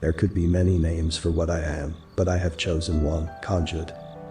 There could be many names for what I am, but I have chosen one, conjure.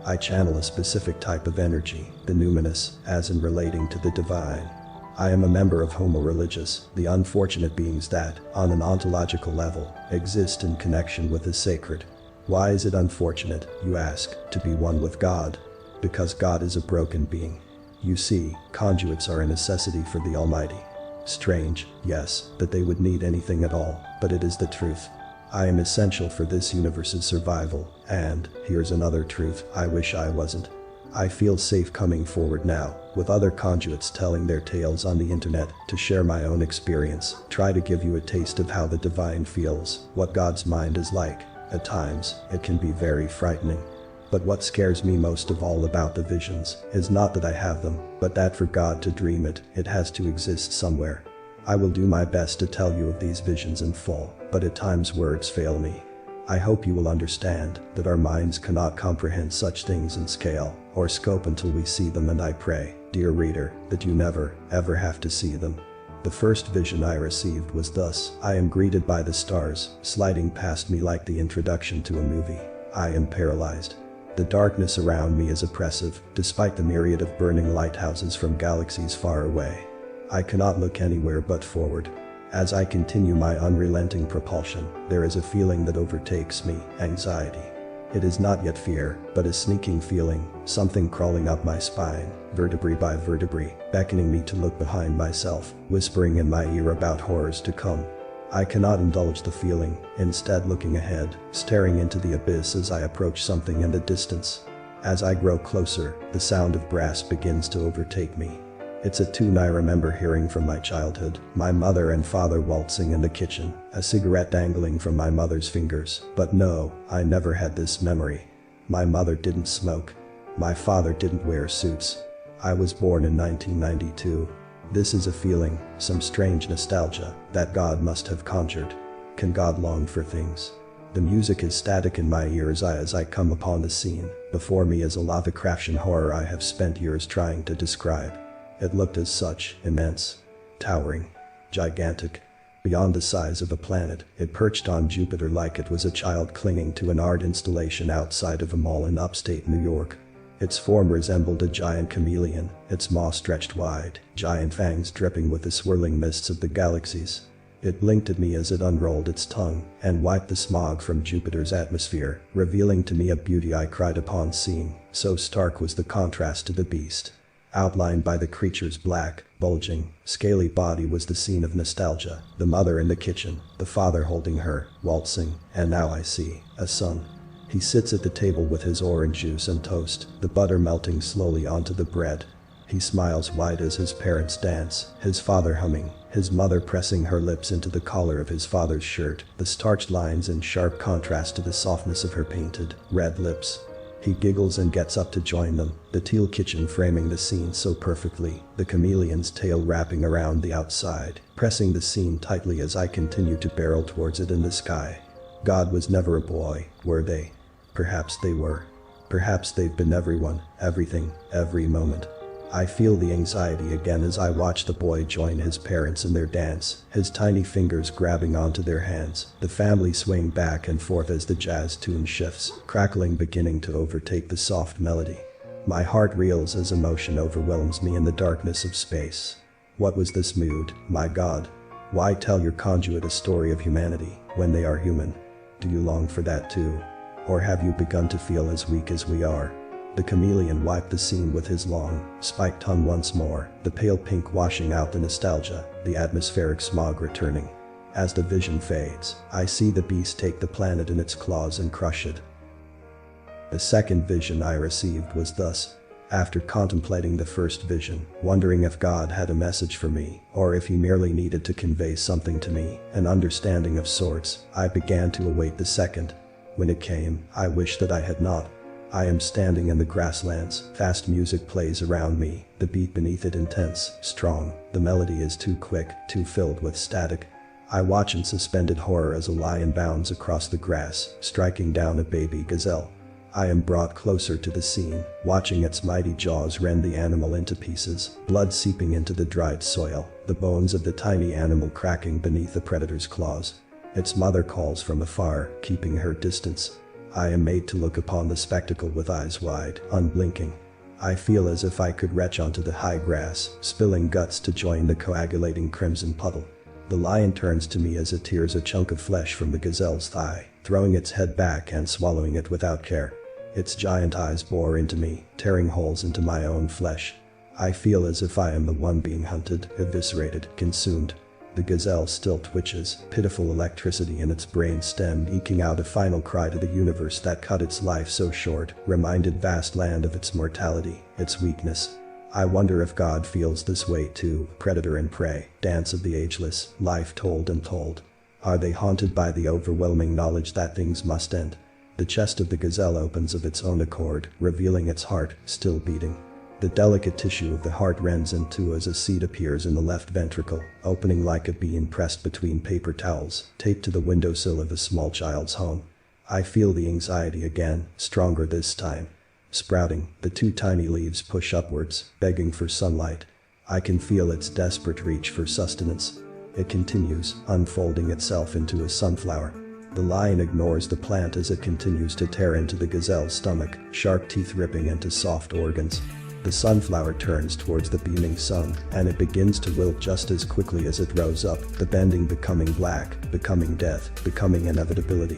I channel a specific type of energy, the numinous, as in relating to the divine. I am a member of Homo religious, the unfortunate beings that, on an ontological level, exist in connection with the sacred. Why is it unfortunate, you ask, to be one with God? Because God is a broken being. You see, conduits are a necessity for the Almighty. Strange, yes, that they would need anything at all, but it is the truth. I am essential for this universe's survival, and, here's another truth, I wish I wasn't. I feel safe coming forward now, with other conduits telling their tales on the internet, to share my own experience, try to give you a taste of how the divine feels, what God's mind is like. At times, it can be very frightening. But what scares me most of all about the visions is not that I have them, but that for God to dream it, it has to exist somewhere. I will do my best to tell you of these visions in full, but at times words fail me. I hope you will understand that our minds cannot comprehend such things in scale or scope until we see them, and I pray, dear reader, that you never, ever have to see them. The first vision I received was thus: I am greeted by the stars, sliding past me like the introduction to a movie. I am paralyzed. The darkness around me is oppressive, despite the myriad of burning lighthouses from galaxies far away. I cannot look anywhere but forward. As I continue my unrelenting propulsion, there is a feeling that overtakes me, anxiety. It is not yet fear, but a sneaking feeling, something crawling up my spine, vertebrae by vertebrae, beckoning me to look behind myself, whispering in my ear about horrors to come. I cannot indulge the feeling, instead looking ahead, staring into the abyss as I approach something in the distance. As I grow closer, the sound of brass begins to overtake me. It's a tune I remember hearing from my childhood, my mother and father waltzing in the kitchen, a cigarette dangling from my mother's fingers. But no, I never had this memory. My mother didn't smoke. My father didn't wear suits. I was born in 1992. This is a feeling, some strange nostalgia, that God must have conjured. Can God long for things? The music is static in my ears as I come upon the scene. Before me is a Lovecraftian horror I have spent years trying to describe. It looked as such, immense, towering, gigantic. Beyond the size of a planet, it perched on Jupiter like it was a child clinging to an art installation outside of a mall in upstate New York. Its form resembled a giant chameleon, its maw stretched wide, giant fangs dripping with the swirling mists of the galaxies. It blinked at me as it unrolled its tongue and wiped the smog from Jupiter's atmosphere, revealing to me a beauty I cried upon seeing, so stark was the contrast to the beast. Outlined by the creature's black, bulging, scaly body was the scene of nostalgia, the mother in the kitchen, the father holding her, waltzing, and now I see, a son. He sits at the table with his orange juice and toast, the butter melting slowly onto the bread. He smiles wide as his parents dance, his father humming, his mother pressing her lips into the collar of his father's shirt, the starched lines in sharp contrast to the softness of her painted, red lips. He giggles and gets up to join them, the teal kitchen framing the scene so perfectly, the chameleon's tail wrapping around the outside, pressing the scene tightly as I continue to barrel towards it in the sky. God was never a boy, were they? Perhaps they were. Perhaps they've been everyone, everything, every moment. I feel the anxiety again as I watch the boy join his parents in their dance, his tiny fingers grabbing onto their hands, the family swaying back and forth as the jazz tune shifts, crackling beginning to overtake the soft melody. My heart reels as emotion overwhelms me in the darkness of space. What was this mood, my God? Why tell your conduit a story of humanity, when they are human? Do you long for that too? Or have you begun to feel as weak as we are? The chameleon wiped the scene with his long, spiked tongue once more, the pale pink washing out the nostalgia, the atmospheric smog returning. As the vision fades, I see the beast take the planet in its claws and crush it. The second vision I received was thus. After contemplating the first vision, wondering if God had a message for me, or if he merely needed to convey something to me, an understanding of sorts, I began to await the second. When it came, I wished that I had not. I am standing in the grasslands, fast music plays around me, the beat beneath it intense, strong, the melody is too quick, too filled with static. I watch in suspended horror as a lion bounds across the grass, striking down a baby gazelle. I am brought closer to the scene, watching its mighty jaws rend the animal into pieces, blood seeping into the dried soil, the bones of the tiny animal cracking beneath the predator's claws. Its mother calls from afar, keeping her distance. I am made to look upon the spectacle with eyes wide, unblinking. I feel as if I could retch onto the high grass, spilling guts to join the coagulating crimson puddle. The lion turns to me as it tears a chunk of flesh from the gazelle's thigh, throwing its head back and swallowing it without care. Its giant eyes bore into me, tearing holes into my own flesh. I feel as if I am the one being hunted, eviscerated, consumed. The gazelle still twitches, pitiful electricity in its brain stem eking out a final cry to the universe that cut its life so short, reminded vast land of its mortality, its weakness. I wonder if God feels this way too, predator and prey, dance of the ageless, life told and told. Are they haunted by the overwhelming knowledge that things must end? The chest of the gazelle opens of its own accord, revealing its heart, still beating. The delicate tissue of the heart rends in two as a seed appears in the left ventricle, opening like a bean pressed between paper towels, taped to the windowsill of a small child's home. I feel the anxiety again, stronger this time. Sprouting, the two tiny leaves push upwards, begging for sunlight. I can feel its desperate reach for sustenance. It continues, unfolding itself into a sunflower. The lion ignores the plant as it continues to tear into the gazelle's stomach, sharp teeth ripping into soft organs. The sunflower turns towards the beaming sun, and it begins to wilt just as quickly as it rose up, the bending becoming black, becoming death, becoming inevitability.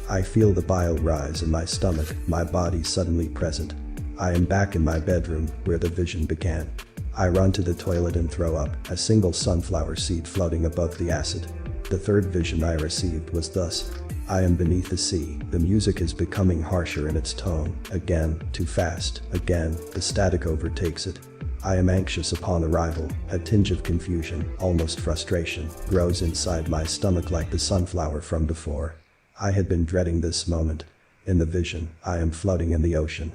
I feel the bile rise in my stomach, my body suddenly present. I am back in my bedroom, where the vision began. I run to the toilet and throw up, a single sunflower seed floating above the acid. The third vision I received was thus. I am beneath the sea, the music is becoming harsher in its tone, again, too fast, again, the static overtakes it. I am anxious upon arrival, a tinge of confusion, almost frustration, grows inside my stomach like the sunflower from before. I had been dreading this moment. In the vision, I am floating in the ocean.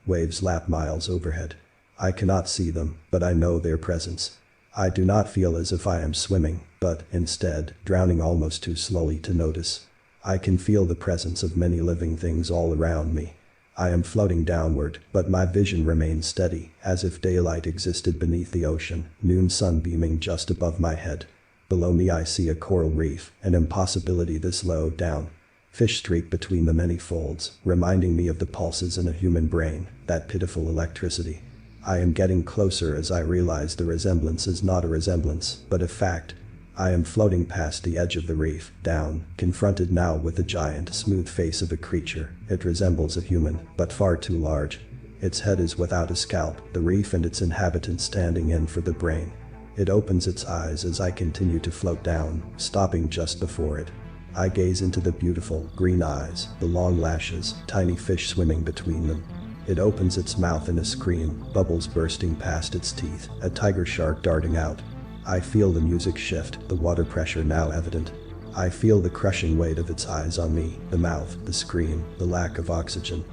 Waves lap miles overhead. I cannot see them, but I know their presence. I do not feel as if I am swimming, but, instead, drowning almost too slowly to notice. I can feel the presence of many living things all around me. I am floating downward, but my vision remains steady, as if daylight existed beneath the ocean, noon sun beaming just above my head. Below me I see a coral reef, an impossibility this low down. Fish streak between the many folds, reminding me of the pulses in a human brain, that pitiful electricity. I am getting closer as I realize the resemblance is not a resemblance, but a fact. I am floating past the edge of the reef, down, confronted now with the giant, smooth face of a creature. It resembles a human, but far too large. Its head is without a scalp, the reef and its inhabitants standing in for the brain. It opens its eyes as I continue to float down, stopping just before it. I gaze into the beautiful, green eyes, the long lashes, tiny fish swimming between them. It opens its mouth in a scream, bubbles bursting past its teeth, a tiger shark darting out. I feel the music shift, the water pressure now evident. I feel the crushing weight of its eyes on me, the mouth, the scream, the lack of oxygen.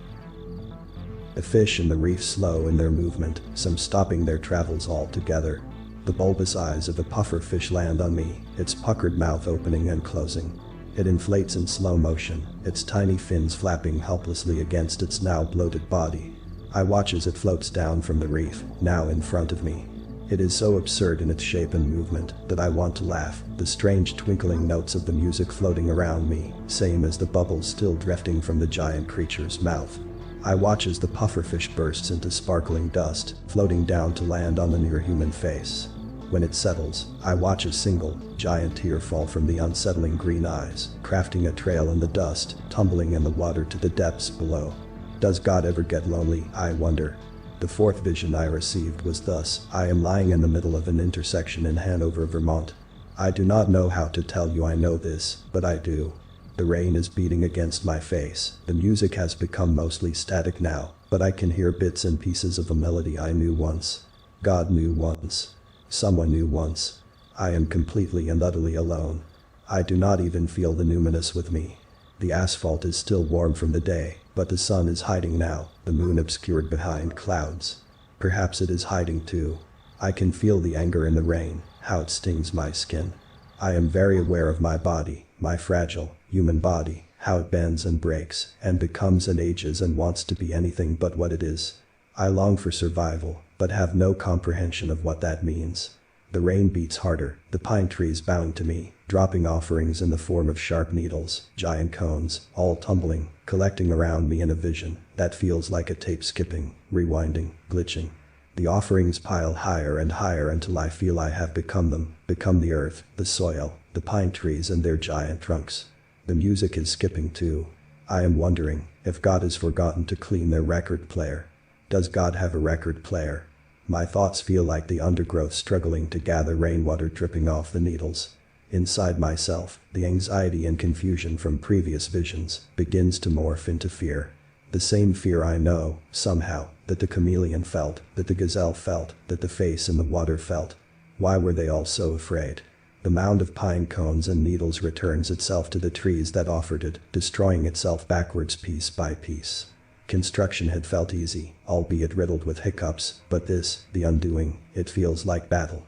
The fish in the reef slow in their movement, some stopping their travels altogether. The bulbous eyes of a puffer fish land on me, its puckered mouth opening and closing. It inflates in slow motion, its tiny fins flapping helplessly against its now bloated body. I watch as it floats down from the reef, now in front of me. It is so absurd in its shape and movement that I want to laugh, the strange twinkling notes of the music floating around me, same as the bubbles still drifting from the giant creature's mouth. I watch as the pufferfish bursts into sparkling dust, floating down to land on the near-human face. When it settles, I watch a single, giant tear fall from the unsettling green eyes, crafting a trail in the dust, tumbling in the water to the depths below. Does God ever get lonely, I wonder? The fourth vision I received was thus. I am lying in the middle of an intersection in Hanover, Vermont. I do not know how to tell you I know this, but I do. The rain is beating against my face. The music has become mostly static now, but I can hear bits and pieces of a melody I knew once. God knew once. Someone knew once. I am completely and utterly alone. I do not even feel the numinous with me. The asphalt is still warm from the day, but the sun is hiding now, the moon obscured behind clouds. Perhaps it is hiding too. I can feel the anger in the rain, how it stings my skin. I am very aware of my body, my fragile, human body, how it bends and breaks, and becomes and ages and wants to be anything but what it is. I long for survival, but have no comprehension of what that means. The rain beats harder, the pine trees bowing to me, dropping offerings in the form of sharp needles, giant cones, all tumbling, collecting around me in a vision that feels like a tape skipping, rewinding, glitching. The offerings pile higher and higher until I feel I have become them, become the earth, the soil, the pine trees and their giant trunks. The music is skipping too. I am wondering if God has forgotten to clean their record player. Does God have a record player? My thoughts feel like the undergrowth struggling to gather rainwater dripping off the needles. Inside myself, the anxiety and confusion from previous visions begins to morph into fear. The same fear I know, somehow, that the chameleon felt, that the gazelle felt, that the face in the water felt. Why were they all so afraid? The mound of pine cones and needles returns itself to the trees that offered it, destroying itself backwards piece by piece. Construction had felt easy, albeit riddled with hiccups, but this, the undoing, it feels like battle.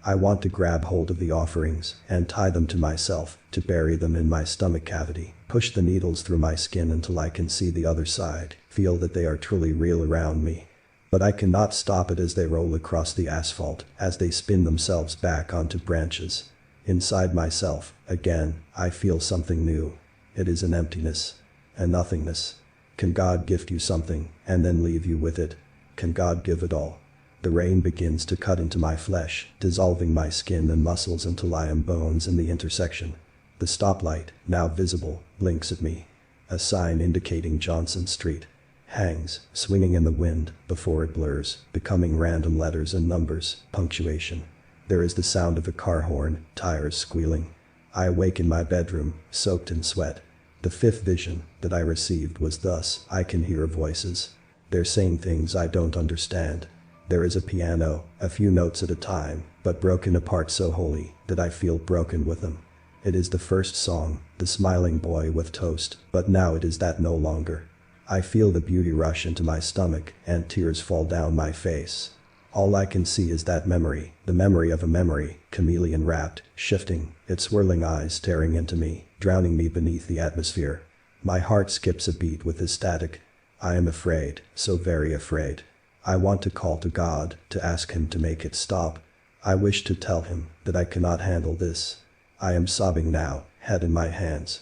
I want to grab hold of the offerings and tie them to myself, to bury them in my stomach cavity, push the needles through my skin until I can see the other side, feel that they are truly real around me. But I cannot stop it as they roll across the asphalt, as they spin themselves back onto branches. Inside myself, again, I feel something new. It is an emptiness, a nothingness. Can God gift you something and then leave you with it? Can God give it all? The rain begins to cut into my flesh, dissolving my skin and muscles until I am bones in the intersection. The stoplight, now visible, blinks at me. A sign indicating Johnson Street hangs, swinging in the wind, before it blurs, becoming random letters and numbers, punctuation. There is the sound of a car horn, tires squealing. I awake in my bedroom, soaked in sweat. The fifth vision that I received was thus: I can hear voices. They're saying things I don't understand. There is a piano, a few notes at a time, but broken apart so wholly that I feel broken with them. It is the first song, The Smiling Boy with Toast, but now it is that no longer. I feel the beauty rush into my stomach and tears fall down my face. All I can see is that memory, the memory of a memory, chameleon wrapped, shifting, its swirling eyes staring into me, drowning me beneath the atmosphere. My heart skips a beat with this static. I am afraid, so very afraid. I want to call to God, to ask him to make it stop. I wish to tell him that I cannot handle this. I am sobbing now, head in my hands.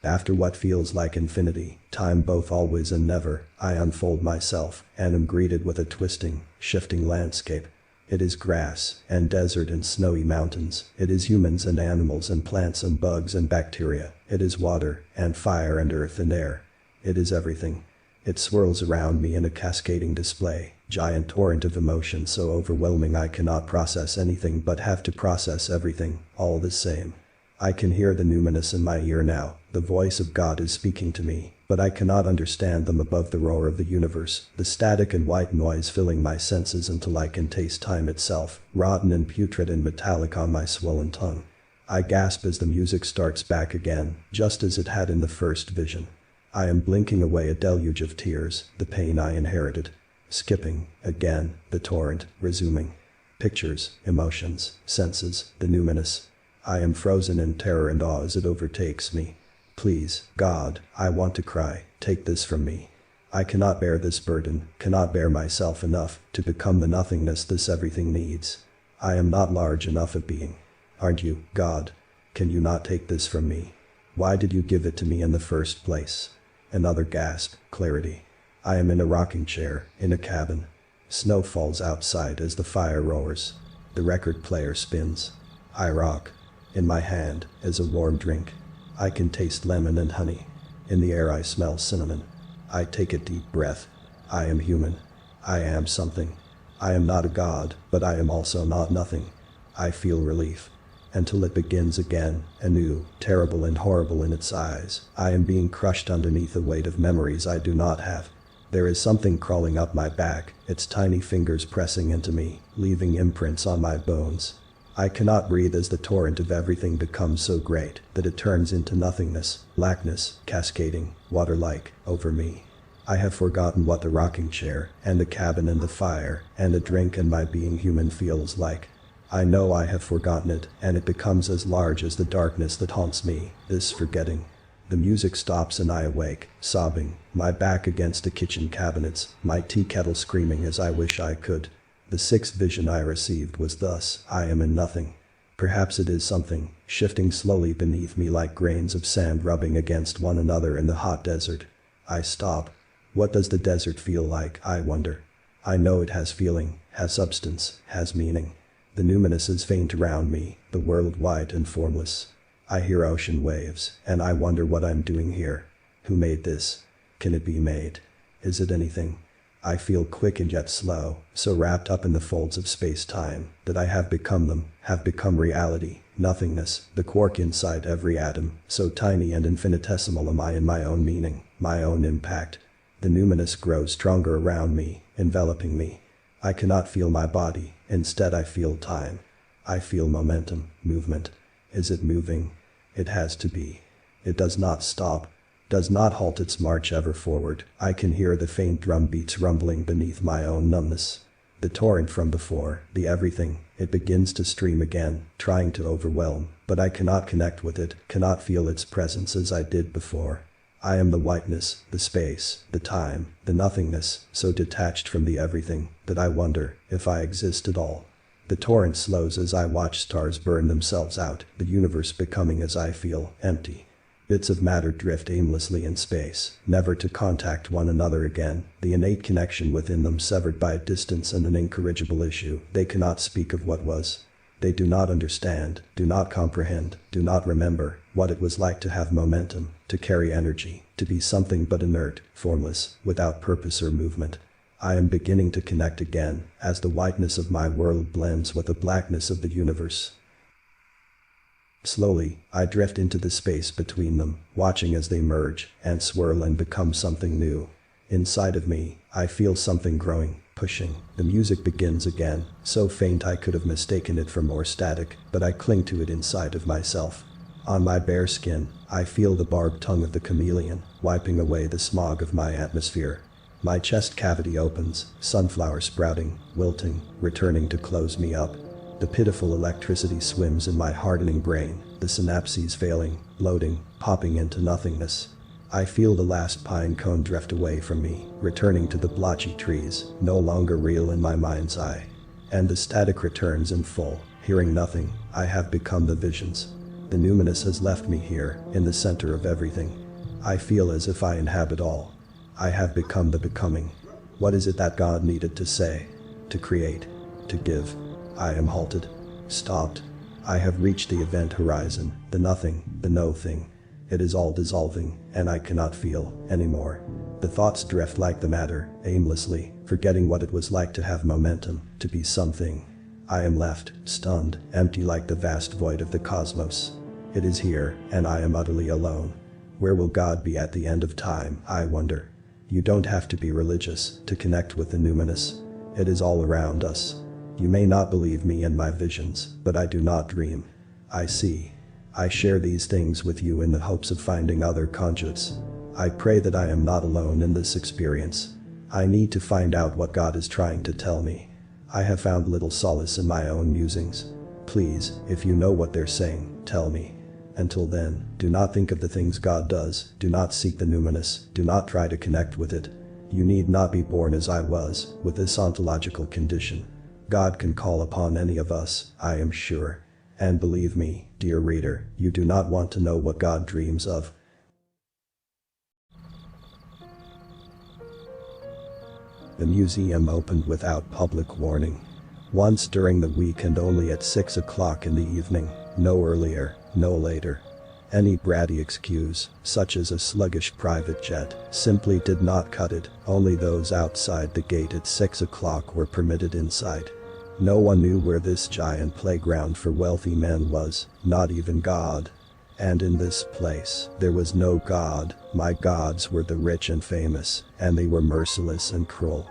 After what feels like infinity, time both always and never, I unfold myself and am greeted with a twisting, shifting landscape. It is grass and desert and snowy mountains. It is humans and animals and plants and bugs and bacteria. It is water and fire and earth and air. It is everything. It swirls around me in a cascading display, giant torrent of emotion so overwhelming I cannot process anything but have to process everything, all the same. I can hear the numinous in my ear now. The voice of God is speaking to me, but I cannot understand them above the roar of the universe, the static and white noise filling my senses until I can taste time itself, rotten and putrid and metallic on my swollen tongue. I gasp as the music starts back again, just as it had in the first vision. I am blinking away a deluge of tears, the pain I inherited. Skipping, again, the torrent, resuming. Pictures, emotions, senses, the numinous. I am frozen in terror and awe as it overtakes me. Please, God, I want to cry, take this from me. I cannot bear this burden, cannot bear myself enough to become the nothingness this everything needs. I am not large enough of being. Aren't you, God? Can you not take this from me? Why did you give it to me in the first place? Another gasp, clarity. I am in a rocking chair, in a cabin. Snow falls outside as the fire roars. The record player spins. I rock. In my hand is a warm drink. I can taste lemon and honey. In the air I smell cinnamon. I take a deep breath. I am human. I am something. I am not a god, but I am also not nothing. I feel relief. Until it begins again, anew, terrible and horrible in its eyes. I am being crushed underneath a weight of memories I do not have. There is something crawling up my back, its tiny fingers pressing into me, leaving imprints on my bones. I cannot breathe as the torrent of everything becomes so great that it turns into nothingness, blackness, cascading, water-like, over me. I have forgotten what the rocking chair, and the cabin and the fire, and a drink and my being human feels like. I know I have forgotten it, and it becomes as large as the darkness that haunts me, this forgetting. The music stops and I awake, sobbing, my back against the kitchen cabinets, my tea kettle screaming as I wish I could. The sixth vision I received was thus: I am in nothing. Perhaps it is something, shifting slowly beneath me like grains of sand rubbing against one another in the hot desert. I stop. What does the desert feel like, I wonder? I know it has feeling, has substance, has meaning. The numinous is faint around me, the world white and formless. I hear ocean waves, and I wonder what I'm doing here. Who made this? Can it be made? Is it anything? I feel quick and yet slow, so wrapped up in the folds of space-time that I have become them, have become reality, nothingness, the quark inside every atom, so tiny and infinitesimal am I in my own meaning, my own impact. The numinous grows stronger around me, enveloping me. I cannot feel my body, instead I feel time. I feel momentum, movement. Is it moving? It has to be. It does not stop. Does not halt its march ever forward. I can hear the faint drum beats rumbling beneath my own numbness. The torrent from before, the everything, it begins to stream again, trying to overwhelm, but I cannot connect with it, cannot feel its presence as I did before. I am the whiteness, the space, the time, the nothingness, so detached from the everything, that I wonder if I exist at all. The torrent slows as I watch stars burn themselves out, the universe becoming as I feel, empty. Bits of matter drift aimlessly in space, never to contact one another again, the innate connection within them severed by distance and an incorrigible issue. They cannot speak of what was. They do not understand, do not comprehend, do not remember what it was like to have momentum, to carry energy, to be something but inert, formless, without purpose or movement. I am beginning to connect again, as the whiteness of my world blends with the blackness of the universe. Slowly, I drift into the space between them, watching as they merge and swirl and become something new. Inside of me, I feel something growing, pushing. The music begins again, so faint I could have mistaken it for more static, but I cling to it inside of myself. On my bare skin, I feel the barbed tongue of the chameleon, wiping away the smog of my atmosphere. My chest cavity opens, sunflower sprouting, wilting, returning to close me up. The pitiful electricity swims in my hardening brain, the synapses failing, bloating, popping into nothingness. I feel the last pine cone drift away from me, returning to the blotchy trees, no longer real in my mind's eye. And the static returns in full, hearing nothing. I have become the visions. The numinous has left me here, in the center of everything. I feel as if I inhabit all. I have become the becoming. What is it that God needed to say? To create? To give? I am halted. Stopped. I have reached the event horizon, the nothing, the no thing. It is all dissolving, and I cannot feel anymore. The thoughts drift like the matter, aimlessly, forgetting what it was like to have momentum, to be something. I am left, stunned, empty like the vast void of the cosmos. It is here, and I am utterly alone. Where will God be at the end of time, I wonder? You don't have to be religious to connect with the numinous. It is all around us. You may not believe me and my visions, but I do not dream. I see. I share these things with you in the hopes of finding other conduits. I pray that I am not alone in this experience. I need to find out what God is trying to tell me. I have found little solace in my own musings. Please, if you know what they're saying, tell me. Until then, do not think of the things God does, do not seek the numinous, do not try to connect with it. You need not be born as I was, with this ontological condition. God can call upon any of us, I am sure. And believe me, dear reader, you do not want to know what God dreams of. The museum opened without public warning. Once during the week and only at 6 o'clock in the evening, no earlier, no later. Any bratty excuse, such as a sluggish private jet, simply did not cut it. Only those outside the gate at 6 o'clock were permitted inside. No one knew where this giant playground for wealthy men was, not even God. And in this place, there was no God. My gods were the rich and famous, and they were merciless and cruel.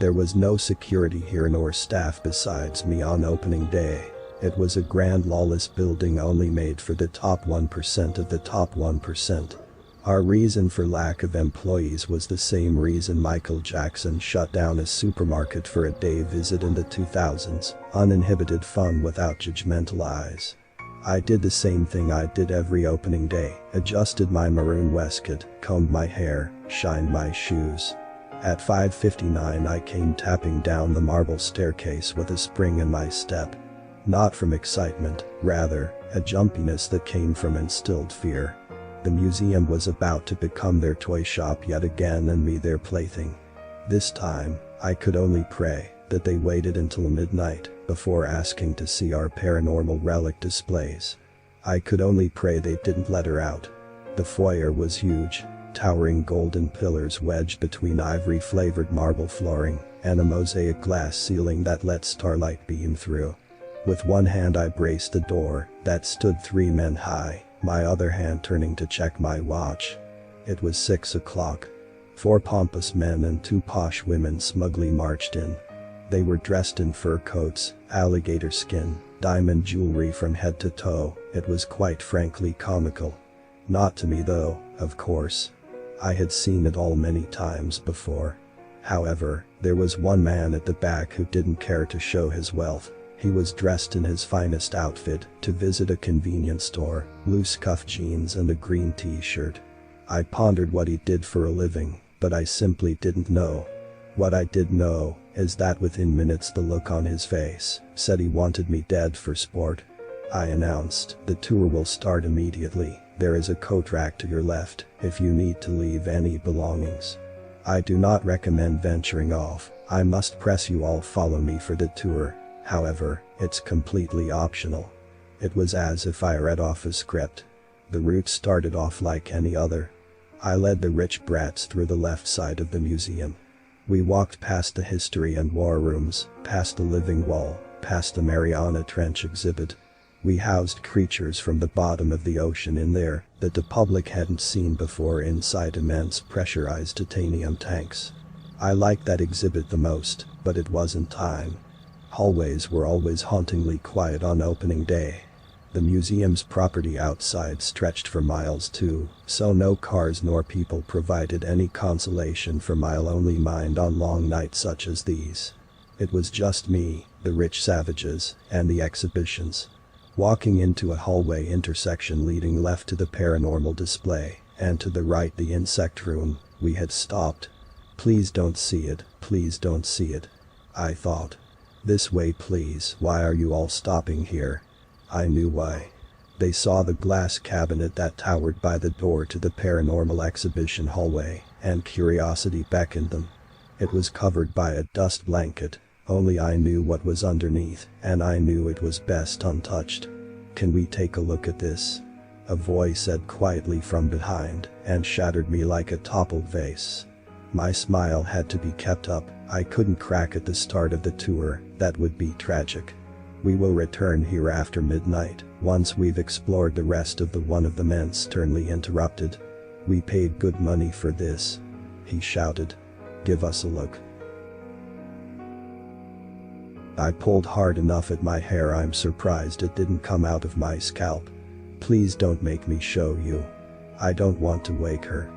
There was no security here nor staff besides me on opening day. It was a grand lawless building only made for the top 1% of the top 1%. Our reason for lack of employees was the same reason Michael Jackson shut down a supermarket for a day visit in the 2000s, uninhibited fun without judgmental eyes. I did the same thing I did every opening day, adjusted my maroon waistcoat, combed my hair, shined my shoes. At 5:59 I came tapping down the marble staircase with a spring in my step. Not from excitement, rather, a jumpiness that came from instilled fear. The museum was about to become their toy shop yet again and me their plaything. This time, I could only pray that they waited until midnight before asking to see our paranormal relic displays. I could only pray they didn't let her out. The foyer was huge, towering golden pillars wedged between ivory-flavored marble flooring and a mosaic glass ceiling that let starlight beam through. With one hand I braced the door that stood 3 men high, my other hand turning to check my watch. It was 6 o'clock. 4 pompous men and 2 posh women smugly marched in. They were dressed in fur coats, alligator skin, diamond jewelry from head to toe. It was quite frankly comical. Not to me though, of course. I had seen it all many times before. However, there was one man at the back who didn't care to show his wealth. He was dressed in his finest outfit to visit a convenience store, loose cuff jeans and a green t-shirt. I pondered what he did for a living, but I simply didn't know. What I did know is that within minutes the look on his face said he wanted me dead for sport. I announced, "The tour will start immediately. There is a coat rack to your left if you need to leave any belongings. I do not recommend venturing off. I must press you all follow me for the tour. However, it's completely optional." It was as if I read off a script. The route started off like any other. I led the rich brats through the left side of the museum. We walked past the history and war rooms, past the living wall, past the Mariana Trench exhibit. We housed creatures from the bottom of the ocean in there that the public hadn't seen before inside immense pressurized titanium tanks. I liked that exhibit the most, but it wasn't time. Hallways were always hauntingly quiet on opening day. The museum's property outside stretched for miles too, so no cars nor people provided any consolation for my lonely mind on long nights such as these. It was just me, the rich savages, and the exhibitions. Walking into a hallway intersection leading left to the paranormal display, and to the right the insect room, we had stopped. Please don't see it, please don't see it. I thought. This way please, why are you all stopping here? I knew why. They saw the glass cabinet that towered by the door to the paranormal exhibition hallway, and curiosity beckoned them. It was covered by a dust blanket. Only I knew what was underneath, and I knew it was best untouched. "Can we take a look at this?" a voice said quietly from behind, and shattered me like a toppled vase. My smile had to be kept up. I couldn't crack at the start of the tour, that would be tragic. "We will return here after midnight, once we've explored the rest of one of the men sternly interrupted. "We paid good money for this," he shouted. "Give us a look." I pulled hard enough at my hair I'm surprised it didn't come out of my scalp. "Please don't make me show you. I don't want to wake her."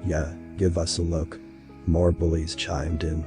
"Yeah, give us a look." More bullies chimed in.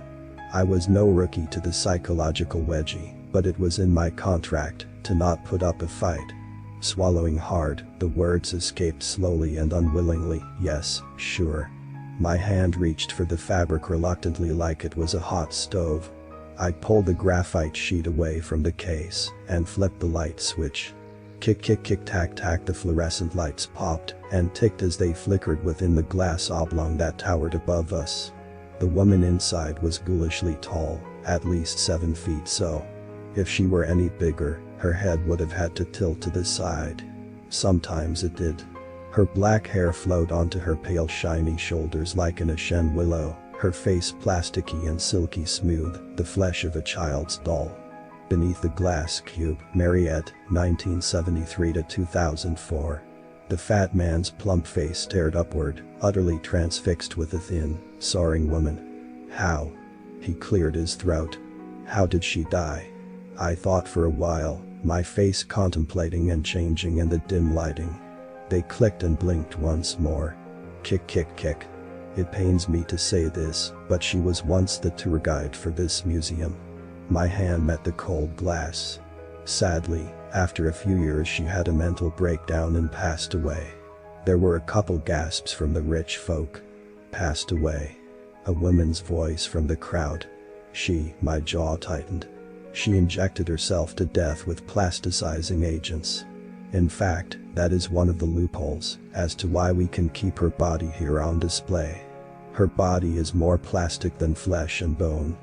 I was no rookie to the psychological wedgie, but it was in my contract to not put up a fight. Swallowing hard, the words escaped slowly and unwillingly, "Yes, sure." My hand reached for the fabric reluctantly like it was a hot stove. I pulled the graphite sheet away from the case and flipped the light switch. Kick kick kick tack tack, the fluorescent lights popped and ticked as they flickered within the glass oblong that towered above us. The woman inside was ghoulishly tall, at least 7 feet so. If she were any bigger, her head would have had to tilt to the side. Sometimes it did. Her black hair flowed onto her pale shiny shoulders like an Ashen willow, her face plasticky and silky smooth, the flesh of a child's doll. Beneath the glass cube, Mariette, 1973 to 2004. The fat man's plump face stared upward, utterly transfixed with a thin, soaring woman. "How?" He cleared his throat. "How did she die?" I thought for a while, my face contemplating and changing in the dim lighting. They clicked and blinked once more. Kick kick kick. It pains me to say this, but she was once the tour guide for this museum. My hand met the cold glass. Sadly, after a few years she had a mental breakdown and passed away. There were a couple gasps from the rich folk. "Passed away." A woman's voice from the crowd. "She," my jaw tightened. She injected herself to death with plasticizing agents. In fact, that is one of the loopholes as to why we can keep her body here on display. Her body is more plastic than flesh and bone.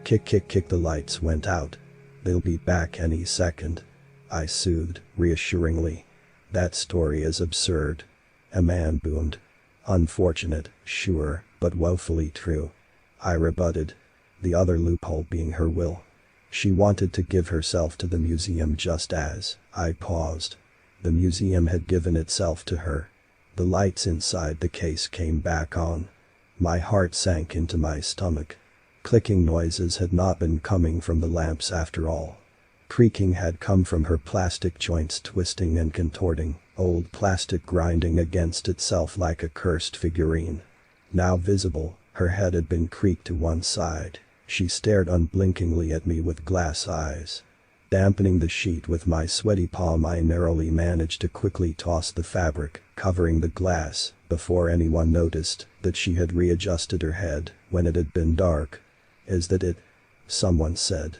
Kick, kick, kick. The lights went out. They'll be back any second, I soothed, reassuringly. That story is absurd, a man boomed. Unfortunate, sure, but woefully true, I rebutted. The other loophole being her will. She wanted to give herself to the museum just as I paused. The museum had given itself to her. The lights inside the case came back on. My heart sank into my stomach. Clicking noises had not been coming from the lamps after all. Creaking had come from her plastic joints twisting and contorting, old plastic grinding against itself like a cursed figurine. Now visible, her head had been creaked to one side. She stared unblinkingly at me with glass eyes. Dampening the sheet with my sweaty palm, I narrowly managed to quickly toss the fabric covering the glass before anyone noticed that she had readjusted her head when it had been dark. Is that it? Someone said.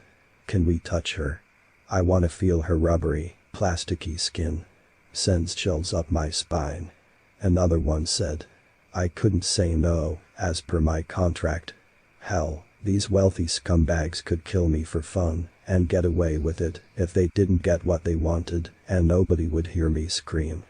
Can we touch her? I want to feel her rubbery, plasticky skin. Sends chills up my spine. Another one said. I couldn't say no, as per my contract. Hell, these wealthy scumbags could kill me for fun and get away with it if they didn't get what they wanted, and nobody would hear me scream.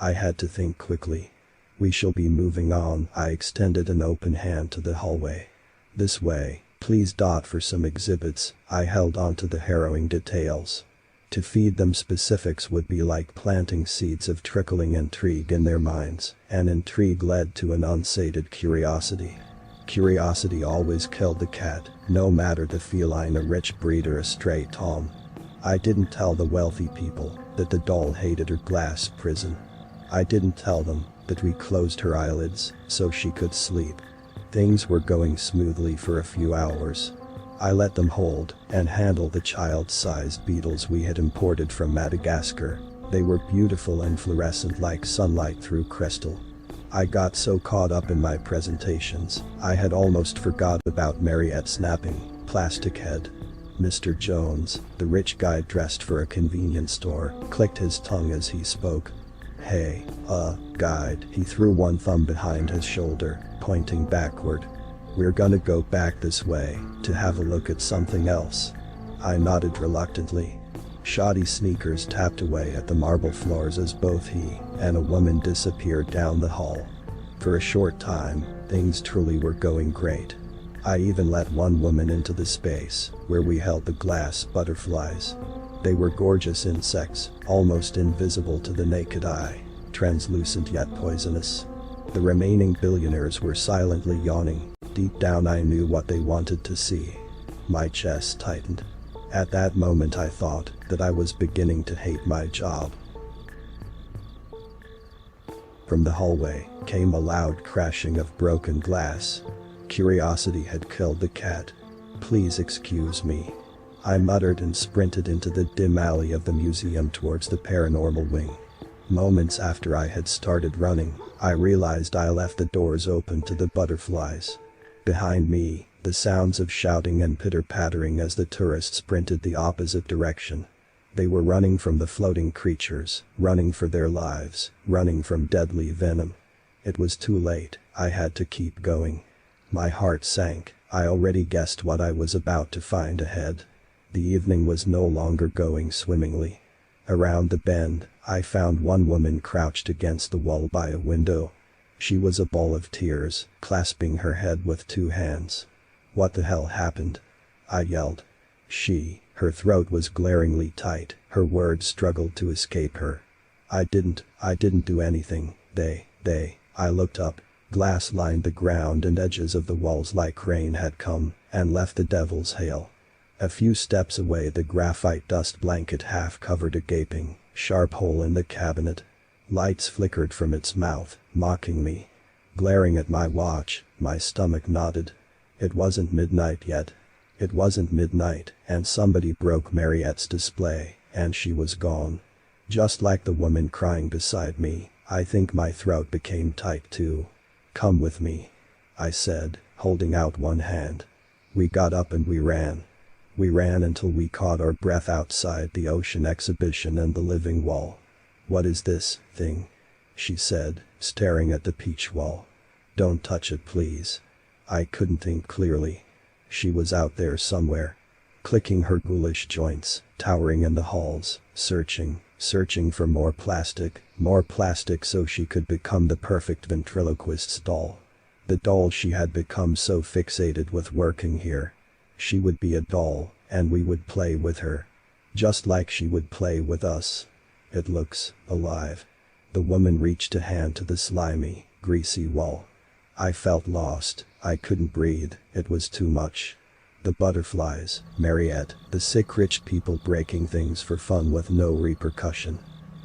I had to think quickly. We shall be moving on. I extended an open hand to the hallway. This way, please. For some exhibits, I held on to the harrowing details. To feed them specifics would be like planting seeds of trickling intrigue in their minds, and intrigue led to an unsated curiosity. Curiosity always killed the cat, no matter the feline, a rich breed or a stray tom. I didn't tell the wealthy people that the doll hated her glass prison. I didn't tell them that we closed her eyelids so she could sleep. Things were going smoothly for a few hours. I let them hold and handle the child-sized beetles we had imported from Madagascar. They were beautiful and fluorescent like sunlight through crystal. I got so caught up in my presentations, I had almost forgot about Mariette's napping, plastic head. Mr. Jones, the rich guy dressed for a convenience store, clicked his tongue as he spoke. Hey, guide. He threw one thumb behind his shoulder, pointing backward. We're gonna go back this way to have a look at something else. I nodded reluctantly. Shoddy sneakers tapped away at the marble floors as both he and a woman disappeared down the hall. For a short time, things truly were going great. I even let one woman into the space where we held the glass butterflies. They were gorgeous insects, almost invisible to the naked eye, translucent yet poisonous. The remaining billionaires were silently yawning. Deep down I knew what they wanted to see. My chest tightened. At that moment I thought that I was beginning to hate my job. From the hallway came a loud crashing of broken glass. Curiosity had killed the cat. Please excuse me, I muttered and sprinted into the dim alley of the museum towards the paranormal wing. Moments after I had started running, I realized I left the doors open to the butterflies. Behind me, the sounds of shouting and pitter-pattering as the tourists sprinted the opposite direction. They were running from the floating creatures, running for their lives, running from deadly venom. It was too late, I had to keep going. My heart sank, I already guessed what I was about to find ahead. The evening was no longer going swimmingly. Around the bend, I found one woman crouched against the wall by a window. She was a ball of tears, clasping her head with two hands. What the hell happened? I yelled. Her throat was glaringly tight, her words struggled to escape her. I didn't do anything. I looked up. Glass lined the ground and edges of the walls like rain had come and left the devil's hail. A few steps away the graphite dust blanket half covered a gaping, sharp hole in the cabinet. Lights flickered from its mouth, mocking me. Glaring at my watch, my stomach knotted. It wasn't midnight yet. It wasn't midnight, and somebody broke Mariette's display, and she was gone. Just like the woman crying beside me, I think my throat became tight too. Come with me, I said, holding out one hand. We got up and we ran. We ran until we caught our breath outside the ocean exhibition and the living wall. "What is this thing?" she said, staring at the peach wall. "Don't touch it, please." I couldn't think clearly. She was out there somewhere, clicking her ghoulish joints, towering in the halls, searching for more plastic so she could become the perfect ventriloquist's doll. The doll she had become so fixated with working here. She would be a doll, and we would play with her. Just like she would play with us. "It looks alive." The woman reached a hand to the slimy, greasy wall. I felt lost. I couldn't breathe, it was too much. The butterflies, Mariette, the sick rich people breaking things for fun with no repercussion.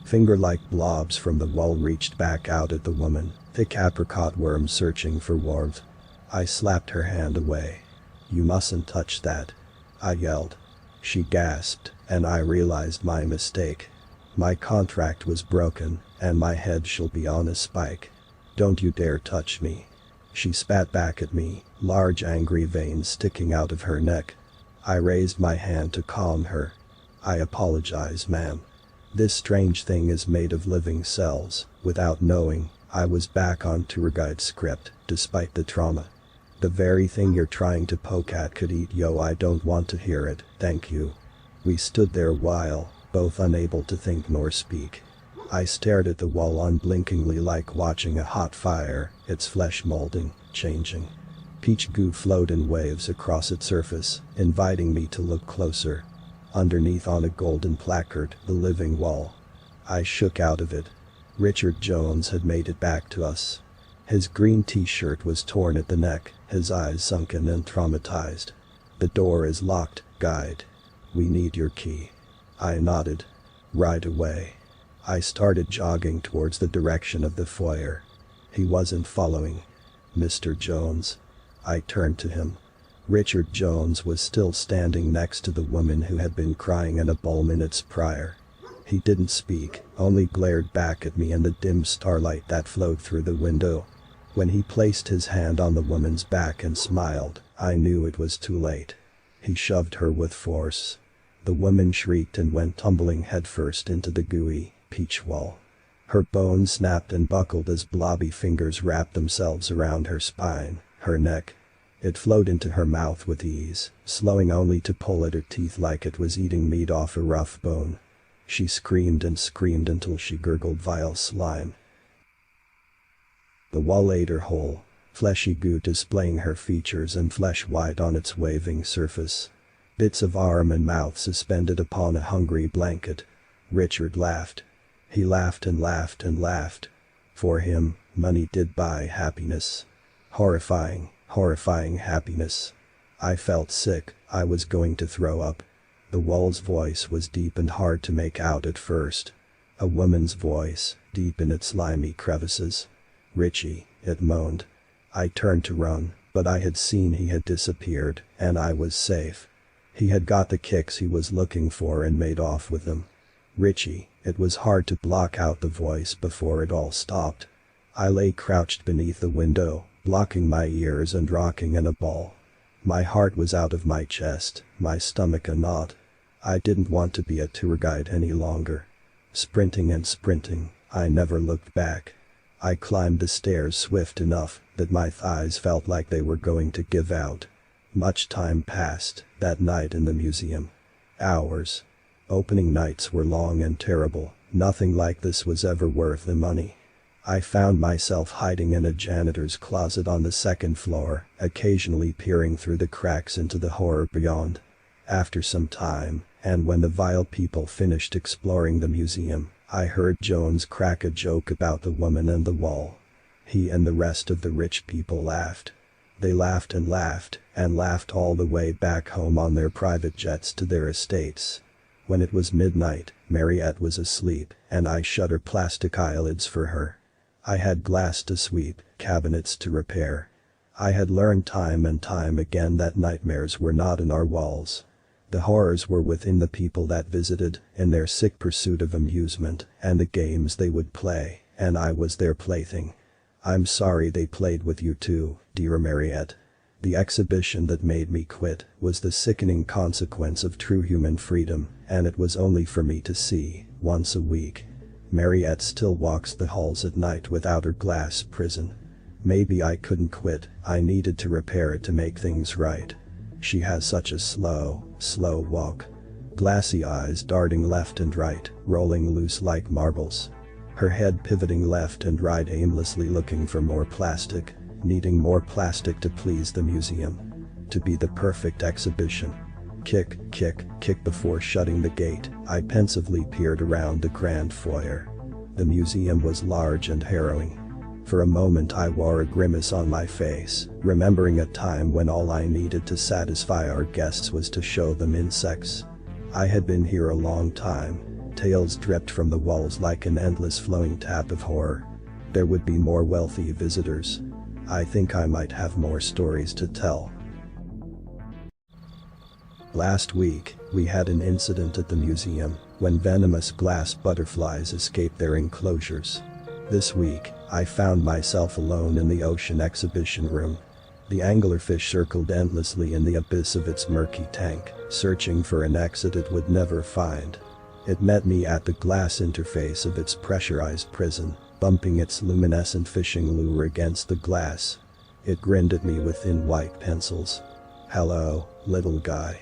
Finger-like blobs from the wall reached back out at the woman, thick apricot worms searching for warmth. I slapped her hand away. "You mustn't touch that," I yelled. She gasped, and I realized my mistake. My contract was broken, and my head shall be on a spike. "Don't you dare touch me." She spat back at me, large angry veins sticking out of her neck. I raised my hand to calm her. "I apologize, ma'am. This strange thing is made of living cells." Without knowing, I was back on tour guide script, despite the trauma. "The very thing you're trying to poke at could eat yo. I don't want to hear it, thank you." We stood there a while, both unable to think nor speak. I stared at the wall unblinkingly like watching a hot fire, its flesh molding, changing. Peach goo flowed in waves across its surface, inviting me to look closer. Underneath on a golden placard, the living wall. I shook out of it. Richard Jones had made it back to us. His green t-shirt was torn at the neck, his eyes sunken and traumatized. "The door is locked, guide. We need your key." I nodded. "Right away." I started jogging towards the direction of the foyer. He wasn't following. "Mr. Jones." I turned to him. Richard Jones was still standing next to the woman who had been crying in a bowl minutes prior. He didn't speak, only glared back at me in the dim starlight that flowed through the window. When he placed his hand on the woman's back and smiled, I knew it was too late. He shoved her with force. The woman shrieked and went tumbling headfirst into the gooey, peach wall. Her bones snapped and buckled as blobby fingers wrapped themselves around her spine, her neck. It flowed into her mouth with ease, slowing only to pull at her teeth like it was eating meat off a rough bone. She screamed and screamed until she gurgled vile slime. The wall ate her whole, fleshy goo displaying her features and flesh white on its waving surface. Bits of arm and mouth suspended upon a hungry blanket. Richard laughed. He laughed and laughed and laughed. For him, money did buy happiness. Horrifying happiness. I felt sick, I was going to throw up. The wall's voice was deep and hard to make out at first. A woman's voice, deep in its slimy crevices. "Richie," it moaned. I turned to run, but I had seen he had disappeared, and I was safe. He had got the kicks he was looking for and made off with them. "Richie," it was hard to block out the voice before it all stopped. I lay crouched beneath the window, blocking my ears and rocking in a ball. My heart was out of my chest, my stomach a knot. I didn't want to be a tour guide any longer. Sprinting and sprinting, I never looked back. I climbed the stairs swift enough that my thighs felt like they were going to give out. Much time passed, that night in the museum. Hours. Opening nights were long and terrible, nothing like this was ever worth the money. I found myself hiding in a janitor's closet on the second floor, occasionally peering through the cracks into the horror beyond. After some time, and when the vile people finished exploring the museum, I heard Jones crack a joke about the woman and the wall. He and the rest of the rich people laughed. They laughed and laughed, and laughed all the way back home on their private jets to their estates. When it was midnight, Mariette was asleep, and I shut her plastic eyelids for her. I had glass to sweep, cabinets to repair. I had learned time and time again that nightmares were not in our walls. The horrors were within the people that visited, in their sick pursuit of amusement, and the games they would play, and I was their plaything. I'm sorry they played with you too, dear Mariette. The exhibition that made me quit was the sickening consequence of true human freedom, and it was only for me to see, once a week. Mariette still walks the halls at night without her glass prison. Maybe I couldn't quit, I needed to repair it to make things right. She has such a slow walk. Glassy eyes darting left and right, rolling loose like marbles. Her head pivoting left and right, aimlessly looking for more plastic, needing more plastic to please the museum. To be the perfect exhibition. Kick, kick, kick. Before shutting the gate, I pensively peered around the grand foyer. The museum was large and harrowing. For a moment I wore a grimace on my face, remembering a time when all I needed to satisfy our guests was to show them insects. I had been here a long time. Tales dripped from the walls like an endless flowing tap of horror. There would be more wealthy visitors. I think I might have more stories to tell. Last week, we had an incident at the museum when venomous glass butterflies escaped their enclosures. This week, I found myself alone in the ocean exhibition room. The anglerfish circled endlessly in the abyss of its murky tank, searching for an exit it would never find. It met me at the glass interface of its pressurized prison, bumping its luminescent fishing lure against the glass. It grinned at me with thin white pencils. "Hello, little guy."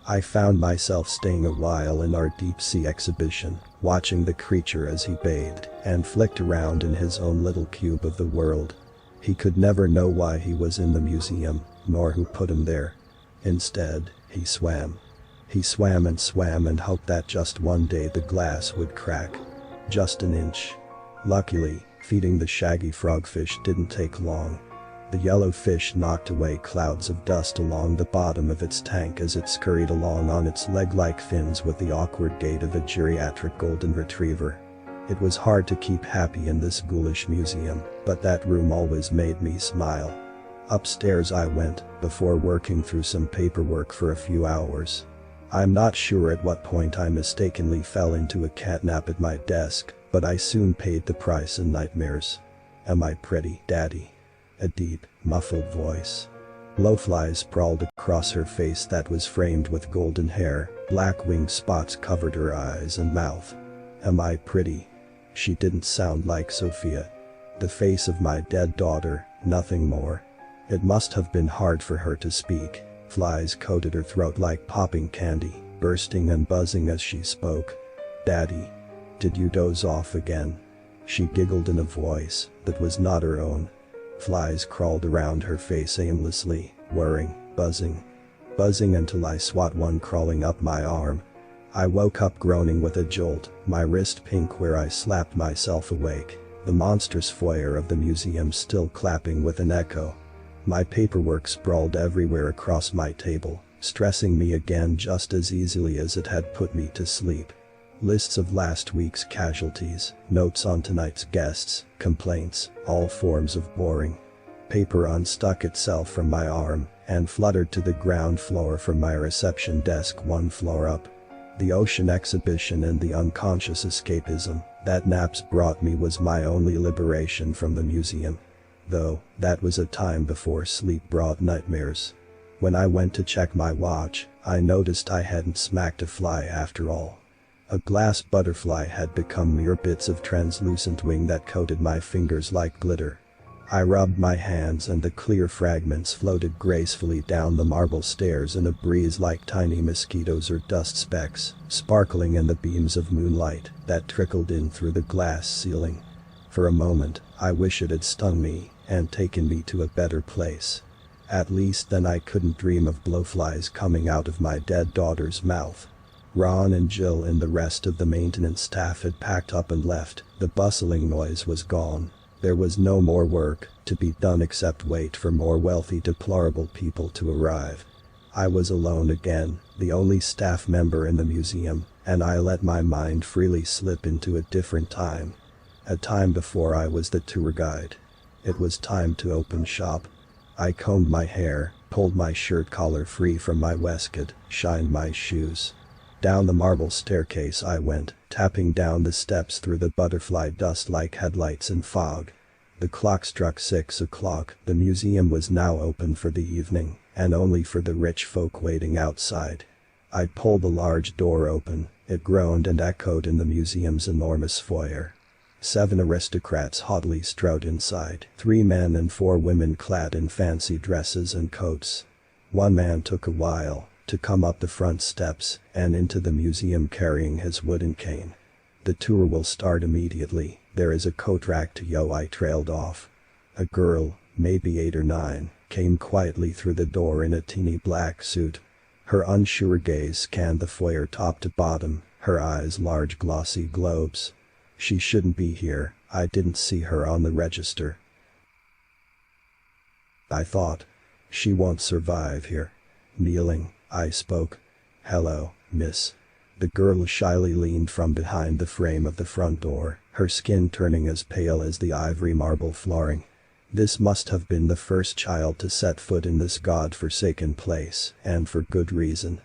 I found myself staying a while in our deep-sea exhibition, watching the creature as he bathed and flicked around in his own little cube of the world. He could never know why he was in the museum, nor who put him there. Instead, he swam. He swam and hoped that just one day the glass would crack. Just an inch. Luckily, feeding the shaggy frogfish didn't take long. The yellow fish knocked away clouds of dust along the bottom of its tank as it scurried along on its leg-like fins with the awkward gait of a geriatric golden retriever. It was hard to keep happy in this ghoulish museum, but that room always made me smile. Upstairs I went, before working through some paperwork for a few hours. I'm not sure at what point I mistakenly fell into a catnap at my desk, but I soon paid the price in nightmares. "Am I pretty, Daddy?" A deep, muffled voice. Blowflies sprawled across her face that was framed with golden hair, black wing spots covered her eyes and mouth. "Am I pretty?" She didn't sound like Sophia. The face of my dead daughter, nothing more. It must have been hard for her to speak. Flies coated her throat like popping candy, bursting and buzzing as she spoke. "Daddy? Did you doze off again?" She giggled in a voice that was not her own. Flies crawled around her face aimlessly, whirring, buzzing until I swat one crawling up my arm. I woke up groaning with a jolt, my wrist pink where I slapped myself awake, the monstrous foyer of the museum still clapping with an echo. My paperwork sprawled everywhere across my table, stressing me again just as easily as it had put me to sleep. Lists of last week's casualties, notes on tonight's guests, complaints, all forms of boring. Paper unstuck itself from my arm and fluttered to the ground floor from my reception desk one floor up. The ocean exhibition and the unconscious escapism that naps brought me was my only liberation from the museum. Though, that was a time before sleep brought nightmares. When I went to check my watch, I noticed I hadn't smacked a fly after all. A glass butterfly had become mere bits of translucent wing that coated my fingers like glitter. I rubbed my hands and the clear fragments floated gracefully down the marble stairs in a breeze like tiny mosquitoes or dust specks, sparkling in the beams of moonlight that trickled in through the glass ceiling. For a moment, I wish it had stung me and taken me to a better place. At least then I couldn't dream of blowflies coming out of my dead daughter's mouth. Ron and Jill and the rest of the maintenance staff had packed up and left. The bustling noise was gone. There was no more work to be done except wait for more wealthy deplorable people to arrive. I was alone again, the only staff member in the museum, and I let my mind freely slip into a different time. A time before I was the tour guide. It was time to open shop. I combed my hair, pulled my shirt collar free from my waistcoat, shined my shoes. Down the marble staircase I went, tapping down the steps through the butterfly dust like headlights in fog. The clock struck 6 o'clock. The museum was now open for the evening, and only for the rich folk waiting outside. I pulled the large door open. It groaned and echoed in the museum's enormous foyer. 7 aristocrats haughtily strode inside, 3 men and 4 women clad in fancy dresses and coats. One man took a while to come up the front steps and into the museum carrying his wooden cane. "The tour will start immediately. There is a coat rack to yo," I trailed off. A girl, maybe 8 or 9, came quietly through the door in a teeny black suit. Her unsure gaze scanned the foyer top to bottom, her eyes large glossy globes. She shouldn't be here. I didn't see her on the register. I thought. She won't survive here. Kneeling, I spoke. "Hello, miss." The girl shyly leaned from behind the frame of the front door, her skin turning as pale as the ivory marble flooring. This must have been the first child to set foot in this god-forsaken place, and for good reason.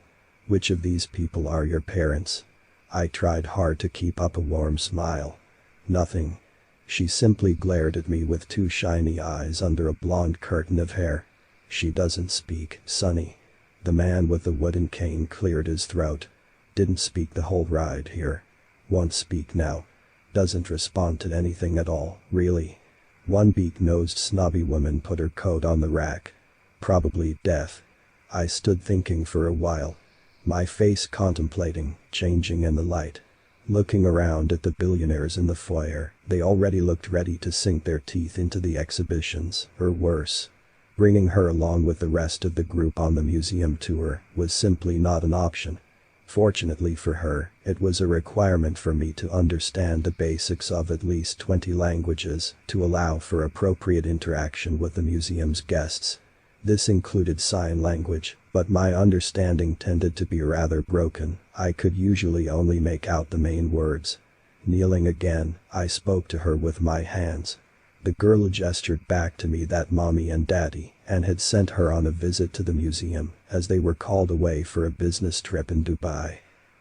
"Which of these people are your parents?" I tried hard to keep up a warm smile. "Nothing." She simply glared at me with 2 shiny eyes under a blonde curtain of hair. "She doesn't speak, Sonny." The man with the wooden cane cleared his throat. "Didn't speak the whole ride here. Won't speak now. Doesn't respond to anything at all, really." One beak-nosed snobby woman put her coat on the rack. "Probably deaf." I stood thinking for a while. My face contemplating, changing in the light. Looking around at the billionaires in the foyer, they already looked ready to sink their teeth into the exhibitions, or worse. Bringing her along with the rest of the group on the museum tour was simply not an option. Fortunately for her, it was a requirement for me to understand the basics of at least 20 languages to allow for appropriate interaction with the museum's guests. This included sign language, but my understanding tended to be rather broken. I could usually only make out the main words. Kneeling again, I spoke to her with my hands. The girl gestured back to me that mommy and daddy and had sent her on a visit to the museum as they were called away for a business trip in Dubai.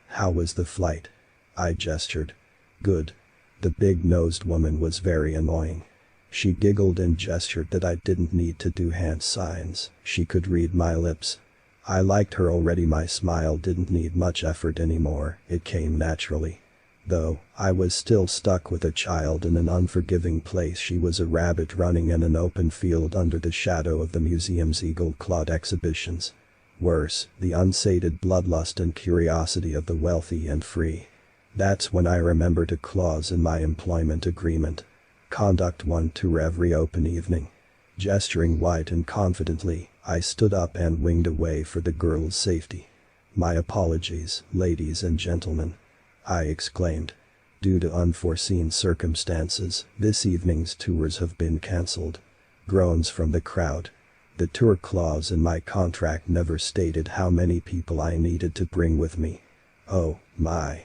"How was the flight?" I gestured. "Good." The big-nosed woman was very annoying. She giggled and gestured that I didn't need to do hand signs, she could read my lips. I liked her already. My smile didn't need much effort anymore, it came naturally. Though, I was still stuck with a child in an unforgiving place. She was a rabbit running in an open field under the shadow of the museum's eagle-clawed exhibitions. Worse, the unsated bloodlust and curiosity of the wealthy and free. That's when I remembered a clause in my employment agreement. Conduct 1 tour every open evening. Gesturing white and confidently, I stood up and winged away for the girl's safety. "My apologies, ladies and gentlemen," I exclaimed. "Due to unforeseen circumstances, this evening's tours have been cancelled." Groans from the crowd. The tour clause in my contract never stated how many people I needed to bring with me. "Oh, my.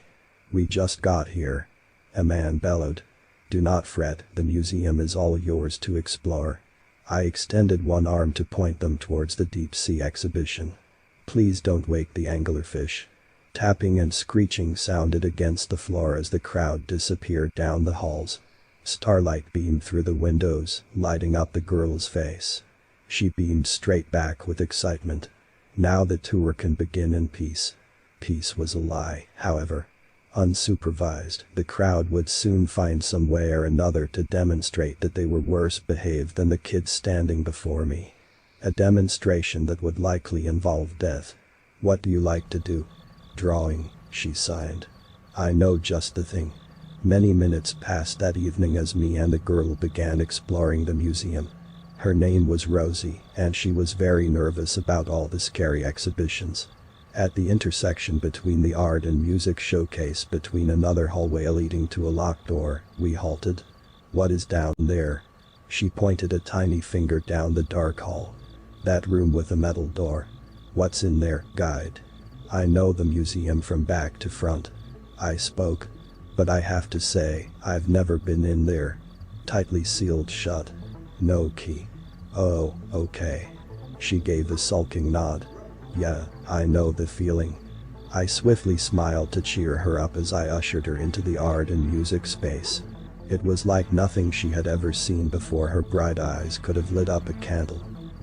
We just got here," a man bellowed. "Do not fret, the museum is all yours to explore." I extended one arm to point them towards the deep-sea exhibition. "Please don't wake the anglerfish." Tapping and screeching sounded against the floor as the crowd disappeared down the halls. Starlight beamed through the windows, lighting up the girl's face. She beamed straight back with excitement. Now the tour can begin in peace. Peace was a lie, however. Unsupervised, the crowd would soon find some way or another to demonstrate that they were worse behaved than the kids standing before me. A demonstration that would likely involve death. "What do you like to do?" "Drawing," she sighed. "I know just the thing." Many minutes passed that evening as me and the girl began exploring the museum. Her name was Rosie, and she was very nervous about all the scary exhibitions. At the intersection between the art and music showcase between another hallway leading to a locked door, we halted. "What is down there?" She pointed a tiny finger down the dark hall. "That room with a metal door." "What's in there, guide?" "I know the museum from back to front." I spoke. "But I have to say, I've never been in there." "Tightly sealed shut. No key." "Oh, okay." She gave a sulking nod. "Yeah, I know the feeling." I swiftly smiled to cheer her up as I ushered her into the art and music space. It was like nothing she had ever seen before. Her bright eyes could have lit up a candle.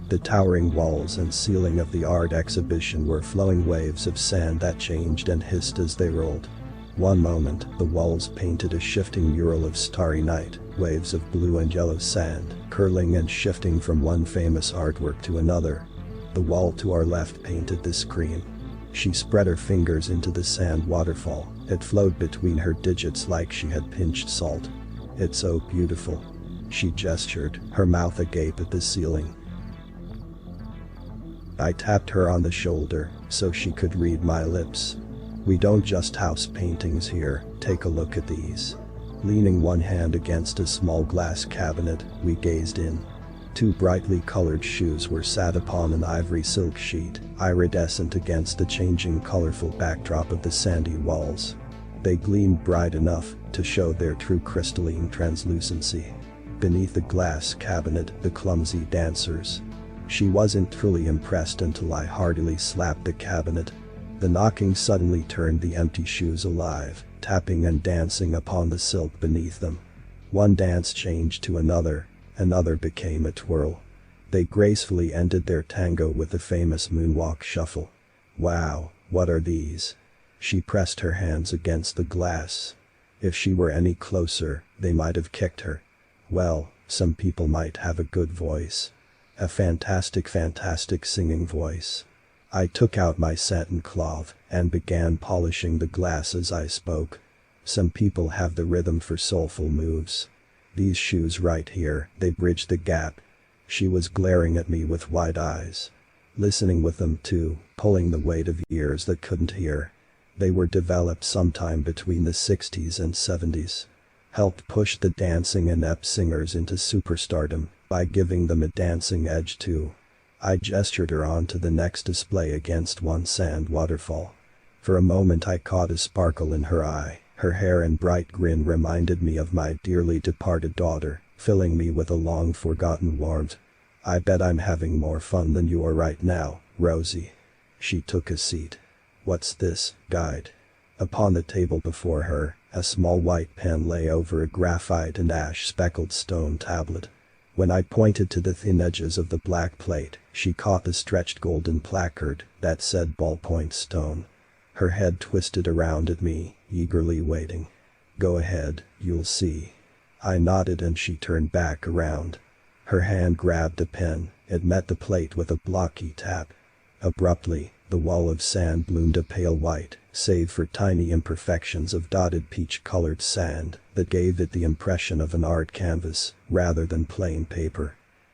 The towering walls and ceiling of the art exhibition were flowing waves of sand that changed and hissed as they rolled. One moment, the walls painted a shifting mural of starry night, waves of blue and yellow sand, curling and shifting from one famous artwork to another. The wall to our left painted the scream. She spread her fingers into the sand waterfall. It flowed between her digits like she had pinched salt. "It's so beautiful," she gestured, her mouth agape at the ceiling. I tapped her on the shoulder so she could read my lips. "We don't just house paintings here, take a look at these." Leaning one hand against a small glass cabinet, we gazed in. Two brightly colored shoes were sat upon an ivory silk sheet, iridescent against the changing colorful backdrop of the sandy walls. They gleamed bright enough to show their true crystalline translucency. Beneath the glass cabinet, the clumsy dancers. She wasn't truly impressed until I heartily slapped the cabinet. The knocking suddenly turned the empty shoes alive, tapping and dancing upon the silk beneath them. One dance changed to another became a twirl. They gracefully ended their tango with the famous moonwalk shuffle. "Wow, what are these?" She pressed her hands against the glass. If she were any closer, they might have kicked her. Well, some people might have a good voice. A fantastic singing voice. I took out my satin cloth and began polishing the glass as I spoke. Some people have the rhythm for soulful moves. These shoes right here, they bridge the gap. She was glaring at me with wide eyes. Listening with them too, pulling the weight of ears that couldn't hear. They were developed sometime between the 60s and 70s. Helped push the dancing inept singers into superstardom by giving them a dancing edge too. I gestured her on to the next display against one sand waterfall. For a moment I caught a sparkle in her eye. Her hair and bright grin reminded me of my dearly departed daughter, filling me with a long-forgotten warmth. "I bet I'm having more fun than you are right now, Rosie." She took a seat. "What's this, guide?" Upon the table before her, a small white pen lay over a graphite and ash-speckled stone tablet. When I pointed to the thin edges of the black plate, she caught the stretched golden placard that said ballpoint stone. Her head twisted around at me, eagerly waiting. "Go ahead, you'll see." I nodded and she turned back around. Her hand grabbed a pen. It met the plate with a blocky tap. Abruptly, the wall of sand bloomed a pale white, save for tiny imperfections of dotted peach-colored sand that gave it the impression of an art canvas rather than plain paper.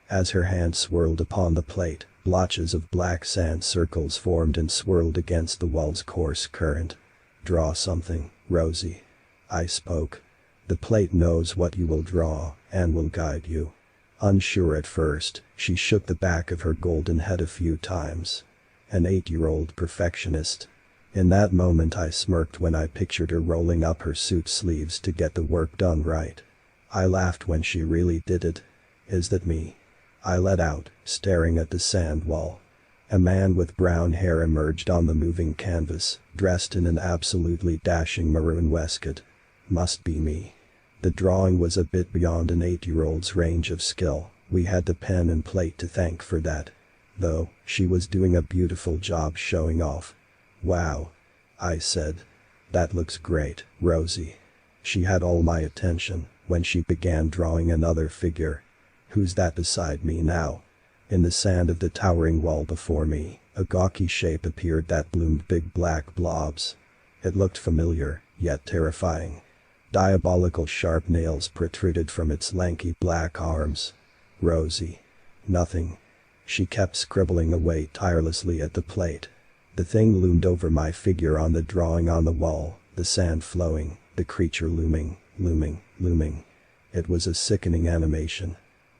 As her hand swirled upon the plate, blotches of black sand circles formed and swirled against the wall's coarse current. "Draw something, Rosie," I spoke. "The plate knows what you will draw and will guide you." Unsure at first, she shook the back of her golden head a few times. An 8-year-old perfectionist. In that moment I smirked when I pictured her rolling up her suit sleeves to get the work done right. I laughed when she really did it. "Is that me?" I let out, staring at the sand wall. A man with brown hair emerged on the moving canvas, dressed in an absolutely dashing maroon waistcoat. Must be me. The drawing was a bit beyond an 8-year-old's range of skill. We had the pen and plate to thank for that. Though, she was doing a beautiful job showing off. "Wow," I said. "That looks great, Rosie." She had all my attention when she began drawing another figure. "Who's that beside me now?" In the sand of the towering wall before me, a gawky shape appeared that bloomed big black blobs. It looked familiar, yet terrifying. Diabolical sharp nails protruded from its lanky black arms. "Rosie." "Nothing." She kept scribbling away tirelessly at the plate. The thing loomed over my figure on the drawing on the wall, the sand flowing, the creature looming. It was a sickening animation.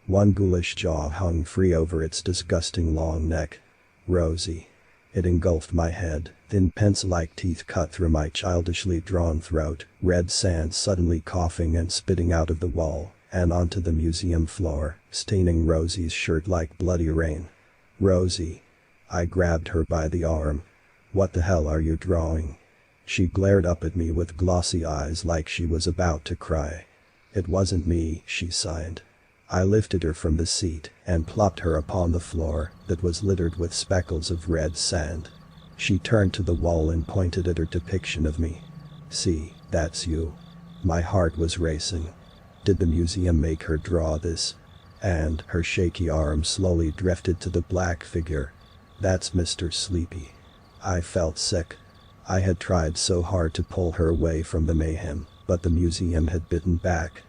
One ghoulish jaw hung free over its disgusting long neck. "Rosie." It engulfed my head, thin pencil-like teeth cut through my childishly drawn throat, red sand suddenly coughing and spitting out of the wall and onto the museum floor, staining Rosie's shirt like bloody rain. "Rosie." I grabbed her by the arm. "What the hell are you drawing?" She glared up at me with glossy eyes like she was about to cry. It wasn't me, she sighed. I lifted her from the seat and plopped her upon the floor that was littered with speckles of red sand. She turned to the wall and pointed at her depiction of me. See, that's you. My heart was racing. Did the museum make her draw this? And her shaky arm slowly drifted to the black figure. That's Mr. Sleepy. I felt sick. I had tried so hard to pull her away from the mayhem, but the museum had bitten back.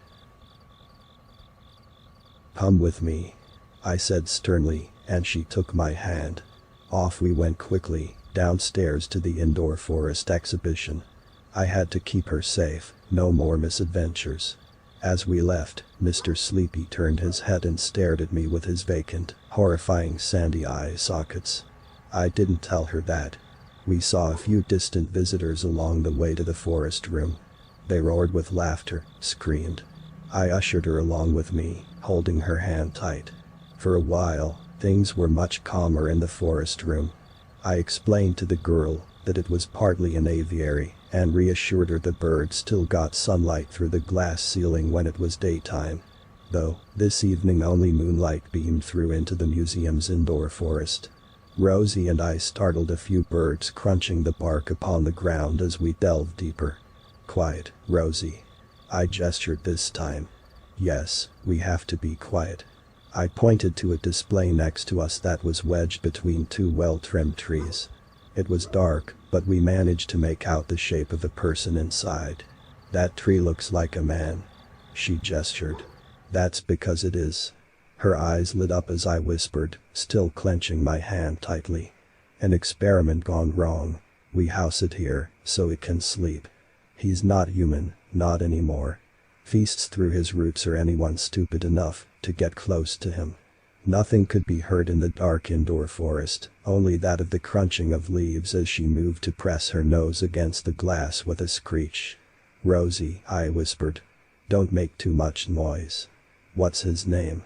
Come with me, I said sternly, and she took my hand. Off we went quickly, downstairs to the indoor forest exhibition. I had to keep her safe, no more misadventures. As we left, Mr. Sleepy turned his head and stared at me with his vacant, horrifying sandy eye sockets. I didn't tell her that. We saw a few distant visitors along the way to the forest room. They roared with laughter, screamed. I ushered her along with me, holding her hand tight. For a while, things were much calmer in the forest room. I explained to the girl that it was partly an aviary, and reassured her the birds still got sunlight through the glass ceiling when it was daytime. Though, this evening only moonlight beamed through into the museum's indoor forest. Rosie and I startled a few birds crunching the bark upon the ground as we delved deeper. Quiet, Rosie. I gestured this time. Yes, we have to be quiet. I pointed to a display next to us that was wedged between two well-trimmed trees. It was dark, but we managed to make out the shape of a person inside. That tree looks like a man. She gestured. That's because it is. Her eyes lit up as I whispered, still clenching my hand tightly. An experiment gone wrong. We house it here, so it can sleep. He's not human, not anymore. Feasts through his roots or anyone stupid enough to get close to him. Nothing could be heard in the dark indoor forest, only that of the crunching of leaves as she moved to press her nose against the glass with a screech. Rosie, I whispered. Don't make too much noise. What's his name?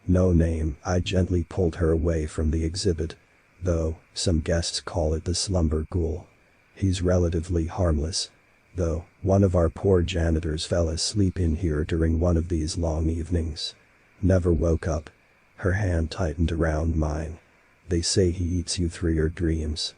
No name, I gently pulled her away from the exhibit. Though, some guests call it the slumber ghoul. He's relatively harmless. Though, one of our poor janitors fell asleep in here during one of these long evenings. Never woke up. Her hand tightened around mine. They say he eats you through your dreams.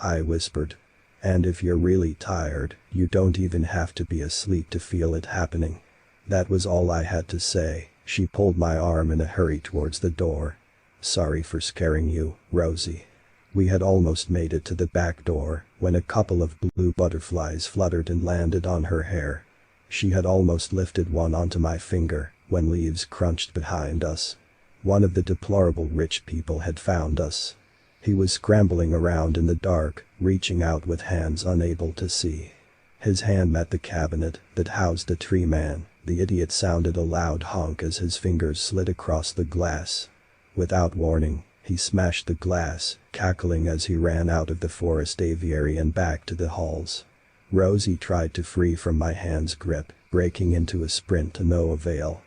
I whispered. And if you're really tired, you don't even have to be asleep to feel it happening. That was all I had to say. She pulled my arm in a hurry towards the door. Sorry for scaring you, Rosie. We had almost made it to the back door when a couple of blue butterflies fluttered and landed on her hair. She had almost lifted one onto my finger when leaves crunched behind us. One of the deplorable rich people had found us. He was scrambling around in the dark, reaching out with hands unable to see. His hand met the cabinet that housed the tree man. The idiot sounded a loud honk as his fingers slid across the glass. Without warning, he smashed the glass, cackling as he ran out of the forest aviary and back to the halls. Rosie tried to free from my hand's grip, breaking into a sprint to no avail.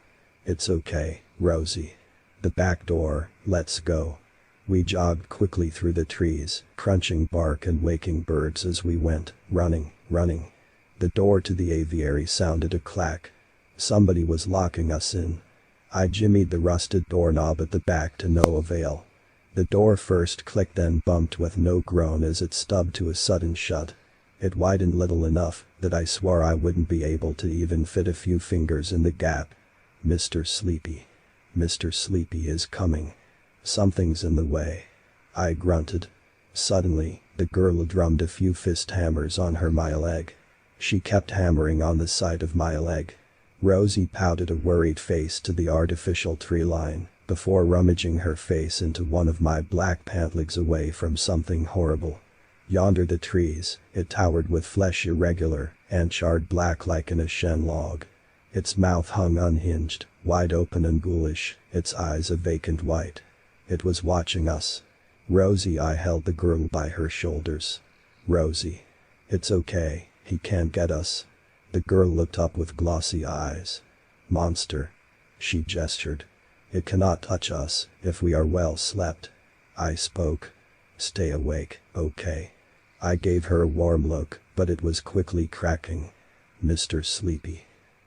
It's okay, Rosie. The back door, let's go. We jogged quickly through the trees, crunching bark and waking birds as we went, running. The door to the aviary sounded a clack. Somebody was locking us in. I jimmied the rusted doorknob at the back to no avail. The door first clicked then bumped with no groan as it stubbed to a sudden shut. It widened little enough that I swore I wouldn't be able to even fit a few fingers in the gap. Mr. Sleepy. Mr. Sleepy is coming. Something's in the way. I grunted. Suddenly, the girl drummed a few fist hammers on my leg. She kept hammering on the side of my leg. Rosie pouted a worried face to the artificial tree line before rummaging her face into one of my black pant legs away from something horrible. Yonder the trees, it towered with flesh irregular and charred black like an ashen log. Its mouth hung unhinged, wide open and ghoulish, its eyes a vacant white. It was watching us. Rosie, I held the girl by her shoulders. Rosie. It's okay, he can't get us. The girl looked up with glossy eyes. Monster. She gestured. It cannot touch us if we are well slept. I spoke. Stay awake, okay? I gave her a warm look, but it was quickly cracking. Mr. Sleepy.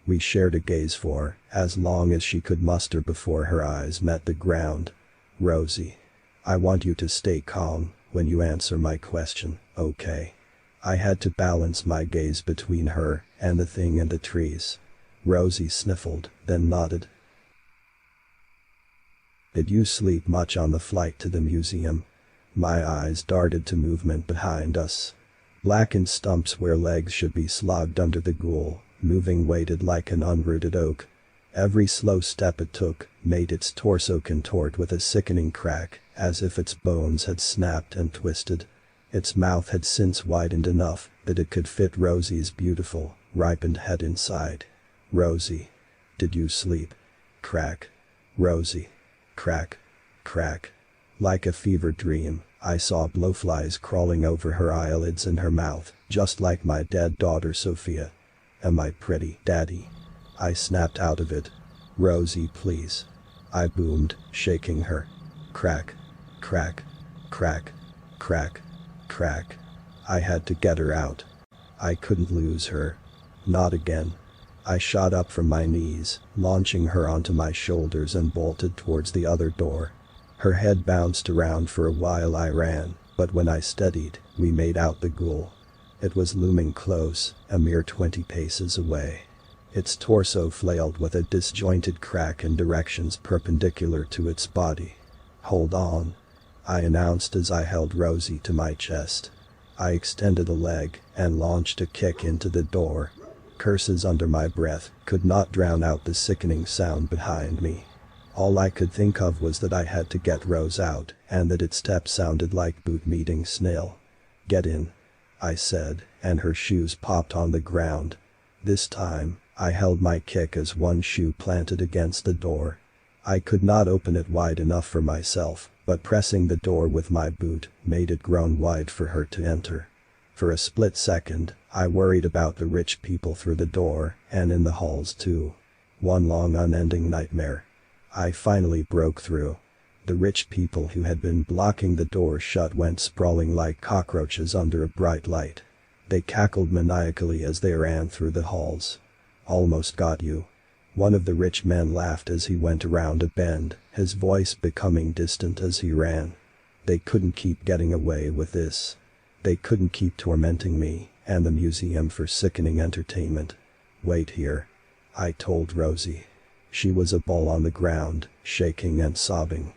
We shared a gaze for as long as she could muster before her eyes met the ground. Rosie. I want you to stay calm when you answer my question, okay? I had to balance my gaze between her and the thing in the trees. Rosie sniffled, then nodded. Did you sleep much on the flight to the museum? My eyes darted to movement behind us. Blackened stumps where legs should be slogged under the ghoul, moving weighted like an unrooted oak. Every slow step it took made its torso contort with a sickening crack, as if its bones had snapped and twisted. Its mouth had since widened enough that it could fit Rosie's beautiful, ripened head inside. Rosie. Did you sleep? Crack. Rosie. Crack. Crack. Like a fever dream, I saw blowflies crawling over her eyelids and her mouth, just like my dead daughter Sophia. Am I pretty, Daddy? I snapped out of it. Rosie, please. I boomed, shaking her. Crack. Crack. Crack. Crack. Crack. I had to get her out. I couldn't lose her. Not again. I shot up from my knees, launching her onto my shoulders and bolted towards the other door. Her head bounced around for a while. I ran, but when I steadied, we made out the ghoul. It was looming close, a mere 20 paces away. Its torso flailed with a disjointed crack in directions perpendicular to its body. Hold on, I announced as I held Rosie to my chest. I extended a leg and launched a kick into the door. Curses under my breath could not drown out the sickening sound behind me. All I could think of was that I had to get Rose out and that its steps sounded like boot meeting snail. Get in, I said, and her shoes popped on the ground. This time, I held my kick as one shoe planted against the door. I could not open it wide enough for myself, but pressing the door with my boot made it grown wide for her to enter. For a split second, I worried about the rich people through the door and in the halls too. One long unending nightmare. I finally broke through. The rich people who had been blocking the door shut went sprawling like cockroaches under a bright light. They cackled maniacally as they ran through the halls. Almost got you. One of the rich men laughed as he went around a bend, his voice becoming distant as he ran. They couldn't keep getting away with this. They couldn't keep tormenting me and the museum for sickening entertainment. Wait here, I told Rosie. She was a ball on the ground, shaking and sobbing.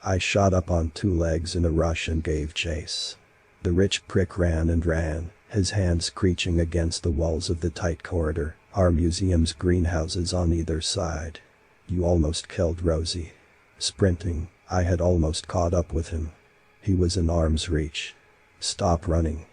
I shot up on two legs in a rush and gave chase. The rich prick ran and ran, his hands screeching against the walls of the tight corridor, our museum's greenhouses on either side. You almost killed Rosie. Sprinting, I had almost caught up with him. He was in arm's reach. Stop running.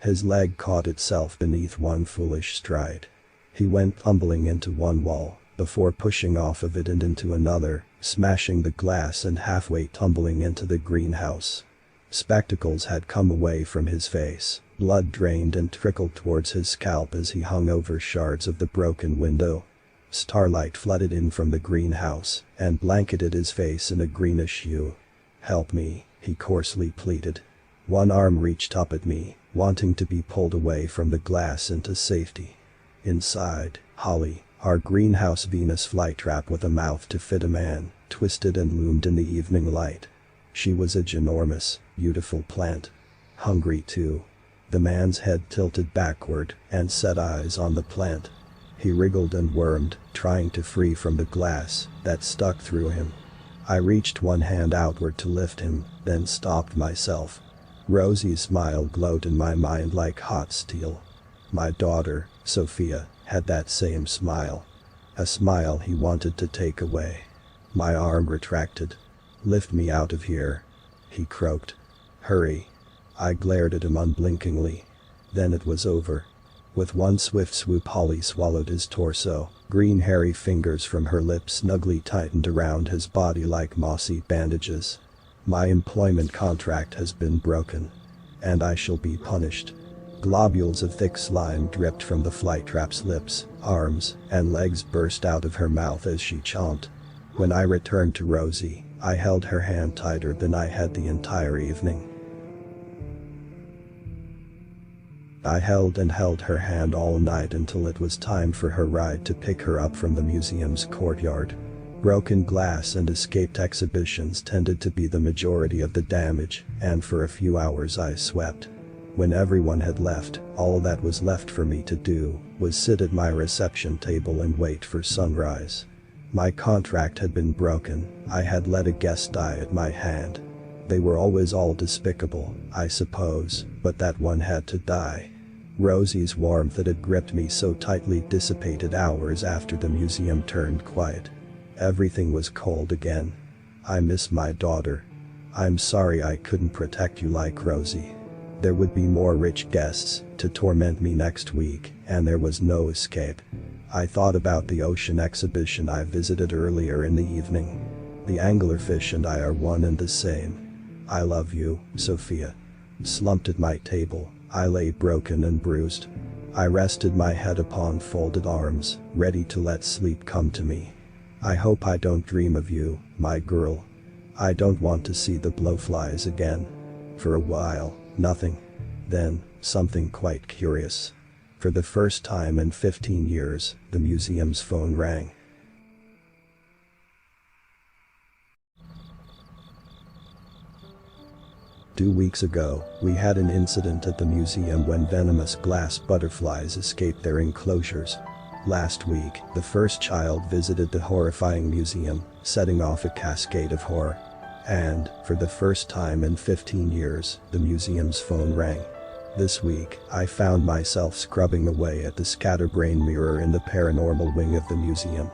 His leg caught itself beneath one foolish stride. He went tumbling into one wall, before pushing off of it and into another, smashing the glass and halfway tumbling into the greenhouse. Spectacles had come away from his face, blood drained and trickled towards his scalp as he hung over shards of the broken window. Starlight flooded in from the greenhouse and blanketed his face in a greenish hue. Help me, he coarsely pleaded. One arm reached up at me, wanting to be pulled away from the glass into safety. Inside, Holly, our greenhouse Venus flytrap with a mouth to fit a man, twisted and loomed in the evening light. She was a ginormous, beautiful plant. Hungry too. The man's head tilted backward and set eyes on the plant. He wriggled and wormed, trying to free from the glass that stuck through him. I reached one hand outward to lift him, then stopped myself. Rosie's smile glowed in my mind like hot steel. My daughter, Sophia, had that same smile. A smile he wanted to take away. My arm retracted. Lift me out of here, he croaked. Hurry. I glared at him unblinkingly. Then it was over. With one swift swoop Holly swallowed his torso, green hairy fingers from her lips snugly tightened around his body like mossy bandages. My employment contract has been broken. And I shall be punished. Globules of thick slime dripped from the flytrap's lips, arms, and legs burst out of her mouth as she chomped. When I returned to Rosie, I held her hand tighter than I had the entire evening. I held and held her hand all night until it was time for her ride to pick her up from the museum's courtyard. Broken glass and escaped exhibitions tended to be the majority of the damage, and for a few hours I swept. When everyone had left, all that was left for me to do was sit at my reception table and wait for sunrise. My contract had been broken. I had let a guest die at my hand. They were always all despicable, I suppose, but that one had to die. Rosie's warmth that had gripped me so tightly dissipated hours after the museum turned quiet. Everything was cold again. I miss my daughter. I'm sorry I couldn't protect you like Rosie. There would be more rich guests to torment me next week, and there was no escape. I thought about the ocean exhibition I visited earlier in the evening. The anglerfish and I are one and the same. I love you, Sophia. Slumped at my table, I lay broken and bruised. I rested my head upon folded arms, ready to let sleep come to me. I hope I don't dream of you, my girl. I don't want to see the blowflies again. For a while, nothing. Then, something quite curious. For the first time in 15 years, the museum's phone rang. Two weeks ago, we had an incident at the museum when venomous glass butterflies escaped their enclosures. Last week, the first child visited the horrifying museum, setting off a cascade of horror. And, for the first time in 15 years, the museum's phone rang. This week, I found myself scrubbing away at the scatterbrain mirror in the paranormal wing of the museum.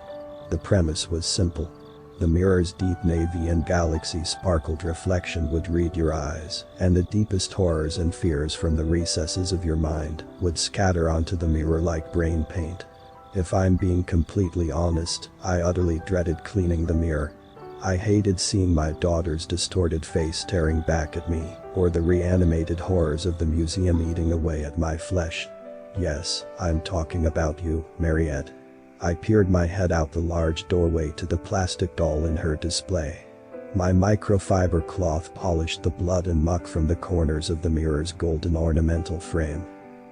The premise was simple. The mirror's deep navy and galaxy sparkled reflection would read your eyes, and the deepest horrors and fears from the recesses of your mind would scatter onto the mirror like brain paint. If I'm being completely honest, I utterly dreaded cleaning the mirror. I hated seeing my daughter's distorted face staring back at me, or the reanimated horrors of the museum eating away at my flesh. Yes, I'm talking about you, Mariette. I peered my head out the large doorway to the plastic doll in her display. My microfiber cloth polished the blood and muck from the corners of the mirror's golden ornamental frame.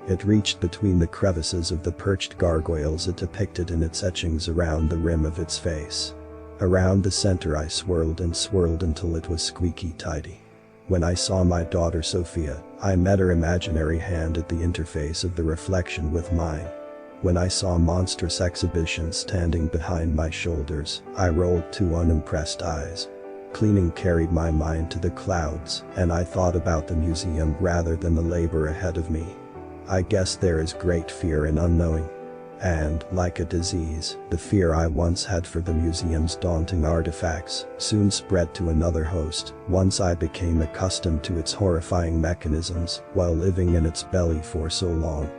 It reached between the crevices of the perched gargoyles it depicted in its etchings around the rim of its face. Around the center I swirled and swirled until it was squeaky tidy. When I saw my daughter Sophia, I met her imaginary hand at the interface of the reflection with mine. When I saw monstrous exhibitions standing behind my shoulders, I rolled two unimpressed eyes. Cleaning carried my mind to the clouds, and I thought about the museum rather than the labor ahead of me. I guess there is great fear in unknowing. And, like a disease, the fear I once had for the museum's daunting artifacts soon spread to another host once I became accustomed to its horrifying mechanisms while living in its belly for so long.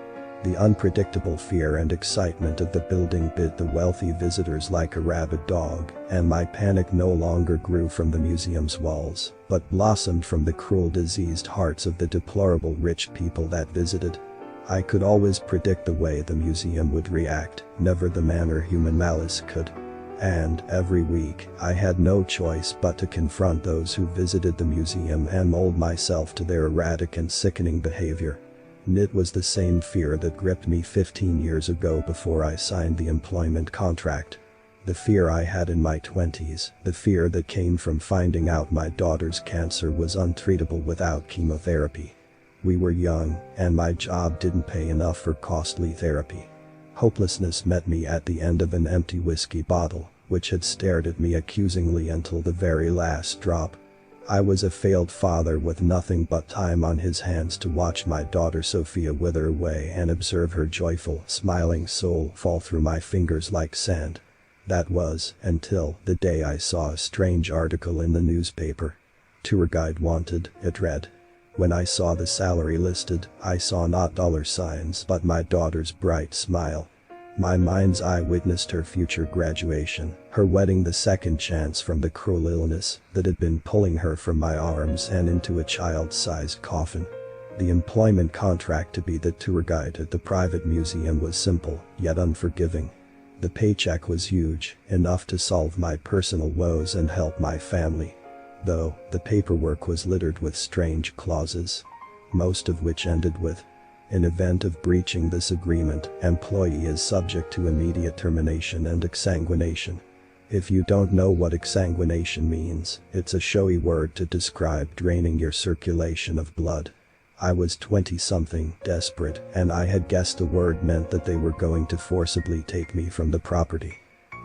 The unpredictable fear and excitement of the building bit the wealthy visitors like a rabid dog, and my panic no longer grew from the museum's walls, but blossomed from the cruel diseased hearts of the deplorable rich people that visited. I could always predict the way the museum would react, never the manner human malice could. And, every week, I had no choice but to confront those who visited the museum and mold myself to their erratic and sickening behavior. It was the same fear that gripped me 15 years ago before I signed the employment contract. The fear I had in my 20s, the fear that came from finding out my daughter's cancer was untreatable without chemotherapy. We were young, and my job didn't pay enough for costly therapy. Hopelessness met me at the end of an empty whiskey bottle, which had stared at me accusingly until the very last drop. I was a failed father with nothing but time on his hands to watch my daughter Sophia wither away and observe her joyful, smiling soul fall through my fingers like sand. That was, until the day I saw a strange article in the newspaper. Tour guide wanted, it read. When I saw the salary listed, I saw not dollar signs but my daughter's bright smile. My mind's eye witnessed her future graduation, her wedding, the second chance from the cruel illness that had been pulling her from my arms and into a child-sized coffin. The employment contract to be the tour guide at the private museum was simple, yet unforgiving. The paycheck was huge, enough to solve my personal woes and help my family. Though, the paperwork was littered with strange clauses. Most of which ended with, In event of breaching this agreement, employee is subject to immediate termination and exsanguination. If you don't know what exsanguination means, it's a showy word to describe draining your circulation of blood. I was 20-something, desperate, and I had guessed the word meant that they were going to forcibly take me from the property.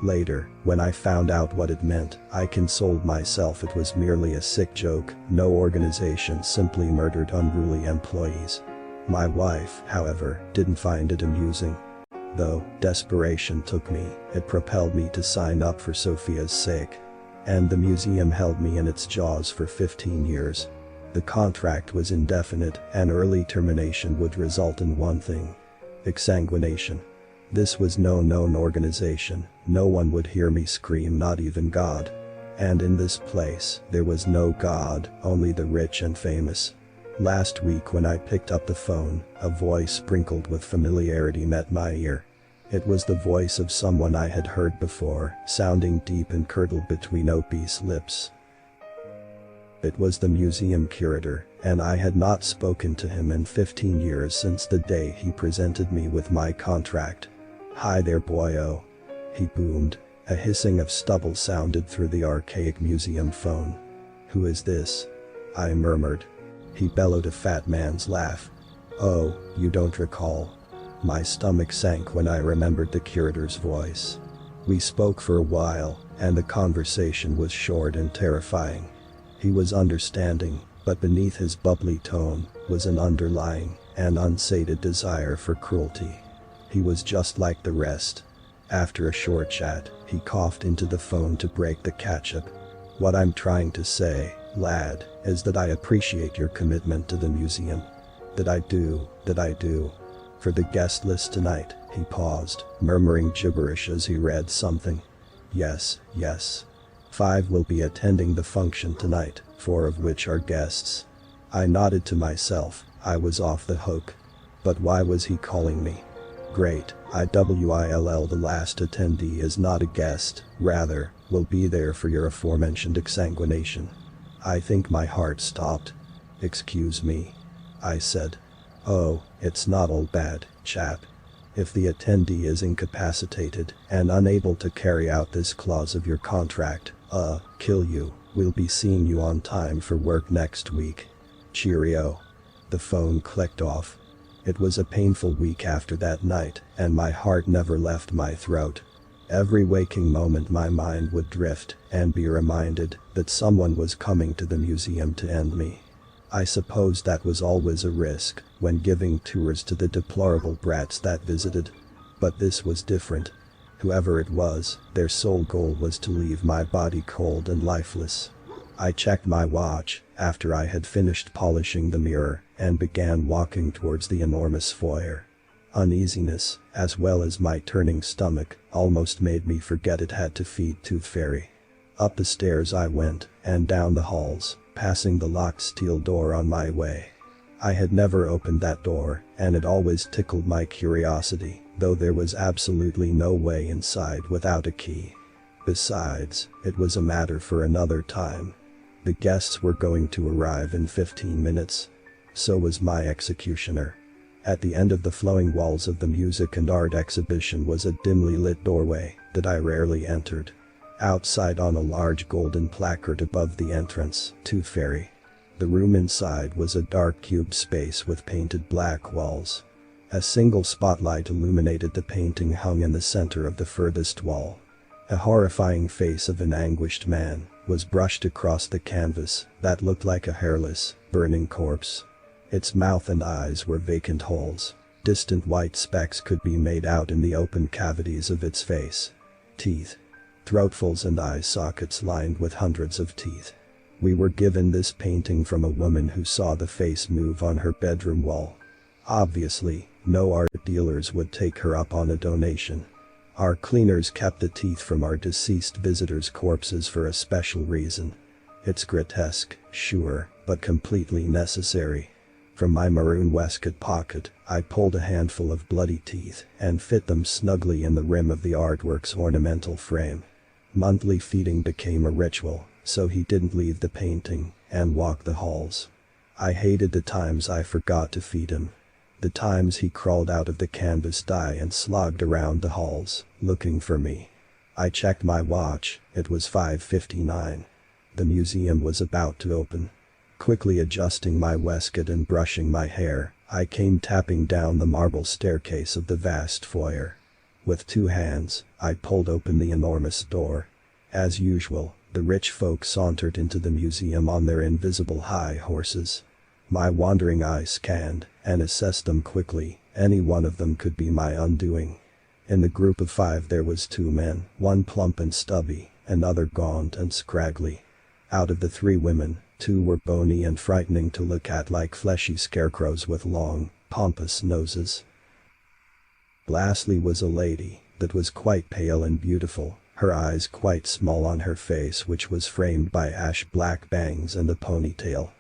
Later, when I found out what it meant, I consoled myself it was merely a sick joke. No organization simply murdered unruly employees. My wife, however, didn't find it amusing. Though desperation took me, it propelled me to sign up for Sophia's sake. And the museum held me in its jaws for 15 years. The contract was indefinite, and early termination would result in one thing: exsanguination. This was no known organization. No one would hear me scream, not even God. And in this place, there was no God, only the rich and famous. Last week when I picked up the phone, a voice sprinkled with familiarity met my ear. It was the voice of someone I had heard before, sounding deep and curdled between obese lips. It was the museum curator, and I had not spoken to him in 15 years since the day he presented me with my contract. "Hi there, boyo," he boomed. A hissing of stubble sounded through the archaic museum phone. "Who is this?" I murmured. He bellowed a fat man's laugh. "Oh, you don't recall?" My stomach sank when I remembered the curator's voice. We spoke for a while, and the conversation was short and terrifying. He was understanding, but beneath his bubbly tone was an underlying and unsated desire for cruelty. He was just like the rest. After a short chat, he coughed into the phone to break the catch-up. "What I'm trying to say, lad, is that I appreciate your commitment to the museum. That I do. For the guest list tonight," he paused, murmuring gibberish as he read something. Yes. 5 will be attending the function tonight, 4 of which are guests." I nodded to myself. I was off the hook. But why was he calling me? Great, IWILL, the last attendee is not a guest, rather, will be there for your aforementioned exsanguination. I think my heart stopped. "Excuse me," I said. "Oh, it's not all bad, chap. If the attendee is incapacitated and unable to carry out this clause of your contract, kill you, we'll be seeing you on time for work next week. Cheerio." The phone clicked off. It was a painful week after that night, and my heart never left my throat. Every waking moment my mind would drift and be reminded that someone was coming to the museum to end me. I suppose that was always a risk when giving tours to the deplorable brats that visited. But this was different. Whoever it was, their sole goal was to leave my body cold and lifeless. I checked my watch after I had finished polishing the mirror and began walking towards the enormous foyer. Uneasiness, as well as my turning stomach, almost made me forget it had to feed Tooth Fairy. Up the stairs I went, and down the halls, passing the locked steel door on my way. I had never opened that door, and it always tickled my curiosity, though there was absolutely no way inside without a key. Besides, it was a matter for another time. The guests were going to arrive in 15 minutes. So was my executioner. At the end of the flowing walls of the music and art exhibition was a dimly lit doorway that I rarely entered. Outside on a large golden placard above the entrance, Tooth Fairy. The room inside was a dark cube space with painted black walls. A single spotlight illuminated the painting hung in the center of the furthest wall. A horrifying face of an anguished man was brushed across the canvas that looked like a hairless, burning corpse. Its mouth and eyes were vacant holes. Distant white specks could be made out in the open cavities of its face. Teeth. Throatfuls and eye sockets lined with hundreds of teeth. We were given this painting from a woman who saw the face move on her bedroom wall. Obviously, no art dealers would take her up on a donation. Our cleaners kept the teeth from our deceased visitors' corpses for a special reason. It's grotesque, sure, but completely necessary. From my maroon waistcoat pocket, I pulled a handful of bloody teeth and fit them snugly in the rim of the artwork's ornamental frame. Monthly feeding became a ritual, so he didn't leave the painting and walk the halls. I hated the times I forgot to feed him. The times he crawled out of the canvas dye and slogged around the halls, looking for me. I checked my watch, it was 5:59. The museum was about to open. Quickly adjusting my waistcoat and brushing my hair, I came tapping down the marble staircase of the vast foyer. With 2 hands, I pulled open the enormous door. As usual, the rich folk sauntered into the museum on their invisible high horses. My wandering eyes scanned and assessed them quickly. Any one of them could be my undoing. In the group of 5 there was 2 men, one plump and stubby, another gaunt and scraggly. Out of the 3 women, 2 were bony and frightening to look at, like fleshy scarecrows with long, pompous noses. Lastly was a lady that was quite pale and beautiful, her eyes quite small on her face, which was framed by ash-black bangs and a ponytail.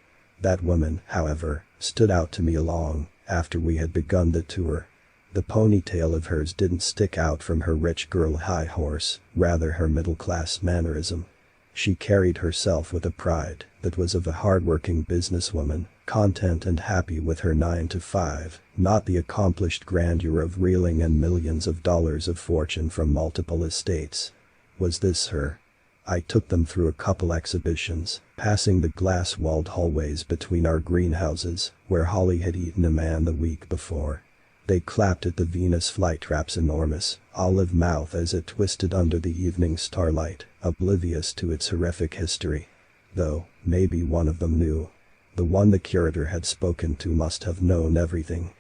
That woman, however, stood out to me long after we had begun the tour. The ponytail of hers didn't stick out from her rich girl high horse, rather her middle-class mannerism. She carried herself with a pride that was of a hard-working businesswoman, content and happy with her 9 to 5, not the accomplished grandeur of reeling in millions of dollars of fortune from multiple estates. Was this her? I took them through a couple exhibitions, passing the glass-walled hallways between our greenhouses, where Holly had eaten a man the week before. They clapped at the Venus flytrap's enormous, olive mouth as it twisted under the evening starlight, oblivious to its horrific history. Though, maybe one of them knew. The one the curator had spoken to must have known everything.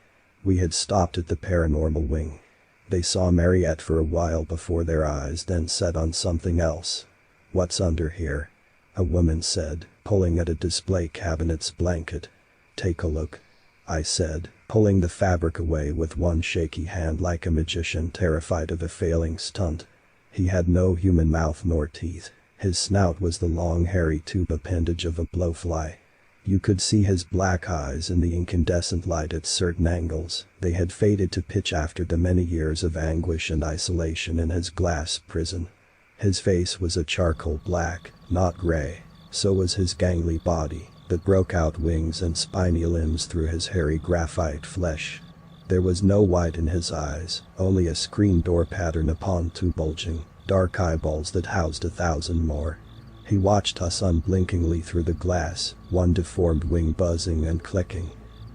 We had stopped at the paranormal wing. They saw Mariette for a while before their eyes then set on something else. "What's under here?" a woman said, pulling at a display cabinet's blanket. "Take a look," I said, pulling the fabric away with one shaky hand like a magician terrified of a failing stunt. He had no human mouth nor teeth. His snout was the long hairy tube appendage of a blowfly. You could see his black eyes in the incandescent light at certain angles. They had faded to pitch after the many years of anguish and isolation in his glass prison. His face was a charcoal black, not gray. So was his gangly body, that broke out wings and spiny limbs through his hairy graphite flesh. There was no white in his eyes, only a screen door pattern upon 2 bulging, dark eyeballs that housed 1,000 more. He watched us unblinkingly through the glass, one deformed wing buzzing and clicking.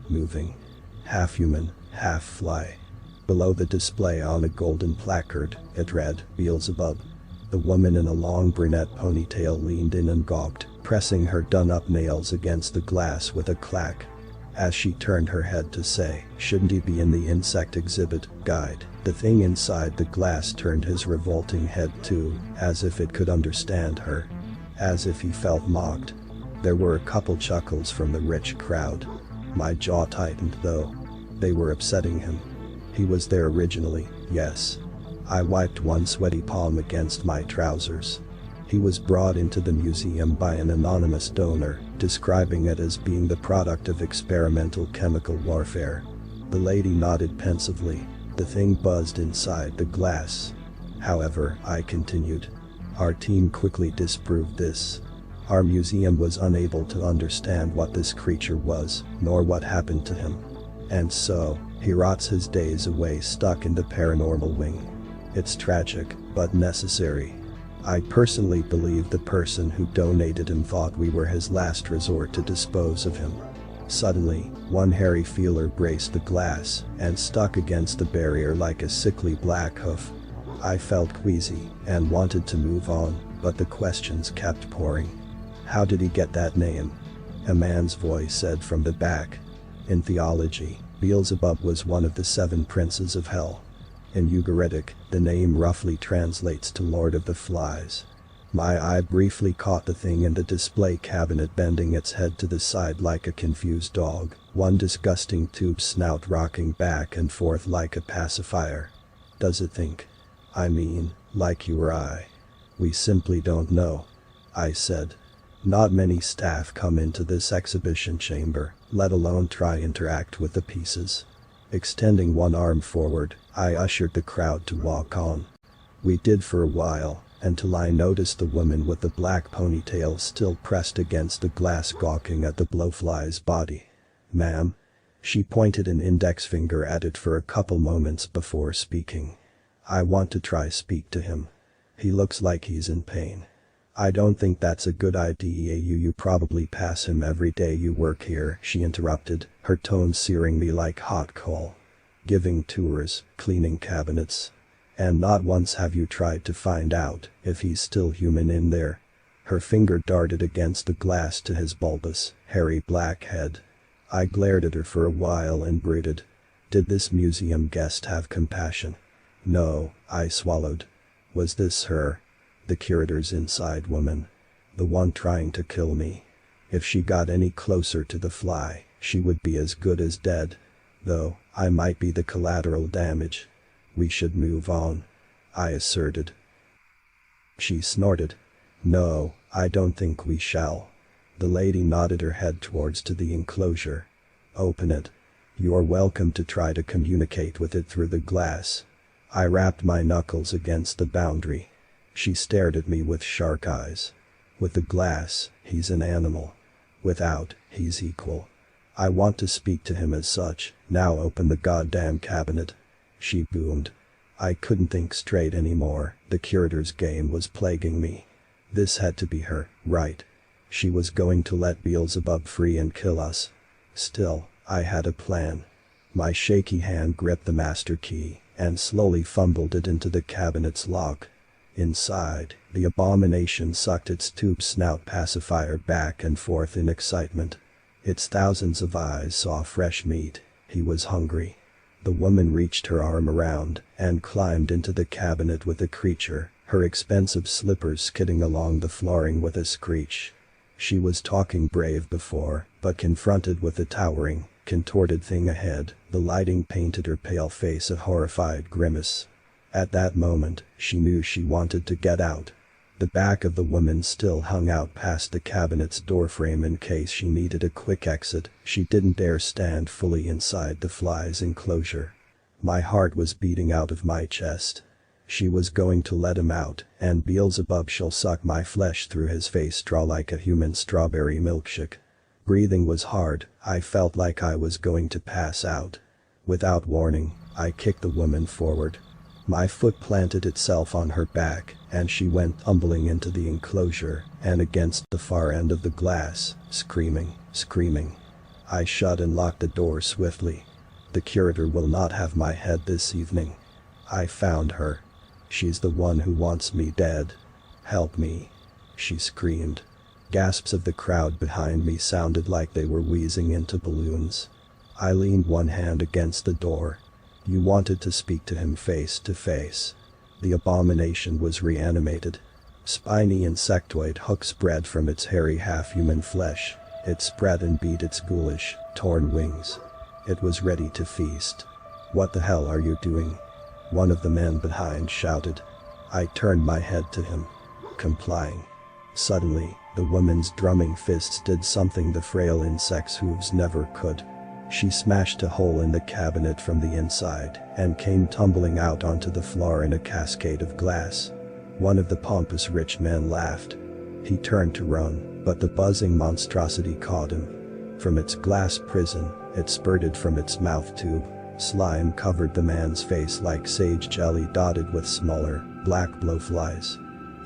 Moving. Half human, half fly. Below the display on a golden placard, it read, "Beelzebub." The woman in a long brunette ponytail leaned in and gawked, pressing her done-up nails against the glass with a clack. As she turned her head to say, "Shouldn't he be in the insect exhibit guide?" the thing inside the glass turned his revolting head too, as if it could understand her. As if he felt mocked. There were a couple chuckles from the rich crowd. My jaw tightened though. They were upsetting him. He was there originally, yes. I wiped one sweaty palm against my trousers. He was brought into the museum by an anonymous donor, describing it as being the product of experimental chemical warfare. The lady nodded pensively. The thing buzzed inside the glass. However, I continued. Our team quickly disproved this. Our museum was unable to understand what this creature was, nor what happened to him. And so, he rots his days away stuck in the paranormal wing. It's tragic, but necessary. I personally believe the person who donated him thought we were his last resort to dispose of him. Suddenly, one hairy feeler braced the glass and stuck against the barrier like a sickly black hoof. I felt queasy and wanted to move on, but the questions kept pouring. "How did he get that name?" a man's voice said from the back. In theology, Beelzebub was one of the 7 princes of hell. In Ugaritic, the name roughly translates to Lord of the Flies. My eye briefly caught the thing in the display cabinet bending its head to the side like a confused dog, one disgusting tube snout rocking back and forth like a pacifier. Does it think? I mean, like you or I. We simply don't know, I said. Not many staff come into this exhibition chamber, let alone try interact with the pieces. Extending one arm forward, I ushered the crowd to walk on. We did for a while, until I noticed the woman with the black ponytail still pressed against the glass gawking at the blowfly's body. "Ma'am?" She pointed an index finger at it for a couple moments before speaking. I want to try speak to him. He looks like he's in pain. I don't think that's a good idea. You probably pass him every day you work here, she interrupted, her tone searing me like hot coal. Giving tours, cleaning cabinets. And not once have you tried to find out if he's still human in there. Her finger darted against the glass to his bulbous, hairy black head. I glared at her for a while and brooded. Did this museum guest have compassion? No, I swallowed. Was this her? The curator's inside woman. The one trying to kill me. If she got any closer to the fly, she would be as good as dead. Though, I might be the collateral damage. We should move on, I asserted. She snorted. No, I don't think we shall. The lady nodded her head towards the enclosure. Open it. You're welcome to try to communicate with it through the glass. I rapped my knuckles against the boundary. She stared at me with shark eyes. With the glass, he's an animal. Without, he's equal. I want to speak to him as such. Now open the goddamn cabinet. She boomed. I couldn't think straight anymore. The curator's game was plaguing me. This had to be her, right? She was going to let Beelzebub free and kill us. Still, I had a plan. My shaky hand gripped the master key and slowly fumbled it into the cabinet's lock. Inside, the abomination sucked its tube snout pacifier back and forth in excitement. Its thousands of eyes saw fresh meat. He was hungry. The woman reached her arm around and climbed into the cabinet with the creature, her expensive slippers skidding along the flooring with a screech. She was talking brave before, but confronted with the towering, contorted thing ahead, the lighting painted her pale face a horrified grimace. At that moment, she knew she wanted to get out. The back of the woman still hung out past the cabinet's doorframe in case she needed a quick exit. She didn't dare stand fully inside the fly's enclosure. My heart was beating out of my chest. She was going to let him out, and Beelzebub shall suck my flesh through his face straw like a human strawberry milkshake. Breathing was hard. I felt like I was going to pass out. Without warning, I kicked the woman forward. My foot planted itself on her back, and she went tumbling into the enclosure and against the far end of the glass, screaming. I shut and locked the door swiftly. The curator will not have my head this evening. I found her. She's the one who wants me dead. Help me, she screamed. Gasps of the crowd behind me sounded like they were wheezing into balloons. I leaned one hand against the door. You wanted to speak to him face to face. The abomination was reanimated. Spiny insectoid hooks spread from its hairy half-human flesh. It spread and beat its ghoulish, torn wings. It was ready to feast. What the hell are you doing? One of the men behind shouted. I turned my head to him. Complying. Suddenly, the woman's drumming fists did something the frail insect's hooves never could. She smashed a hole in the cabinet from the inside and came tumbling out onto the floor in a cascade of glass. One of the pompous rich men laughed. He turned to run, but the buzzing monstrosity caught him. From its glass prison, it spurted from its mouth tube. Slime covered the man's face like sage jelly dotted with smaller, black blowflies.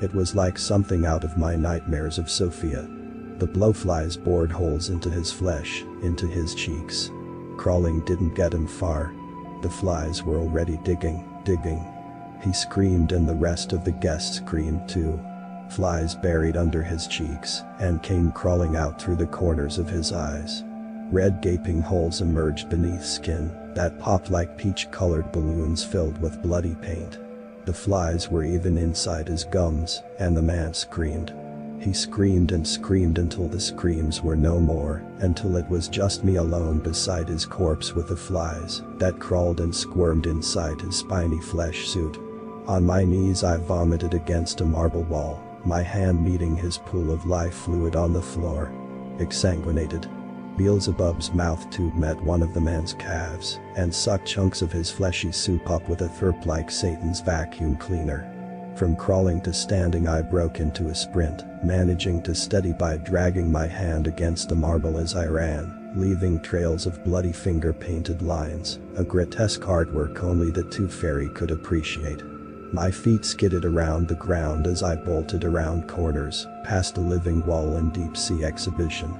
It was like something out of my nightmares of Sophia. The blowflies bored holes into his flesh, into his cheeks. Crawling didn't get him far. The flies were already digging. He screamed and the rest of the guests screamed too. Flies buried under his cheeks and came crawling out through the corners of his eyes. Red gaping holes emerged beneath skin that popped like peach-colored balloons filled with bloody paint. The flies were even inside his gums, and the man screamed. He screamed and screamed until the screams were no more, until it was just me alone beside his corpse with the flies that crawled and squirmed inside his spiny flesh suit. On my knees I vomited against a marble wall, my hand meeting his pool of life fluid on the floor. Exsanguinated. Beelzebub's mouth tube met one of the man's calves and sucked chunks of his fleshy soup up with a thirp like Satan's vacuum cleaner. From crawling to standing I broke into a sprint, managing to steady by dragging my hand against the marble as I ran, leaving trails of bloody finger-painted lines, a grotesque artwork only the Tooth Fairy could appreciate. My feet skidded around the ground as I bolted around corners, past a living wall and deep-sea exhibition.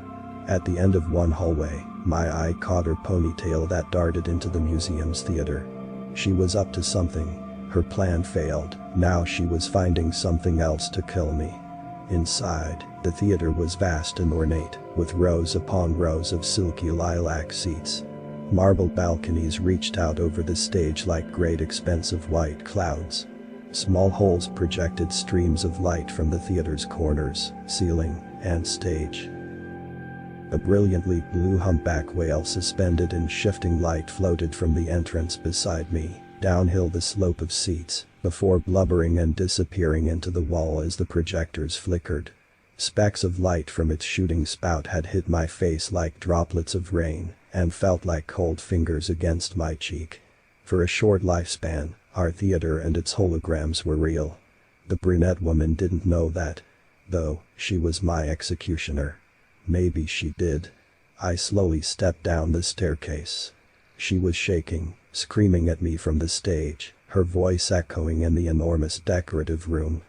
At the end of one hallway, my eye caught her ponytail that darted into the museum's theater. She was up to something. Her plan failed, now she was finding something else to kill me. Inside, the theater was vast and ornate, with rows upon rows of silky lilac seats. Marble balconies reached out over the stage like great expensive white clouds. Small holes projected streams of light from the theater's corners, ceiling, and stage. A brilliantly blue humpback whale suspended in shifting light floated from the entrance beside me, downhill the slope of seats, before blubbering and disappearing into the wall as the projectors flickered. Specks of light from its shooting spout had hit my face like droplets of rain, and felt like cold fingers against my cheek. For a short lifespan, our theater and its holograms were real. The brunette woman didn't know that. Though, she was my executioner. Maybe she did. I slowly stepped down the staircase. She was shaking, screaming at me from the stage, her voice echoing in the enormous decorative room.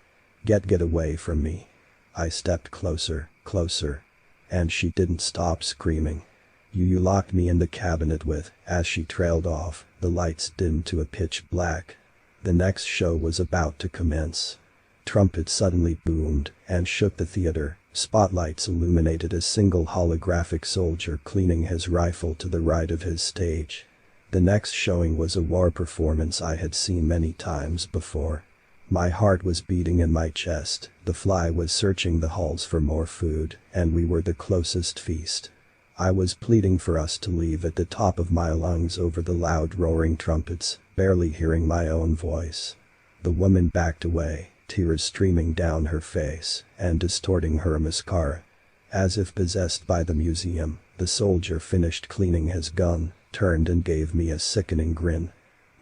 Get away from me. I stepped closer, closer. And she didn't stop screaming. You locked me in the cabinet with, as she trailed off, the lights dimmed to a pitch black. The next show was about to commence. Trumpets suddenly boomed and shook the theater. Spotlights illuminated a single holographic soldier cleaning his rifle to the right of his stage. The next showing was a war performance I had seen many times before. My heart was beating in my chest, the fly was searching the halls for more food, and we were the closest feast. I was pleading for us to leave at the top of my lungs over the loud roaring trumpets, barely hearing my own voice. The woman backed away, tears streaming down her face and distorting her mascara. As if possessed by the museum, the soldier finished cleaning his gun, turned and gave me a sickening grin.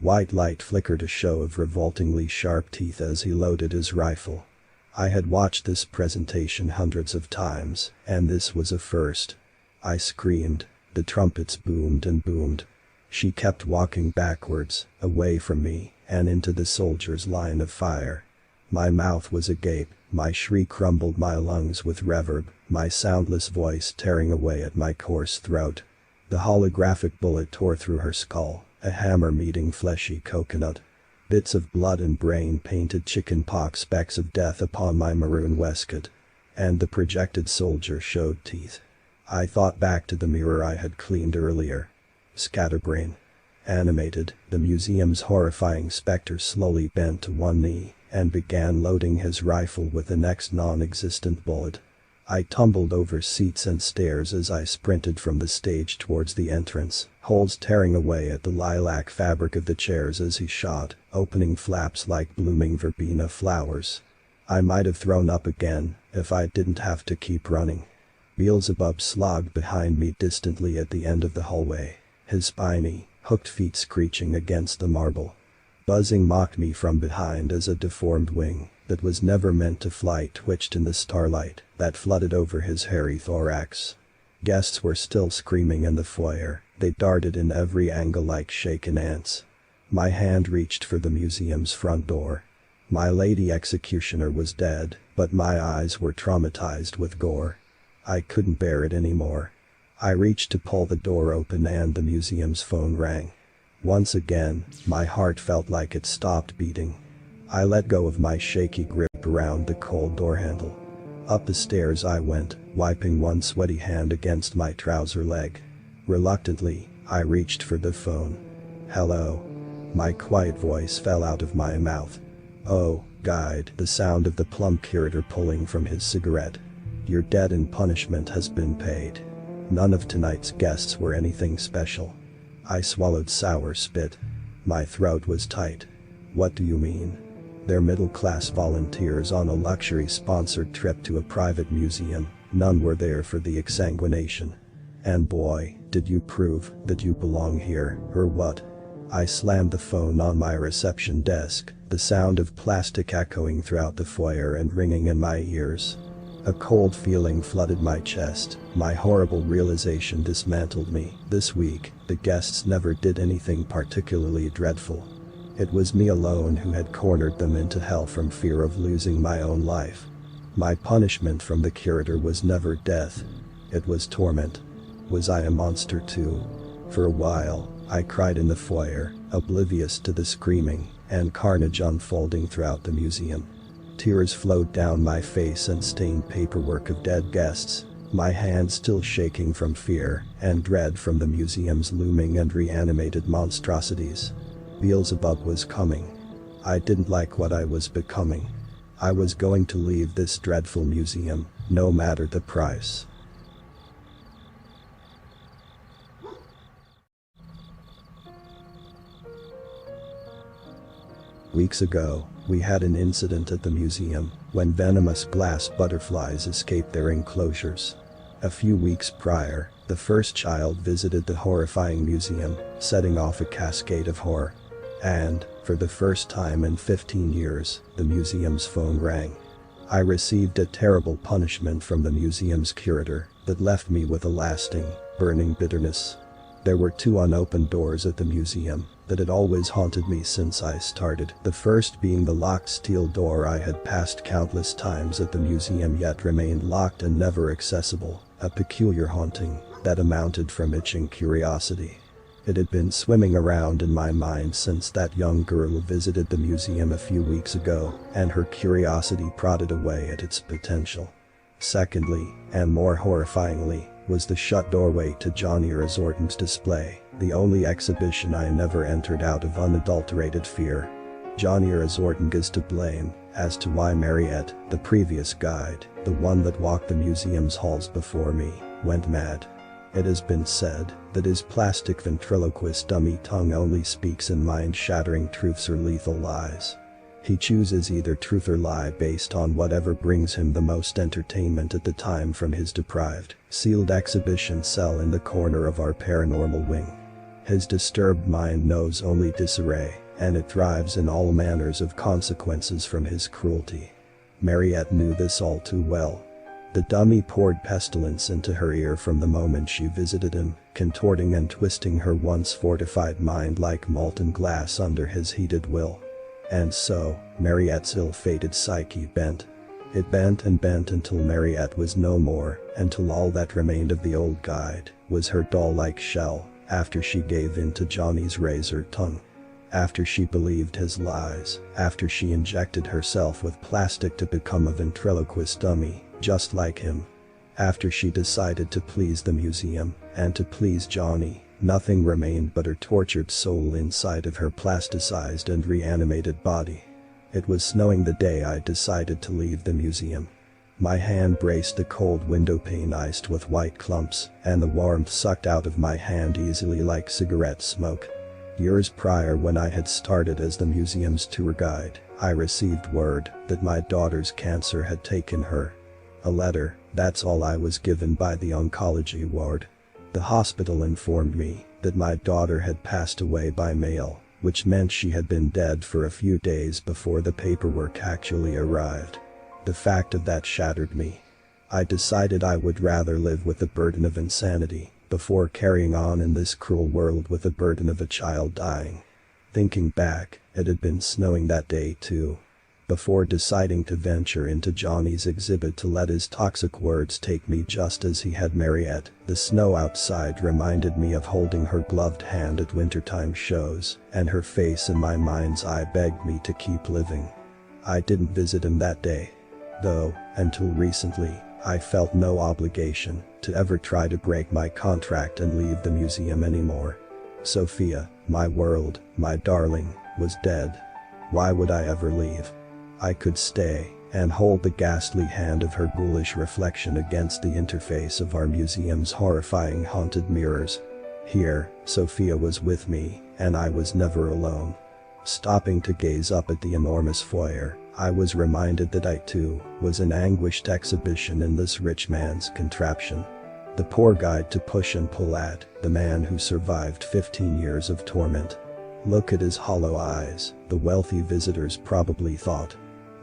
White light flickered a show of revoltingly sharp teeth as he loaded his rifle. I had watched this presentation hundreds of times, and this was a first. I screamed. The trumpets boomed and boomed. She kept walking backwards, away from me, and into the soldier's line of fire. My mouth was agape, my shriek rumbled my lungs with reverb, my soundless voice tearing away at my coarse throat. The holographic bullet tore through her skull, a hammer meeting fleshy coconut. Bits of blood and brain painted chicken pox specks of death upon my maroon waistcoat. And the projected soldier showed teeth. I thought back to the mirror I had cleaned earlier. Scatterbrain. Animated, the museum's horrifying specter slowly bent to one knee and began loading his rifle with the next non-existent bullet. I tumbled over seats and stairs as I sprinted from the stage towards the entrance, holes tearing away at the lilac fabric of the chairs as he shot, opening flaps like blooming verbena flowers. I might have thrown up again if I didn't have to keep running. Beelzebub slogged behind me distantly at the end of the hallway, his spiny, hooked feet screeching against the marble. Buzzing mocked me from behind as a deformed wing that was never meant to fly twitched in the starlight that flooded over his hairy thorax. Guests were still screaming in the foyer, they darted in every angle like shaken ants. My hand reached for the museum's front door. My lady executioner was dead, but my eyes were traumatized with gore. I couldn't bear it anymore. I reached to pull the door open and the museum's phone rang. Once again, my heart felt like it stopped beating. I let go of my shaky grip around the cold door handle. Up the stairs I went, wiping one sweaty hand against my trouser leg. Reluctantly, I reached for the phone. Hello. My quiet voice fell out of my mouth. Oh, guide, the sound of the plump curator pulling from his cigarette. Your debt and punishment has been paid. None of tonight's guests were anything special. I swallowed sour spit. My throat was tight. What do you mean? They're middle-class volunteers on a luxury-sponsored trip to a private museum. None were there for the exsanguination. And boy, did you prove that you belong here, or what? I slammed the phone on my reception desk, the sound of plastic echoing throughout the foyer and ringing in my ears. A cold feeling flooded my chest, my horrible realization dismantled me. This week, the guests never did anything particularly dreadful. It was me alone who had cornered them into hell from fear of losing my own life. My punishment from the curator was never death. It was torment. Was I a monster too? For a while, I cried in the foyer, oblivious to the screaming and carnage unfolding throughout the museum. Tears flowed down my face and stained paperwork of dead guests, my hands still shaking from fear and dread from the museum's looming and reanimated monstrosities. Beelzebub was coming. I didn't like what I was becoming. I was going to leave this dreadful museum, no matter the price. Weeks ago, we had an incident at the museum when venomous glass butterflies escaped their enclosures. A few weeks prior, the first child visited the horrifying museum, setting off a cascade of horror. And, for the first time in 15 years, the museum's phone rang. I received a terrible punishment from the museum's curator that left me with a lasting, burning bitterness. There were 2 unopened doors at the museum that had always haunted me since I started. The first being the locked steel door I had passed countless times at the museum yet remained locked and never accessible, a peculiar haunting that amounted from itching curiosity. It had been swimming around in my mind since that young girl visited the museum a few weeks ago, and her curiosity prodded away at its potential. Secondly, and more horrifyingly, was the shut doorway to Johnny Resort's display, the only exhibition I never entered out of unadulterated fear. Johnny Resort is to blame as to why Mariette, the previous guide, the one that walked the museum's halls before me, went mad. It has been said that his plastic ventriloquist dummy tongue only speaks in mind-shattering truths or lethal lies. He chooses either truth or lie based on whatever brings him the most entertainment at the time from his deprived, sealed exhibition cell in the corner of our paranormal wing. His disturbed mind knows only disarray, and it thrives in all manners of consequences from his cruelty. Mariette knew this all too well. The dummy poured pestilence into her ear from the moment she visited him, contorting and twisting her once fortified mind like molten glass under his heated will. And so, Mariette's ill-fated psyche bent. It bent and bent until Mariette was no more, until all that remained of the old guide was her doll-like shell, after she gave in to Johnny's razor tongue. After she believed his lies, after she injected herself with plastic to become a ventriloquist dummy, just like him. After she decided to please the museum, and to please Johnny, nothing remained but her tortured soul inside of her plasticized and reanimated body. It was snowing the day I decided to leave the museum. My hand braced the cold window pane iced with white clumps, and the warmth sucked out of my hand easily like cigarette smoke. Years prior, when I had started as the museum's tour guide, I received word that my daughter's cancer had taken her. A letter, that's all I was given by the oncology ward. The hospital informed me that my daughter had passed away by mail, which meant she had been dead for a few days before the paperwork actually arrived. The fact of that shattered me. I decided I would rather live with the burden of insanity before carrying on in this cruel world with the burden of a child dying. Thinking back, it had been snowing that day too. Before deciding to venture into Johnny's exhibit to let his toxic words take me just as he had Mariette, the snow outside reminded me of holding her gloved hand at wintertime shows, and her face in my mind's eye begged me to keep living. I didn't visit him that day. Though, until recently, I felt no obligation to ever try to break my contract and leave the museum anymore. Sophia, my world, my darling, was dead. Why would I ever leave? I could stay and hold the ghastly hand of her ghoulish reflection against the interface of our museum's horrifying haunted mirrors. Here, Sophia was with me, and I was never alone. Stopping to gaze up at the enormous foyer, I was reminded that I too was an anguished exhibition in this rich man's contraption. The poor guide to push and pull at, the man who survived 15 years of torment. Look at his hollow eyes, the wealthy visitors probably thought.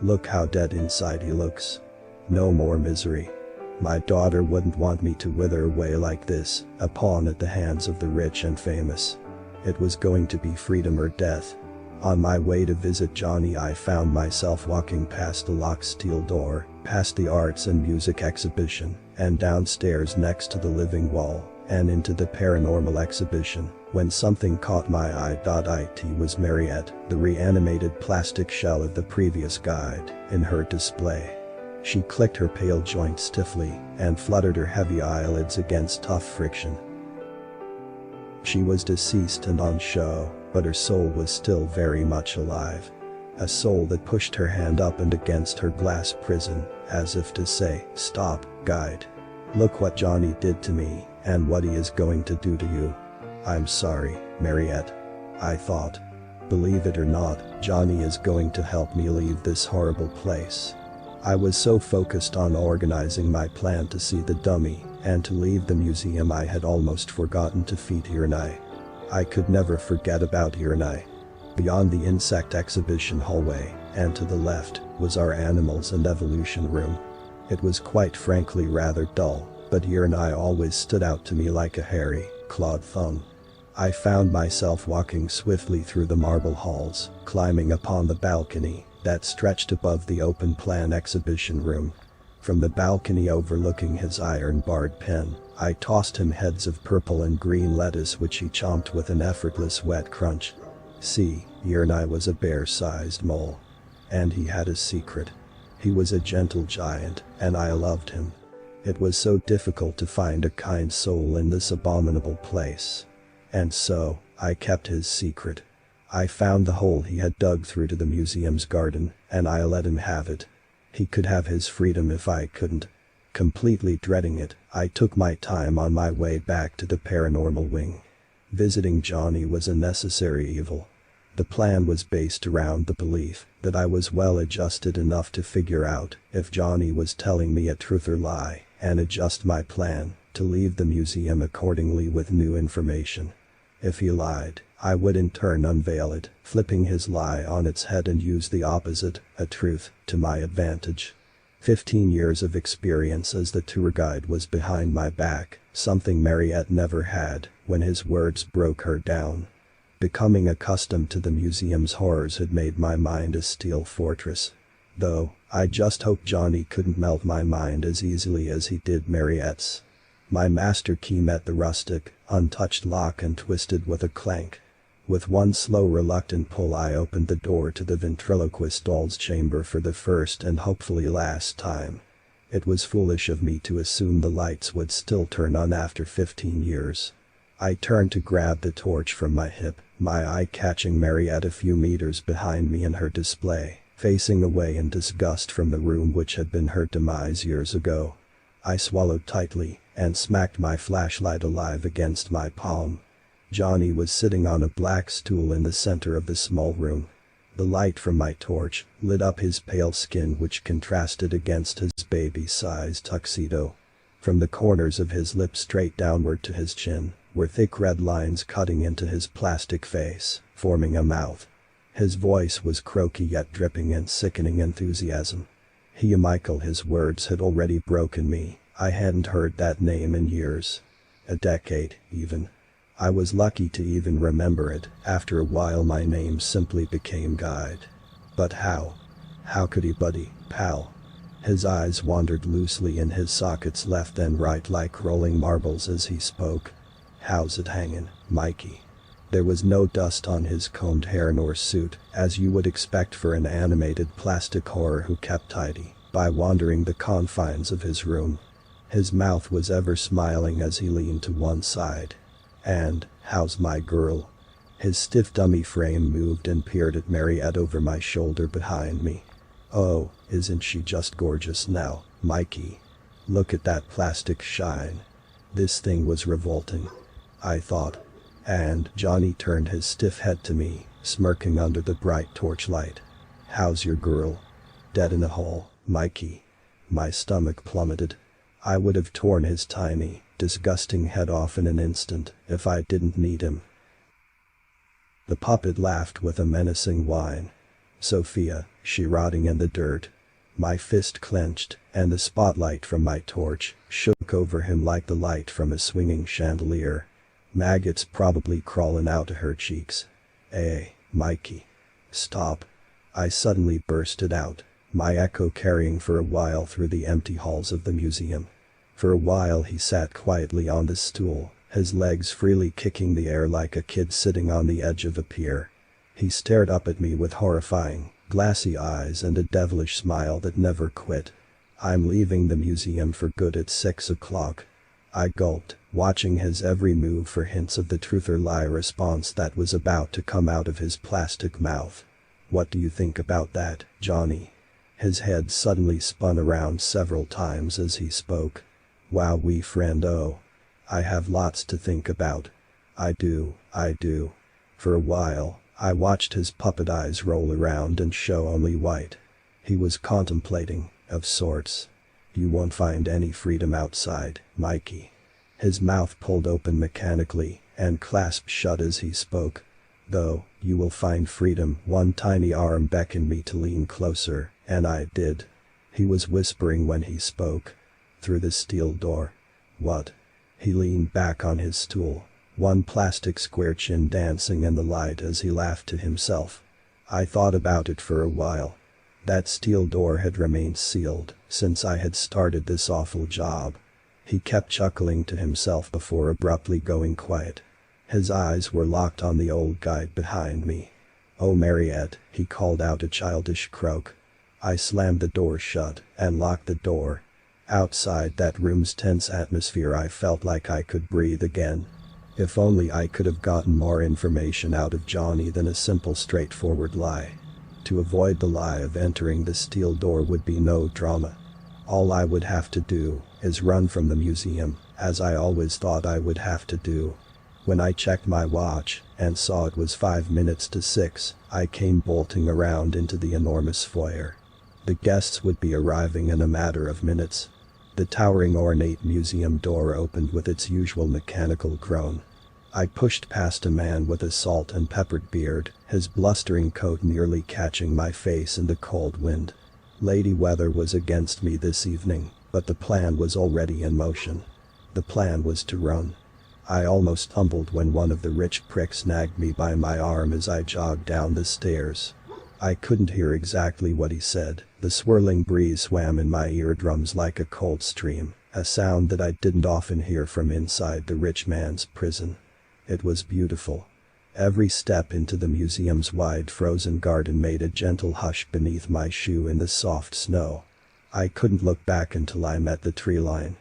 Look how dead inside he looks. No more misery. My daughter wouldn't want me to wither away like this, a pawn at the hands of the rich and famous. It was going to be freedom or death. On my way to visit Johnny, I found myself walking past the locked steel door, past the arts and music exhibition, and downstairs next to the living wall, and into the paranormal exhibition, when something caught my eye. It was Mariette, the reanimated plastic shell of the previous guide, in her display. She clicked her pale joint stiffly and fluttered her heavy eyelids against tough friction. She was deceased and on show, but her soul was still very much alive. A soul that pushed her hand up and against her glass prison, as if to say, "Stop, guide. Look what Johnny did to me, and what he is going to do to you." "I'm sorry, Mariette," I thought. Believe it or not, Johnny is going to help me leave this horrible place. I was so focused on organizing my plan to see the dummy and to leave the museum I had almost forgotten to feed Irnai. I could never forget about Irnai. Beyond the insect exhibition hallway, and to the left, was our animals and evolution room. It was quite frankly rather dull, but Irnai always stood out to me like a hairy, clawed thumb. I found myself walking swiftly through the marble halls, climbing upon the balcony that stretched above the open-plan exhibition room. From the balcony overlooking his iron-barred pen, I tossed him heads of purple and green lettuce which he chomped with an effortless wet crunch. See, Irnai was a bear-sized mole. And he had a secret. He was a gentle giant, and I loved him. It was so difficult to find a kind soul in this abominable place. And so, I kept his secret. I found the hole he had dug through to the museum's garden, and I let him have it. He could have his freedom if I couldn't. Completely dreading it, I took my time on my way back to the paranormal wing. Visiting Johnny was a necessary evil. The plan was based around the belief that I was well adjusted enough to figure out if Johnny was telling me a truth or lie, and adjust my plan to leave the museum accordingly with new information. If he lied, I would in turn unveil it, flipping his lie on its head and use the opposite, a truth, to my advantage. 15 years of experience as the tour guide was behind my back, something Mariette never had, when his words broke her down. Becoming accustomed to the museum's horrors had made my mind a steel fortress. Though, I just hoped Johnny couldn't melt my mind as easily as he did Mariette's. My master key met the rustic, untouched lock and twisted with a clank. With one slow reluctant pull I opened the door to the ventriloquist doll's chamber for the first and hopefully last time. It was foolish of me to assume the lights would still turn on after 15 years. I turned to grab the torch from my hip, my eye catching Mariette a few meters behind me in her display, facing away in disgust from the room which had been her demise years ago. I swallowed tightly and smacked my flashlight alive against my palm. Johnny was sitting on a black stool in the center of the small room. The light from my torch lit up his pale skin which contrasted against his baby-sized tuxedo. From the corners of his lips straight downward to his chin were thick red lines cutting into his plastic face, forming a mouth. His voice was croaky yet dripping in sickening enthusiasm. Michael, his words had already broken me. I hadn't heard that name in years. A decade, even. I was lucky to even remember it. After a while my name simply became Guide. But how? How could he, buddy, pal? His eyes wandered loosely in his sockets left and right like rolling marbles as he spoke. How's it hangin', Mikey? There was no dust on his combed hair nor suit, as you would expect for an animated plastic horror who kept tidy by wandering the confines of his room. His mouth was ever smiling as he leaned to one side. And, how's my girl? His stiff dummy frame moved and peered at Mariette over my shoulder behind me. Oh, isn't she just gorgeous now, Mikey? Look at that plastic shine. This thing was revolting, I thought. And Johnny turned his stiff head to me, smirking under the bright torchlight. How's your girl? Dead in a hole, Mikey. My stomach plummeted. I would have torn his tiny, disgusting head off in an instant if I didn't need him. The puppet laughed with a menacing whine. Sophia, she rotting in the dirt. My fist clenched, and the spotlight from my torch shook over him like the light from a swinging chandelier. Maggots probably crawling out of her cheeks. Hey, Mikey. Stop. I suddenly bursted out, my echo carrying for a while through the empty halls of the museum. For a while he sat quietly on the stool, his legs freely kicking the air like a kid sitting on the edge of a pier. He stared up at me with horrifying, glassy eyes and a devilish smile that never quit. I'm leaving the museum for good at 6 o'clock. I gulped, watching his every move for hints of the truth or lie response that was about to come out of his plastic mouth. What do you think about that, Johnny? His head suddenly spun around several times as he spoke. Wow, wee friendo. I have lots to think about. I do. For a while, I watched his puppet eyes roll around and show only white. He was contemplating, of sorts. You won't find any freedom outside, Mikey. His mouth pulled open mechanically and clasped shut as he spoke. Though, you will find freedom. One tiny arm beckoned me to lean closer, and I did. He was whispering when he spoke. Through the steel door. What? He leaned back on his stool, one plastic square chin dancing in the light as he laughed to himself. I thought about it for a while. That steel door had remained sealed since I had started this awful job. He kept chuckling to himself before abruptly going quiet. His eyes were locked on the old guide behind me. Oh, Mariette, he called out a childish croak. I slammed the door shut and locked the door. Outside that room's tense atmosphere, I felt like I could breathe again. If only I could have gotten more information out of Johnny than a simple straightforward lie. To avoid the lie of entering the steel door would be no drama. All I would have to do is run from the museum, as I always thought I would have to do. When I checked my watch and saw it was 5 minutes to 6, I came bolting around into the enormous foyer. The guests would be arriving in a matter of minutes. The towering ornate museum door opened with its usual mechanical groan. I pushed past a man with a salt and peppered beard, his blustering coat nearly catching my face in the cold wind. Lady Weather was against me this evening, but the plan was already in motion. The plan was to run. I almost tumbled when one of the rich pricks nagged me by my arm as I jogged down the stairs. I couldn't hear exactly what he said. The swirling breeze swam in my eardrums like a cold stream, a sound that I didn't often hear from inside the rich man's prison. It was beautiful. Every step into the museum's wide frozen garden made a gentle hush beneath my shoe in the soft snow. I couldn't look back until I met the tree line.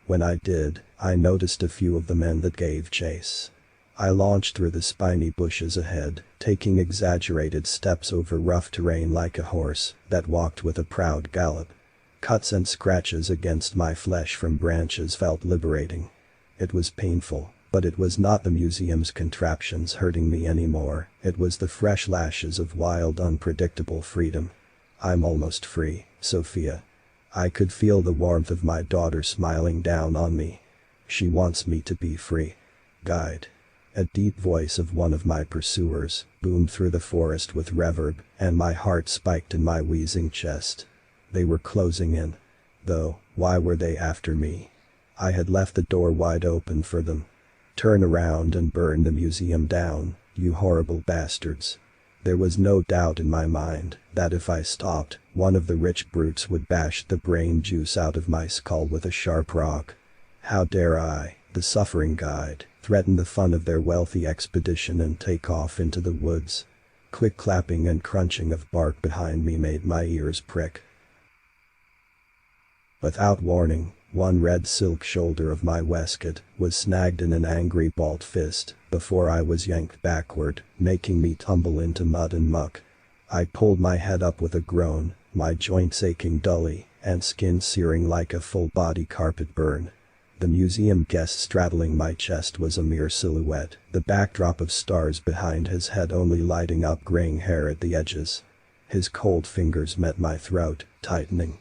When I did, I noticed a few of the men that gave chase. I launched through the spiny bushes ahead, taking exaggerated steps over rough terrain like a horse that walked with a proud gallop. Cuts and scratches against my flesh from branches felt liberating. It was painful, but it was not the museum's contraptions hurting me anymore. It was the fresh lashes of wild, unpredictable freedom. I'm almost free, Sophia. I could feel the warmth of my daughter smiling down on me. She wants me to be free. Guide. A deep voice of one of my pursuers boomed through the forest with reverb, and my heart spiked in my wheezing chest. They were closing in. Though, why were they after me? I had left the door wide open for them. Turn around and burn the museum down, you horrible bastards. There was no doubt in my mind that if I stopped, one of the rich brutes would bash the brain juice out of my skull with a sharp rock. How dare I, the suffering guide, threaten the fun of their wealthy expedition and take off into the woods? Quick clapping and crunching of bark behind me made my ears prick. Without warning, one red silk shoulder of my waistcoat was snagged in an angry balled fist before I was yanked backward, making me tumble into mud and muck. I pulled my head up with a groan, my joints aching dully and skin searing like a full-body carpet burn. The museum guest straddling my chest was a mere silhouette, the backdrop of stars behind his head only lighting up graying hair at the edges. His cold fingers met my throat, tightening.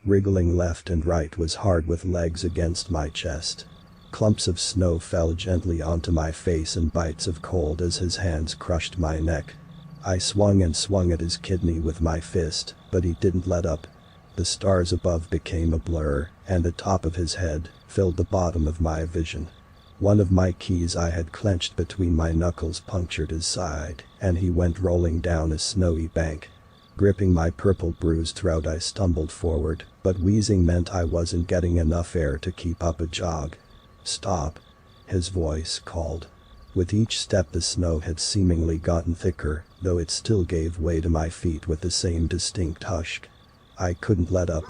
Wriggling left and right was hard with legs against my chest. Clumps of snow fell gently onto my face and bites of cold as his hands crushed my neck. I swung and swung at his kidney with my fist, but he didn't let up. The stars above became a blur, and the top of his head filled the bottom of my vision. One of my keys I had clenched between my knuckles punctured his side, and he went rolling down a snowy bank. Gripping my purple bruised throat I stumbled forward, but wheezing meant I wasn't getting enough air to keep up a jog. "Stop," his voice called. With each step the snow had seemingly gotten thicker, though it still gave way to my feet with the same distinct hush. I couldn't let up.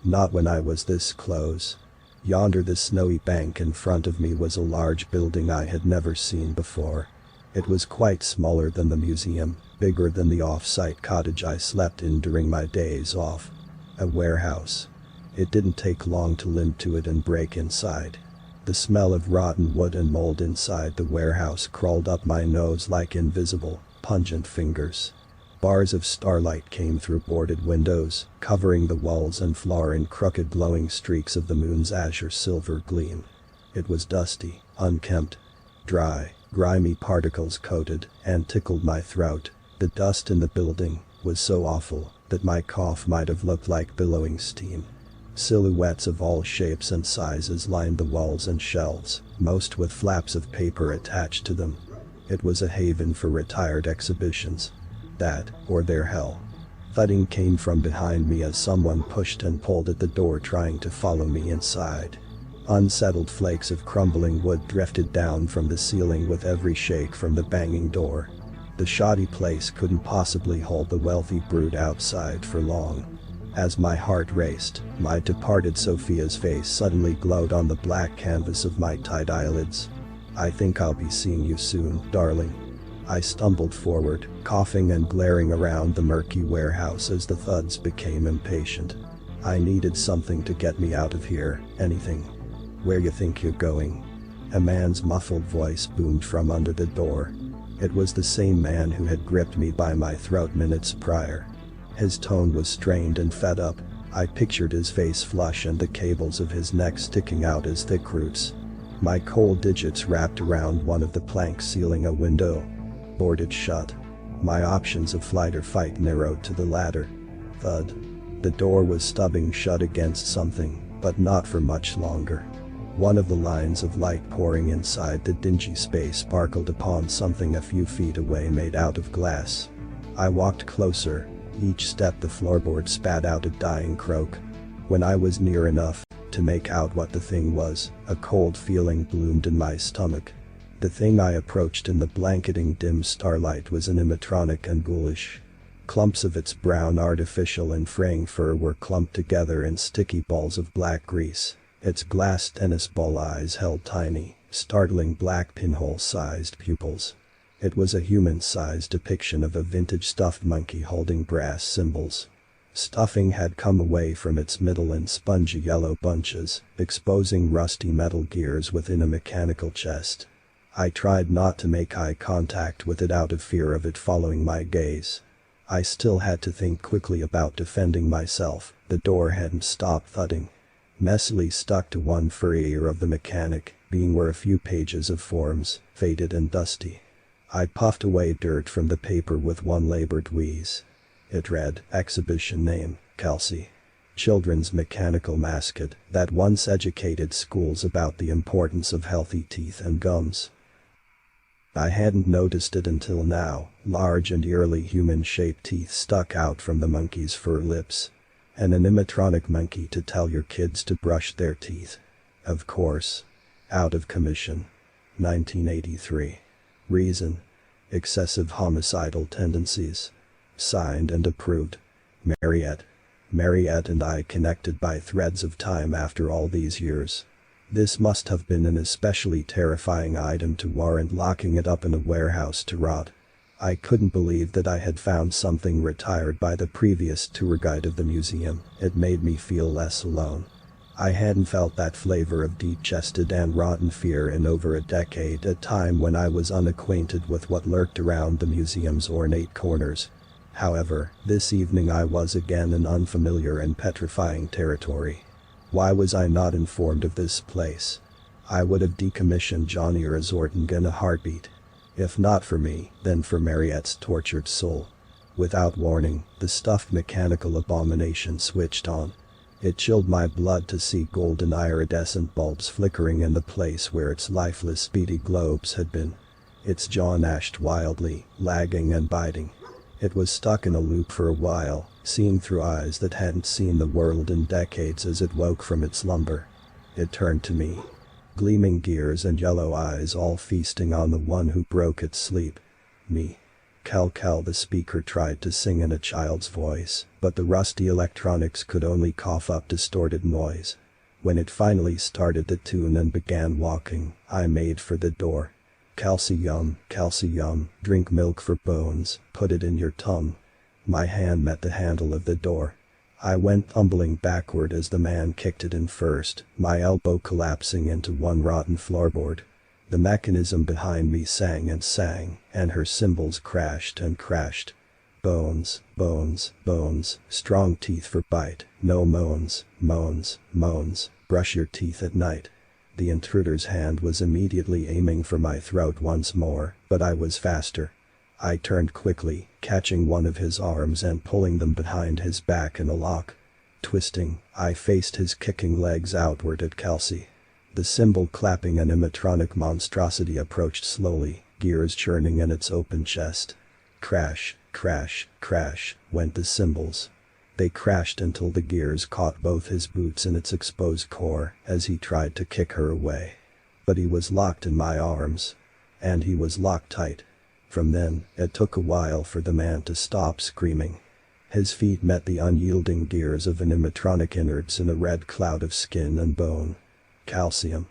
Not when I was this close. Yonder the snowy bank in front of me was a large building I had never seen before. It was quite smaller than the museum, bigger than the off-site cottage I slept in during my days off. A warehouse. It didn't take long to limp to it and break inside. The smell of rotten wood and mold inside the warehouse crawled up my nose like invisible, pungent fingers. Bars of starlight came through boarded windows, covering the walls and floor in crooked glowing streaks of the moon's azure silver gleam. It was dusty, unkempt, dry, grimy particles coated and tickled my throat. The dust in the building was so awful that my cough might have looked like billowing steam. Silhouettes of all shapes and sizes lined the walls and shelves, most with flaps of paper attached to them. It was a haven for retired exhibitions. That, or their hell. Thudding came from behind me as someone pushed and pulled at the door trying to follow me inside. Unsettled flakes of crumbling wood drifted down from the ceiling with every shake from the banging door. The shoddy place couldn't possibly hold the wealthy brood outside for long. As my heart raced, my departed Sophia's face suddenly glowed on the black canvas of my tight eyelids. "I think I'll be seeing you soon, darling." I stumbled forward, coughing and glaring around the murky warehouse as the thuds became impatient. I needed something to get me out of here, anything. "Where you think you're going?" A man's muffled voice boomed from under the door. It was the same man who had gripped me by my throat minutes prior. His tone was strained and fed up. I pictured his face flush and the cables of his neck sticking out as thick roots. My cold digits wrapped around one of the planks sealing a window. Boarded shut. My options of flight or fight narrowed to the latter. Thud. The door was stubbing shut against something, but not for much longer. One of the lines of light pouring inside the dingy space sparkled upon something a few feet away made out of glass. I walked closer. Each step the floorboard spat out a dying croak. When I was near enough to make out what the thing was, a cold feeling bloomed in my stomach. The thing I approached in the blanketing dim starlight was animatronic and ghoulish. Clumps of its brown artificial and fraying fur were clumped together in sticky balls of black grease. Its glass tennis ball eyes held tiny, startling black pinhole-sized pupils. It was a human-sized depiction of a vintage stuffed monkey holding brass cymbals. Stuffing had come away from its middle in spongy yellow bunches, exposing rusty metal gears within a mechanical chest. I tried not to make eye contact with it out of fear of it following my gaze. I still had to think quickly about defending myself. The door hadn't stopped thudding. Messily stuck to one furry ear of the mechanic, being were a few pages of forms, faded and dusty. I puffed away dirt from the paper with one labored wheeze. It read, exhibition name, Kelsey. Children's mechanical mascot that once educated schools about the importance of healthy teeth and gums. I hadn't noticed it until now. Large and eerily human-shaped teeth stuck out from the monkey's fur lips. An animatronic monkey to tell your kids to brush their teeth. Of course. Out of commission. 1983. Reason: excessive homicidal tendencies. Signed and approved. Mariette. Mariette and I connected by threads of time after all these years. This must have been an especially terrifying item to warrant locking it up in a warehouse to rot. I couldn't believe that I had found something retired by the previous tour guide of the museum. It made me feel less alone. I hadn't felt that flavor of deep-chested and rotten fear in over a decade, a time when I was unacquainted with what lurked around the museum's ornate corners. However, this evening I was again in unfamiliar and petrifying territory. Why was I not informed of this place? I would have decommissioned Johnny Resorting in a heartbeat. If not for me, then for Mariette's tortured soul. Without warning, the stuffed mechanical abomination switched on. It chilled my blood to see golden iridescent bulbs flickering in the place where its lifeless speedy globes had been. Its jaw gnashed wildly, lagging and biting. It was stuck in a loop for a while, seeing through eyes that hadn't seen the world in decades as it woke from its slumber. It turned to me. Gleaming gears and yellow eyes all feasting on the one who broke its sleep. Me. Cal, the speaker tried to sing in a child's voice, but the rusty electronics could only cough up distorted noise. When it finally started the tune and began walking, I made for the door. Calcium, drink milk for bones, put it in your tongue. My hand met the handle of the door. I went tumbling backward as the man kicked it in first, my elbow collapsing into one rotten floorboard. The mechanism behind me sang, and her cymbals crashed and crashed. Bones, strong teeth for bite, no moans, brush your teeth at night. The intruder's hand was immediately aiming for my throat once more, but I was faster. I turned quickly, catching one of his arms and pulling them behind his back in a lock. Twisting, I faced his kicking legs outward at Kelsey. The cymbal clapping animatronic monstrosity approached slowly, gears churning in its open chest. Crash, went the cymbals. They crashed until the gears caught both his boots in its exposed core as he tried to kick her away. But he was locked in my arms. And he was locked tight. From then, it took a while for the man to stop screaming. His feet met the unyielding gears of animatronic innards in a red cloud of skin and bone. Calcium.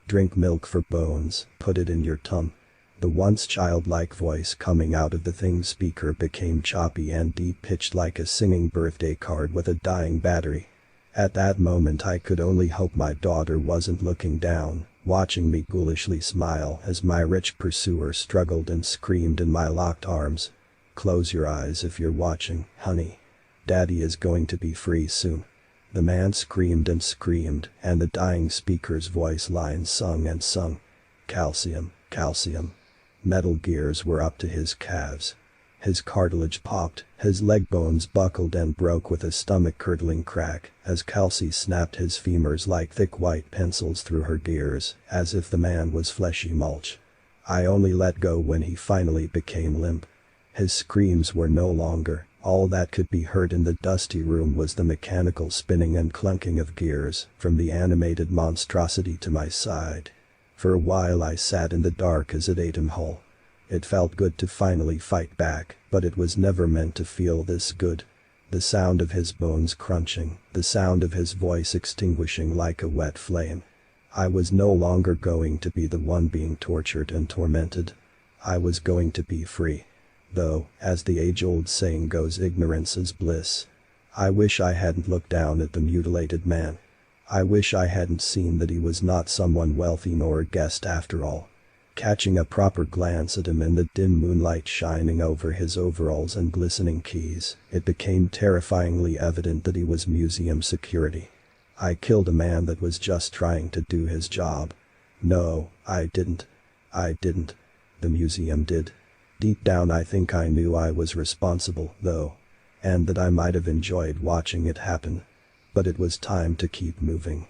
Drink milk for bones, put it in your tongue. The once childlike voice coming out of the thing's speaker became choppy and deep-pitched like a singing birthday card with a dying battery. At that moment I could only hope my daughter wasn't looking down, watching me ghoulishly smile as my rich pursuer struggled and screamed in my locked arms. Close your eyes if you're watching, honey. Daddy is going to be free soon. The man screamed and screamed, and the dying speaker's voice lines sung and sung. Calcium. Metal gears were up to his calves. His cartilage popped, his leg bones buckled and broke with a stomach-curdling crack as Kelsey snapped his femurs like thick white pencils through her gears, as if the man was fleshy mulch. I only let go when he finally became limp. His screams were no longer. All that could be heard in the dusty room was the mechanical spinning and clunking of gears from the animated monstrosity to my side. For a while I sat in the dark as it ate him whole. It felt good to finally fight back, but it was never meant to feel this good. The sound of his bones crunching, the sound of his voice extinguishing like a wet flame. I was no longer going to be the one being tortured and tormented. I was going to be free. Though, as the age-old saying goes, ignorance is bliss. I wish I hadn't looked down at the mutilated man. I wish I hadn't seen that he was not someone wealthy nor a guest after all. Catching a proper glance at him in the dim moonlight shining over his overalls and glistening keys, it became terrifyingly evident that he was museum security. I killed a man that was just trying to do his job. No, I didn't. The museum did. Deep down I think I knew I was responsible, though. And that I might have enjoyed watching it happen. But it was time to keep moving.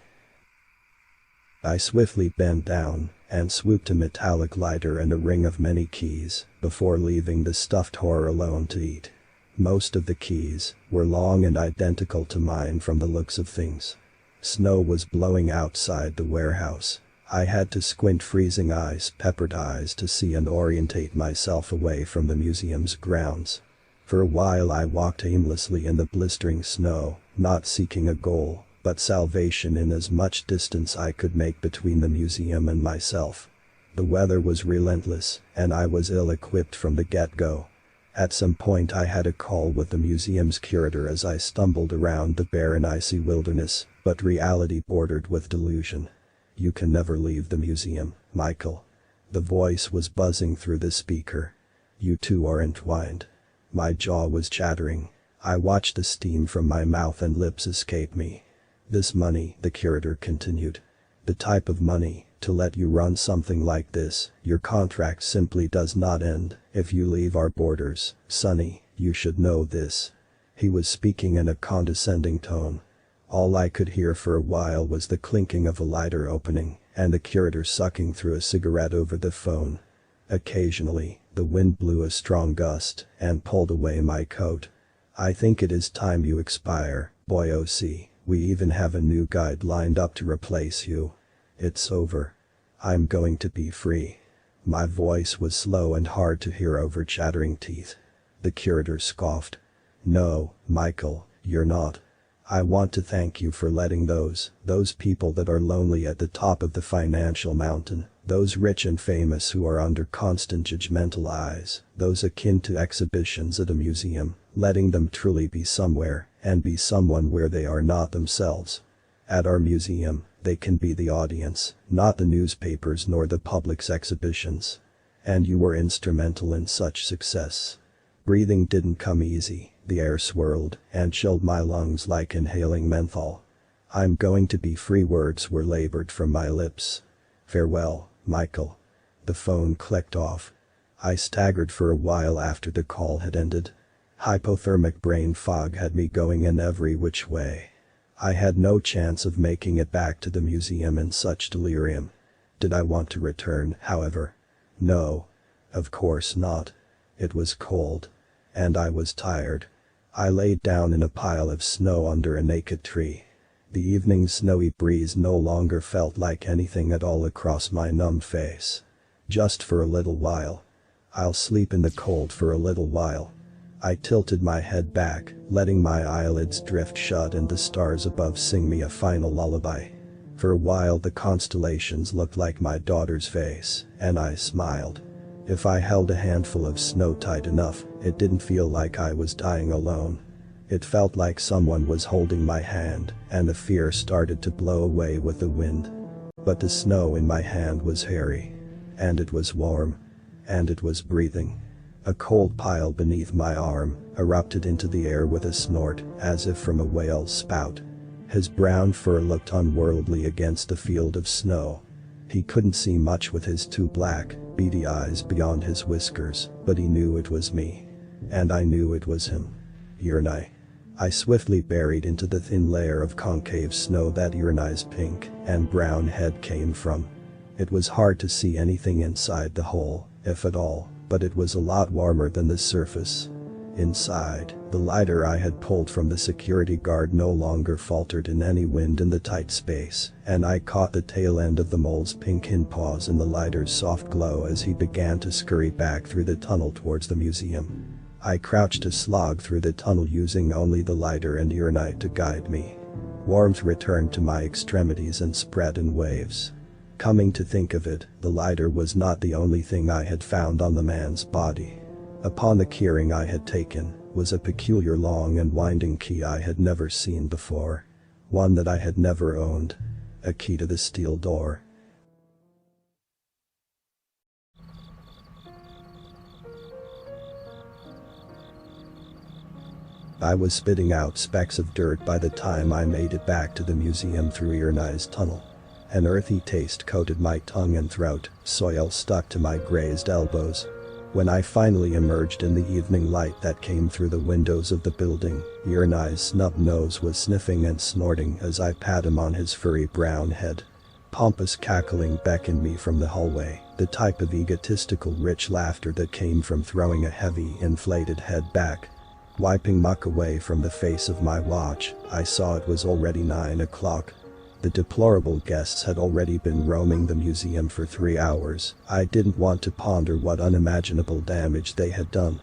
I swiftly bent down and swooped a metallic lighter and a ring of many keys before leaving the stuffed horror alone to eat. Most of the keys were long and identical to mine from the looks of things. Snow was blowing outside the warehouse. I had to squint freezing ice-peppered eyes to see and orientate myself away from the museum's grounds. For a while I walked aimlessly in the blistering snow, not seeking a goal, but salvation in as much distance I could make between the museum and myself. The weather was relentless, and I was ill-equipped from the get-go. At some point I had a call with the museum's curator as I stumbled around the barren icy wilderness, but reality bordered with delusion. You can never leave the museum, Michael. The voice was buzzing through the speaker. You two are entwined. My jaw was chattering. I watched the steam from my mouth and lips escape me. This money, the curator continued. The type of money, to let you run something like this. Your contract simply does not end if you leave our borders. Sonny, you should know this." He was speaking in a condescending tone. All I could hear for a while was the clinking of a lighter opening and the curator sucking through a cigarette over the phone. Occasionally, the wind blew a strong gust and pulled away my coat. "I think it is time you expire, boy. OC, we even have a new guide lined up to replace you. It's over. I'm going to be free." My voice was slow and hard to hear over chattering teeth. The curator scoffed. "No, Michael, you're not. I want to thank you for letting those people that are lonely at the top of the financial mountain, those rich and famous who are under constant judgmental eyes, those akin to exhibitions at a museum, letting them truly be somewhere and be someone where they are not themselves. At our museum, they can be the audience, not the newspapers nor the public's exhibitions. And you were instrumental in such success." Breathing didn't come easy. The air swirled and chilled my lungs like inhaling menthol. "I'm going to be free." Words were labored from my lips. "Farewell, Michael." The phone clicked off. I staggered for a while after the call had ended. Hypothermic brain fog had me going in every which way. I had no chance of making it back to the museum in such delirium. Did I want to return, however? No. Of course not. It was cold. And I was tired. I laid down in a pile of snow under a naked tree. The evening's snowy breeze no longer felt like anything at all across my numb face. Just for a little while. I'll sleep in the cold for a little while. I tilted my head back, letting my eyelids drift shut and the stars above sing me a final lullaby. For a while the constellations looked like my daughter's face, and I smiled. If I held a handful of snow tight enough, it didn't feel like I was dying alone. It felt like someone was holding my hand, and the fear started to blow away with the wind. But the snow in my hand was hairy. And it was warm. And it was breathing. A cold pile beneath my arm erupted into the air with a snort, as if from a whale's spout. His brown fur looked unworldly against the field of snow. He couldn't see much with his two black, beady eyes beyond his whiskers, but he knew it was me. And I knew it was him. Yrnai. I swiftly buried into the thin layer of concave snow that Yrnai's pink and brown head came from. It was hard to see anything inside the hole, if at all, but it was a lot warmer than the surface. Inside, the lighter I had pulled from the security guard no longer faltered in any wind in the tight space, and I caught the tail end of the mole's pink paws in the lighter's soft glow as he began to scurry back through the tunnel towards the museum. I crouched to slog through the tunnel using only the lighter and Yrnai to guide me. Warmth returned to my extremities and spread in waves. Coming to think of it, the lighter was not the only thing I had found on the man's body. Upon the keyring I had taken was a peculiar long and winding key I had never seen before. One that I had never owned. A key to the steel door. I was spitting out specks of dirt by the time I made it back to the museum through Yrnai's tunnel. An earthy taste coated my tongue and throat, soil stuck to my grazed elbows. When I finally emerged in the evening light that came through the windows of the building, Yrnai's snub nose was sniffing and snorting as I pat him on his furry brown head. Pompous cackling beckoned me from the hallway, the type of egotistical rich laughter that came from throwing a heavy, inflated head back. Wiping muck away from the face of my watch, I saw it was already 9 o'clock. The deplorable guests had already been roaming the museum for 3 hours. I didn't want to ponder what unimaginable damage they had done.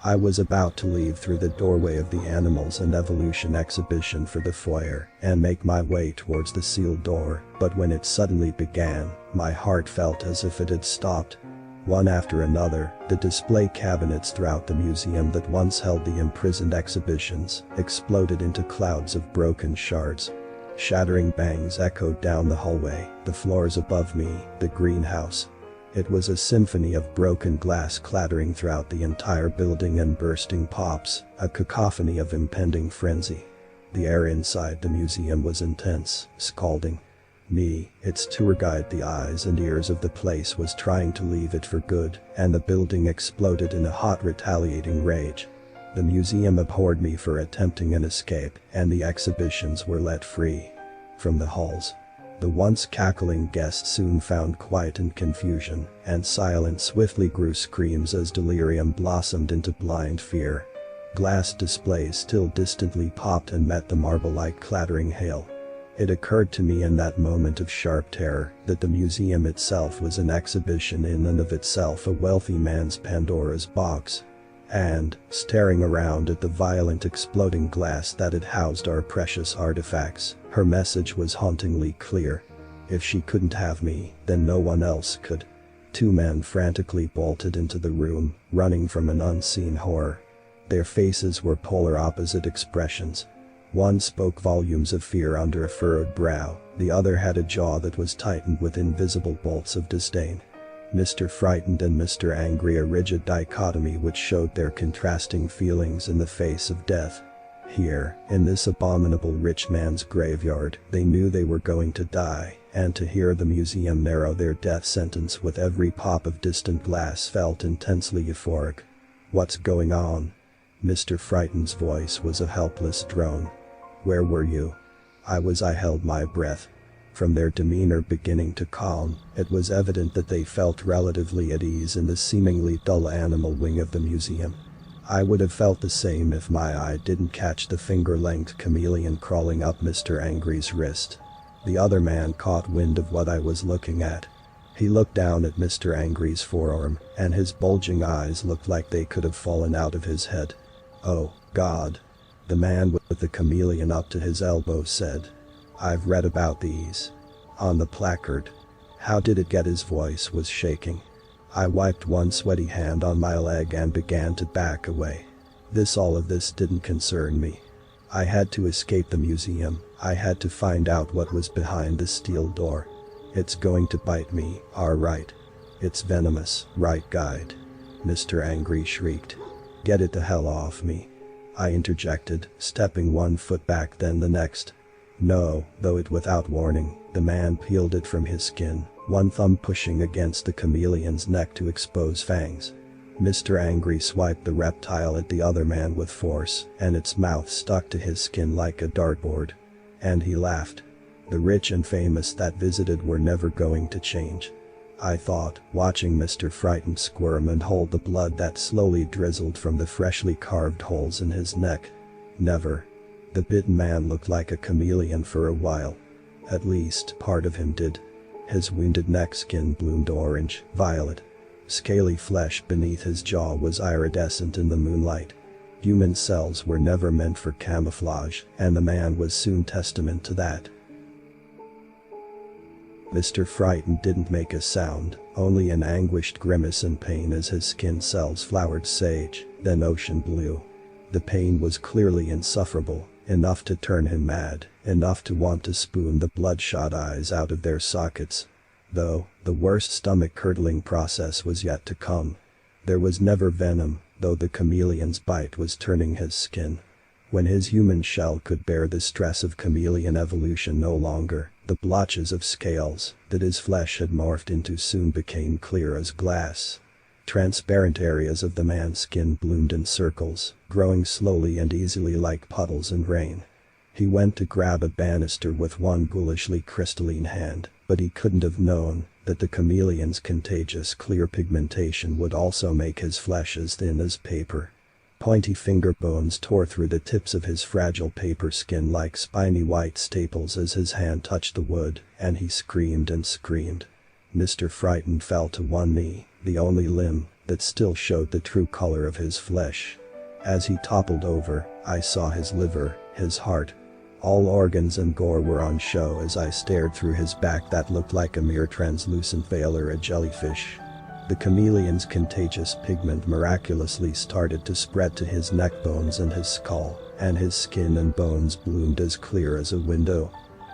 I was about to leave through the doorway of the Animals and Evolution exhibition for the foyer and make my way towards the sealed door, but when it suddenly began, my heart felt as if it had stopped. One after another, the display cabinets throughout the museum that once held the imprisoned exhibitions exploded into clouds of broken shards. Shattering bangs echoed down the hallway, the floors above me, the greenhouse. It was a symphony of broken glass clattering throughout the entire building and bursting pops, a cacophony of impending frenzy. The air inside the museum was intense, scalding. Me, its tour guide. The eyes and ears of the place was trying to leave it for good, and the building exploded in a hot retaliating rage. The museum abhorred me for attempting an escape, and the exhibitions were let free. From the halls, the once cackling guests soon found quiet and confusion, and silence swiftly grew screams as delirium blossomed into blind fear. Glass displays still distantly popped and met the marble-like clattering hail. It occurred to me in that moment of sharp terror that the museum itself was an exhibition in and of itself, a wealthy man's Pandora's box. And, staring around at the violent exploding glass that had housed our precious artifacts, her message was hauntingly clear. If she couldn't have me, then no one else could. Two men frantically bolted into the room, running from an unseen horror. Their faces were polar opposite expressions. One spoke volumes of fear under a furrowed brow, the other had a jaw that was tightened with invisible bolts of disdain. Mr. Frightened and Mr. Angry, a rigid dichotomy which showed their contrasting feelings in the face of death. Here, in this abominable rich man's graveyard, they knew they were going to die, and to hear the museum narrow their death sentence with every pop of distant glass felt intensely euphoric. "What's going on?" Mr. Frightened's voice was a helpless drone. "Where were you?" I held my breath. From their demeanor beginning to calm, it was evident that they felt relatively at ease in the seemingly dull animal wing of the museum. I would have felt the same if my eye didn't catch the finger-length chameleon crawling up Mr. Angry's wrist. The other man caught wind of what I was looking at. He looked down at Mr. Angry's forearm, and his bulging eyes looked like they could have fallen out of his head. "Oh, God," the man with the chameleon up to his elbow said. "I've read about these. On the placard." "How did it get?" His voice was shaking. I wiped one sweaty hand on my leg and began to back away. All of this didn't concern me. I had to escape the museum. I had to find out what was behind the steel door. "It's going to bite me, right? It's venomous, right, guide?" Mr. Angry shrieked. "Get it the hell off me," I interjected, stepping one foot back then the next. "No," though it without warning, the man peeled it from his skin, one thumb pushing against the chameleon's neck to expose fangs. Mr. Angry swiped the reptile at the other man with force, and its mouth stuck to his skin like a dartboard. And he laughed. The rich and famous that visited were never going to change, I thought, watching Mr. Frightened squirm and hold the blood that slowly drizzled from the freshly carved holes in his neck. Never. The bitten man looked like a chameleon for a while. At least, part of him did. His wounded neck skin bloomed orange, violet. Scaly flesh beneath his jaw was iridescent in the moonlight. Human cells were never meant for camouflage, and the man was soon testament to that. Mr. Frightened didn't make a sound, only an anguished grimace and pain as his skin cells flowered sage, then ocean blue. The pain was clearly insufferable, enough to turn him mad, enough to want to spoon the bloodshot eyes out of their sockets. Though, the worst stomach-curdling process was yet to come. There was never venom, though the chameleon's bite was turning his skin. When his human shell could bear the stress of chameleon evolution no longer, the blotches of scales that his flesh had morphed into soon became clear as glass. Transparent areas of the man's skin bloomed in circles, growing slowly and easily like puddles in rain. He went to grab a banister with one ghoulishly crystalline hand, but he couldn't have known that the chameleon's contagious clear pigmentation would also make his flesh as thin as paper. Pointy finger bones tore through the tips of his fragile paper skin like spiny white staples as his hand touched the wood, and he screamed and screamed. Mr. Frightened fell to one knee, the only limb that still showed the true color of his flesh. As he toppled over, I saw his liver, his heart. All organs and gore were on show as I stared through his back that looked like a mere translucent veil or a jellyfish. The chameleon's contagious pigment miraculously started to spread to his neck bones and his skull, and his skin and bones bloomed as clear as a window.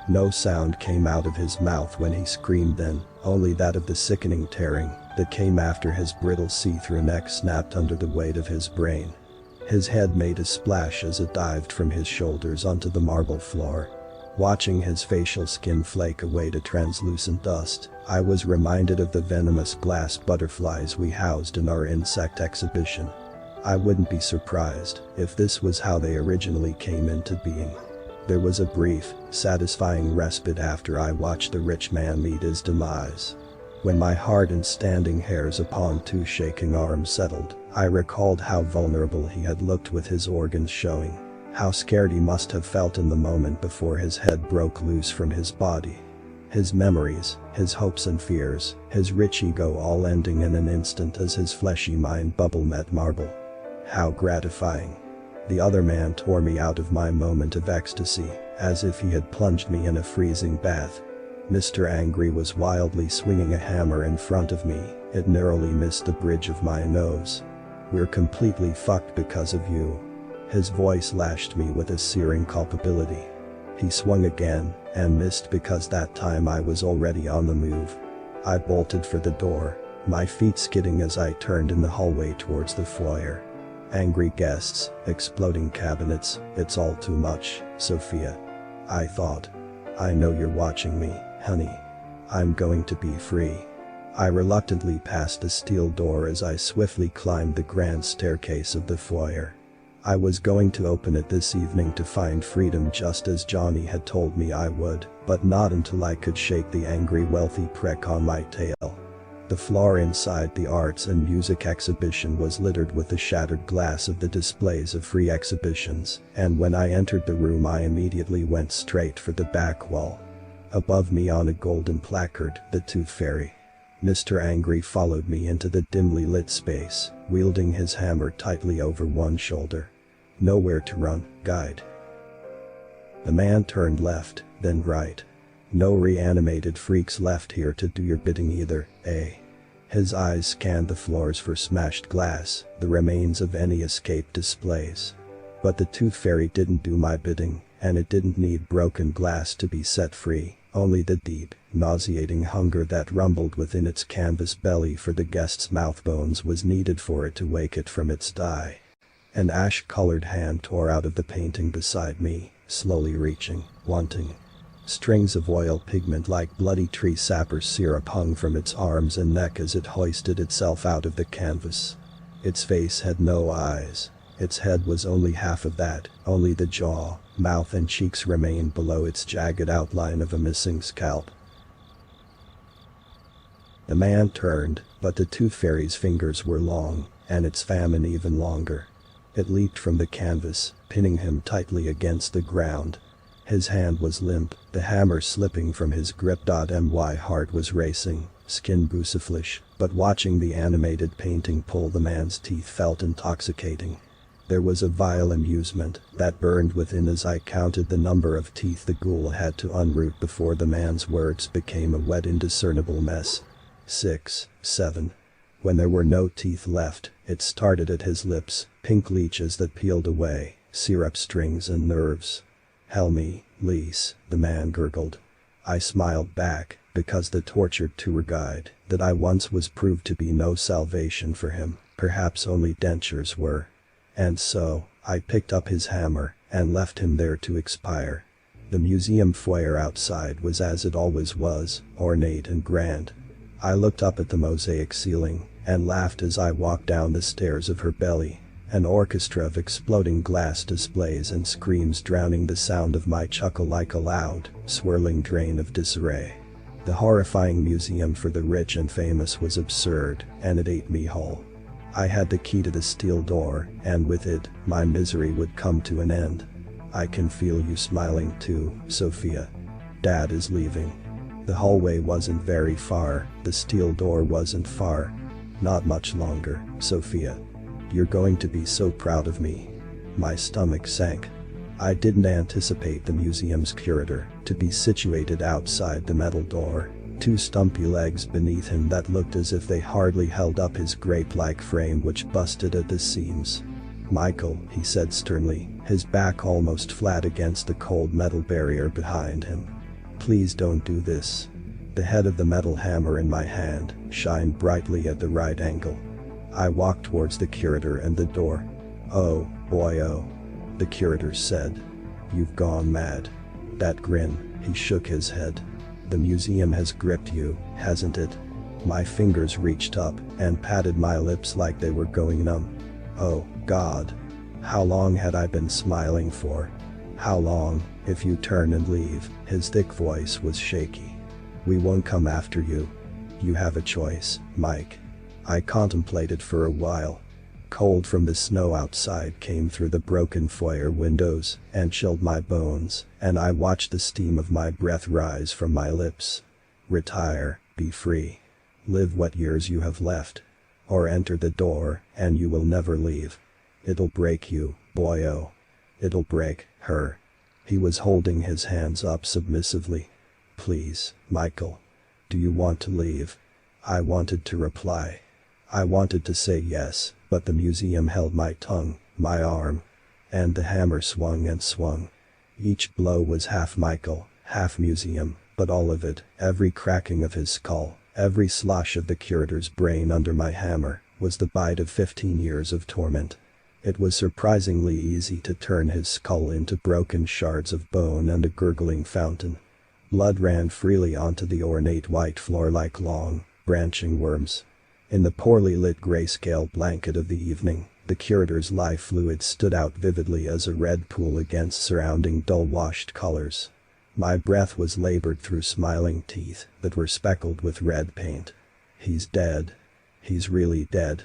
No sound came out of his mouth when he screamed then, only that of the sickening tearing that came after his brittle see-through neck snapped under the weight of his brain. His head made a splash as it dived from his shoulders onto the marble floor. Watching his facial skin flake away to translucent dust, I was reminded of the venomous glass butterflies we housed in our insect exhibition. I wouldn't be surprised if this was how they originally came into being. There was a brief, satisfying respite after I watched the rich man meet his demise. When my heart and standing hairs upon two shaking arms settled, I recalled how vulnerable he had looked with his organs showing. How scared he must have felt in the moment before his head broke loose from his body. His memories, his hopes and fears, his rich ego all ending in an instant as his fleshy mind bubble met marble. How gratifying. The other man tore me out of my moment of ecstasy, as if he had plunged me in a freezing bath. Mr. Angry was wildly swinging a hammer in front of me. It narrowly missed the bridge of my nose. "We're completely fucked because of you." His voice lashed me with a searing culpability. He swung again, and missed because that time I was already on the move. I bolted for the door, my feet skidding as I turned in the hallway towards the foyer. Angry guests, exploding cabinets, it's all too much, Sophia. I thought. I know you're watching me, honey. I'm going to be free. I reluctantly passed the steel door as I swiftly climbed the grand staircase of the foyer. I was going to open it this evening to find freedom just as Johnny had told me I would, but not until I could shake the angry wealthy prick on my tail. The floor inside the arts and music exhibition was littered with the shattered glass of the displays of free exhibitions, and when I entered the room I immediately went straight for the back wall. Above me on a golden placard, the Tooth Fairy. Mr. Angry followed me into the dimly lit space, wielding his hammer tightly over one shoulder. "Nowhere to run, guide." The man turned left, then right. "No reanimated freaks left here to do your bidding either, eh?" His eyes scanned the floors for smashed glass, the remains of any escaped displays. But the Tooth Fairy didn't do my bidding, and it didn't need broken glass to be set free, only the deep, nauseating hunger that rumbled within its canvas belly for the guest's mouth bones was needed for it to wake it from its die. An ash-colored hand tore out of the painting beside me, slowly reaching, wanting. Strings of oil pigment like bloody tree sapper syrup hung from its arms and neck as it hoisted itself out of the canvas. Its face had no eyes. Its head was only half of that, only the jaw, mouth and cheeks remained below its jagged outline of a missing scalp. The man turned, but the Tooth Fairy's fingers were long, and its famine even longer. It leaped from the canvas, pinning him tightly against the ground. His hand was limp, the hammer slipping from his grip. My heart was racing, skin bousiflish, but watching the animated painting pull the man's teeth felt intoxicating. There was a vile amusement that burned within as I counted the number of teeth the ghoul had to unroot before the man's words became a wet indiscernible mess. 6, 7. When there were no teeth left, it started at his lips, pink leeches that peeled away, syrup strings and nerves. "Hell me, Lise," the man gurgled. I smiled back, because the tortured tour guide that I once was proved to be no salvation for him, perhaps only dentures were. And so, I picked up his hammer, and left him there to expire. The museum foyer outside was as it always was, ornate and grand. I looked up at the mosaic ceiling, and laughed as I walked down the stairs of her belly. An orchestra of exploding glass displays and screams drowning the sound of my chuckle like a loud, swirling drain of disarray. The horrifying museum for the rich and famous was absurd, and it ate me whole. I had the key to the steel door, and with it, my misery would come to an end. "I can feel you smiling too, Sophia. Dad is leaving." The hallway wasn't very far, the steel door wasn't far. "Not much longer, Sophia. You're going to be so proud of me." My stomach sank. I didn't anticipate the museum's curator to be situated outside the metal door, two stumpy legs beneath him that looked as if they hardly held up his grape-like frame which busted at the seams. "Michael," he said sternly, his back almost flat against the cold metal barrier behind him. "Please don't do this." The head of the metal hammer in my hand shined brightly at the right angle. I walked towards the curator and the door. "Oh, boy, oh," the curator said. "You've gone mad." That grin, he shook his head. The museum has gripped you, hasn't it? My fingers reached up and patted my lips like they were going numb. Oh, God. How long had I been smiling for? How long, if you turn and leave? His thick voice was shaky. We won't come after you. You have a choice, Mike. I contemplated for a while. Cold from the snow outside came through the broken foyer windows and chilled my bones, and I watched the steam of my breath rise from my lips. Retire, be free. Live what years you have left. Or enter the door, and you will never leave. It'll break you, boyo. It'll break her. He was holding his hands up submissively. Please, Michael. Do you want to leave? I wanted to reply. I wanted to say yes, but the museum held my tongue, my arm. And the hammer swung and swung. Each blow was half Michael, half museum, but all of it, every cracking of his skull, every slosh of the curator's brain under my hammer, was the bite of 15 years of torment. It was surprisingly easy to turn his skull into broken shards of bone and a gurgling fountain. Blood ran freely onto the ornate white floor like long, branching worms. In the poorly lit grayscale blanket of the evening, the curator's life fluid stood out vividly as a red pool against surrounding dull-washed colors. My breath was labored through smiling teeth that were speckled with red paint. He's dead. He's really dead.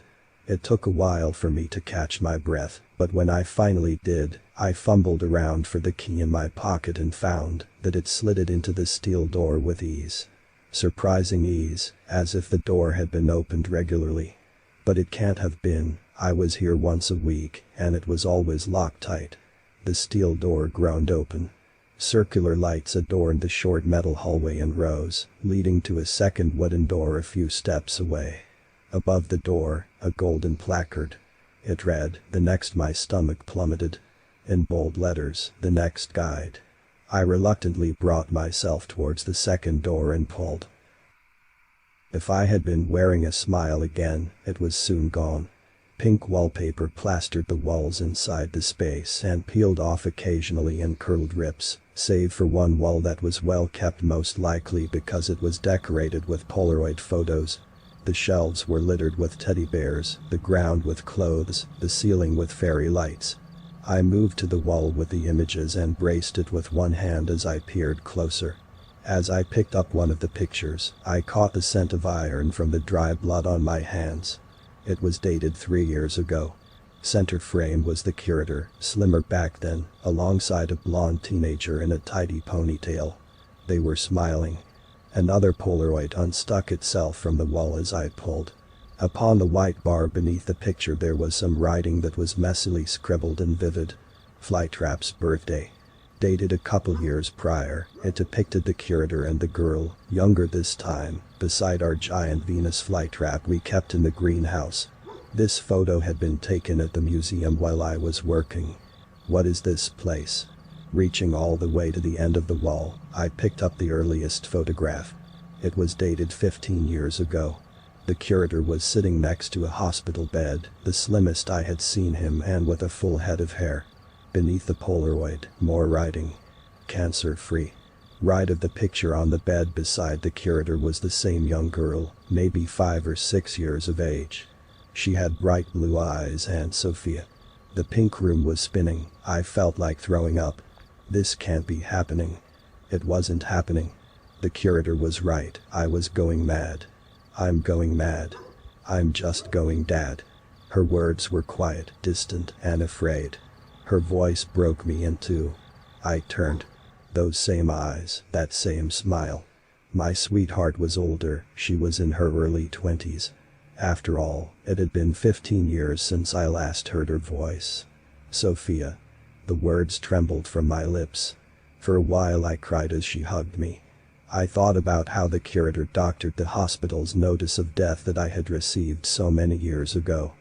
It took a while for me to catch my breath, but when I finally did, I fumbled around for the key in my pocket and found that it slid into the steel door with ease. Surprising ease, as if the door had been opened regularly. But it can't have been. I was here once a week, and it was always locked tight. The steel door groaned open. Circular lights adorned the short metal hallway in rows, leading to a second wooden door a few steps away. Above the door, a golden placard. It read, "The next." My stomach plummeted. In bold letters, "The next guide." I reluctantly brought myself towards the second door and pulled. If I had been wearing a smile again, it was soon gone. Pink wallpaper plastered the walls inside the space and peeled off occasionally in curled rips, save for one wall that was well kept, most likely because it was decorated with Polaroid photos. The shelves were littered with teddy bears, the ground with clothes, the ceiling with fairy lights. I moved to the wall with the images and braced it with one hand as I peered closer. As I picked up one of the pictures, I caught the scent of iron from the dry blood on my hands. It was dated 3 years ago. Center frame was the curator, slimmer back then, alongside a blonde teenager in a tidy ponytail. They were smiling. Another Polaroid unstuck itself from the wall as I pulled. Upon the white bar beneath the picture there was some writing that was messily scribbled and vivid. Flytrap's birthday. Dated a couple years prior, it depicted the curator and the girl, younger this time, beside our giant Venus flytrap we kept in the greenhouse. This photo had been taken at the museum while I was working. What is this place? Reaching all the way to the end of the wall, I picked up the earliest photograph. It was dated 15 years ago. The curator was sitting next to a hospital bed, the slimmest I had seen him and with a full head of hair. Beneath the Polaroid, more writing. Cancer-free. Right of the picture on the bed beside the curator was the same young girl, maybe 5 or 6 years of age. She had bright blue eyes and Sophia. The pink room was spinning. I felt like throwing up. This can't be happening. It wasn't happening. The curator was right. I was going mad. I'm going mad. I'm just going dad. Her words were quiet, distant, and afraid. Her voice broke me in two. I turned. Those same eyes, that same smile. My sweetheart was older, she was in her early 20s. After all, it had been 15 years since I last heard her voice. Sophia. The words trembled from my lips. For a while I cried as she hugged me. I thought about how the curator doctored the hospital's notice of death that I had received so many years ago.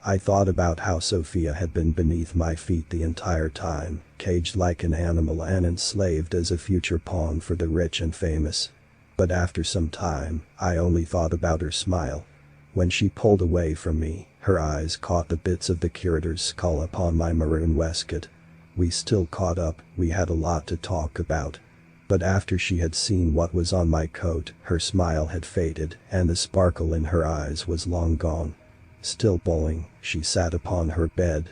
I thought about how Sophia had been beneath my feet the entire time, caged like an animal and enslaved as a future pawn for the rich and famous. But after some time, I only thought about her smile. When she pulled away from me, her eyes caught the bits of the curator's skull upon my maroon waistcoat. We still caught up, we had a lot to talk about. But after she had seen what was on my coat, her smile had faded and the sparkle in her eyes was long gone. Still bowling, she sat upon her bed.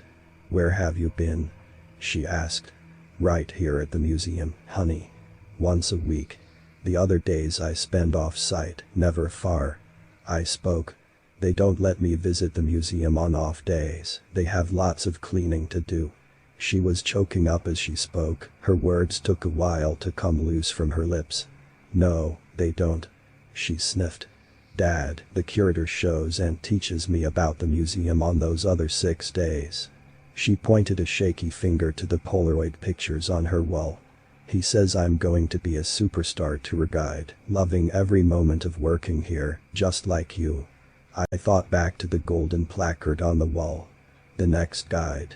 "Where have you been?" she asked. "Right here at the museum, honey. Once a week. The other days I spend off-site, never far." I spoke. "They don't let me visit the museum on off days, they have lots of cleaning to do." She was choking up as she spoke, her words took a while to come loose from her lips. "No, they don't." She sniffed. "Dad, the curator shows and teaches me about the museum on those other 6 days." She pointed a shaky finger to the Polaroid pictures on her wall. "He says I'm going to be a superstar tour guide, loving every moment of working here, just like you." I thought back to the golden placard on the wall. The next guide.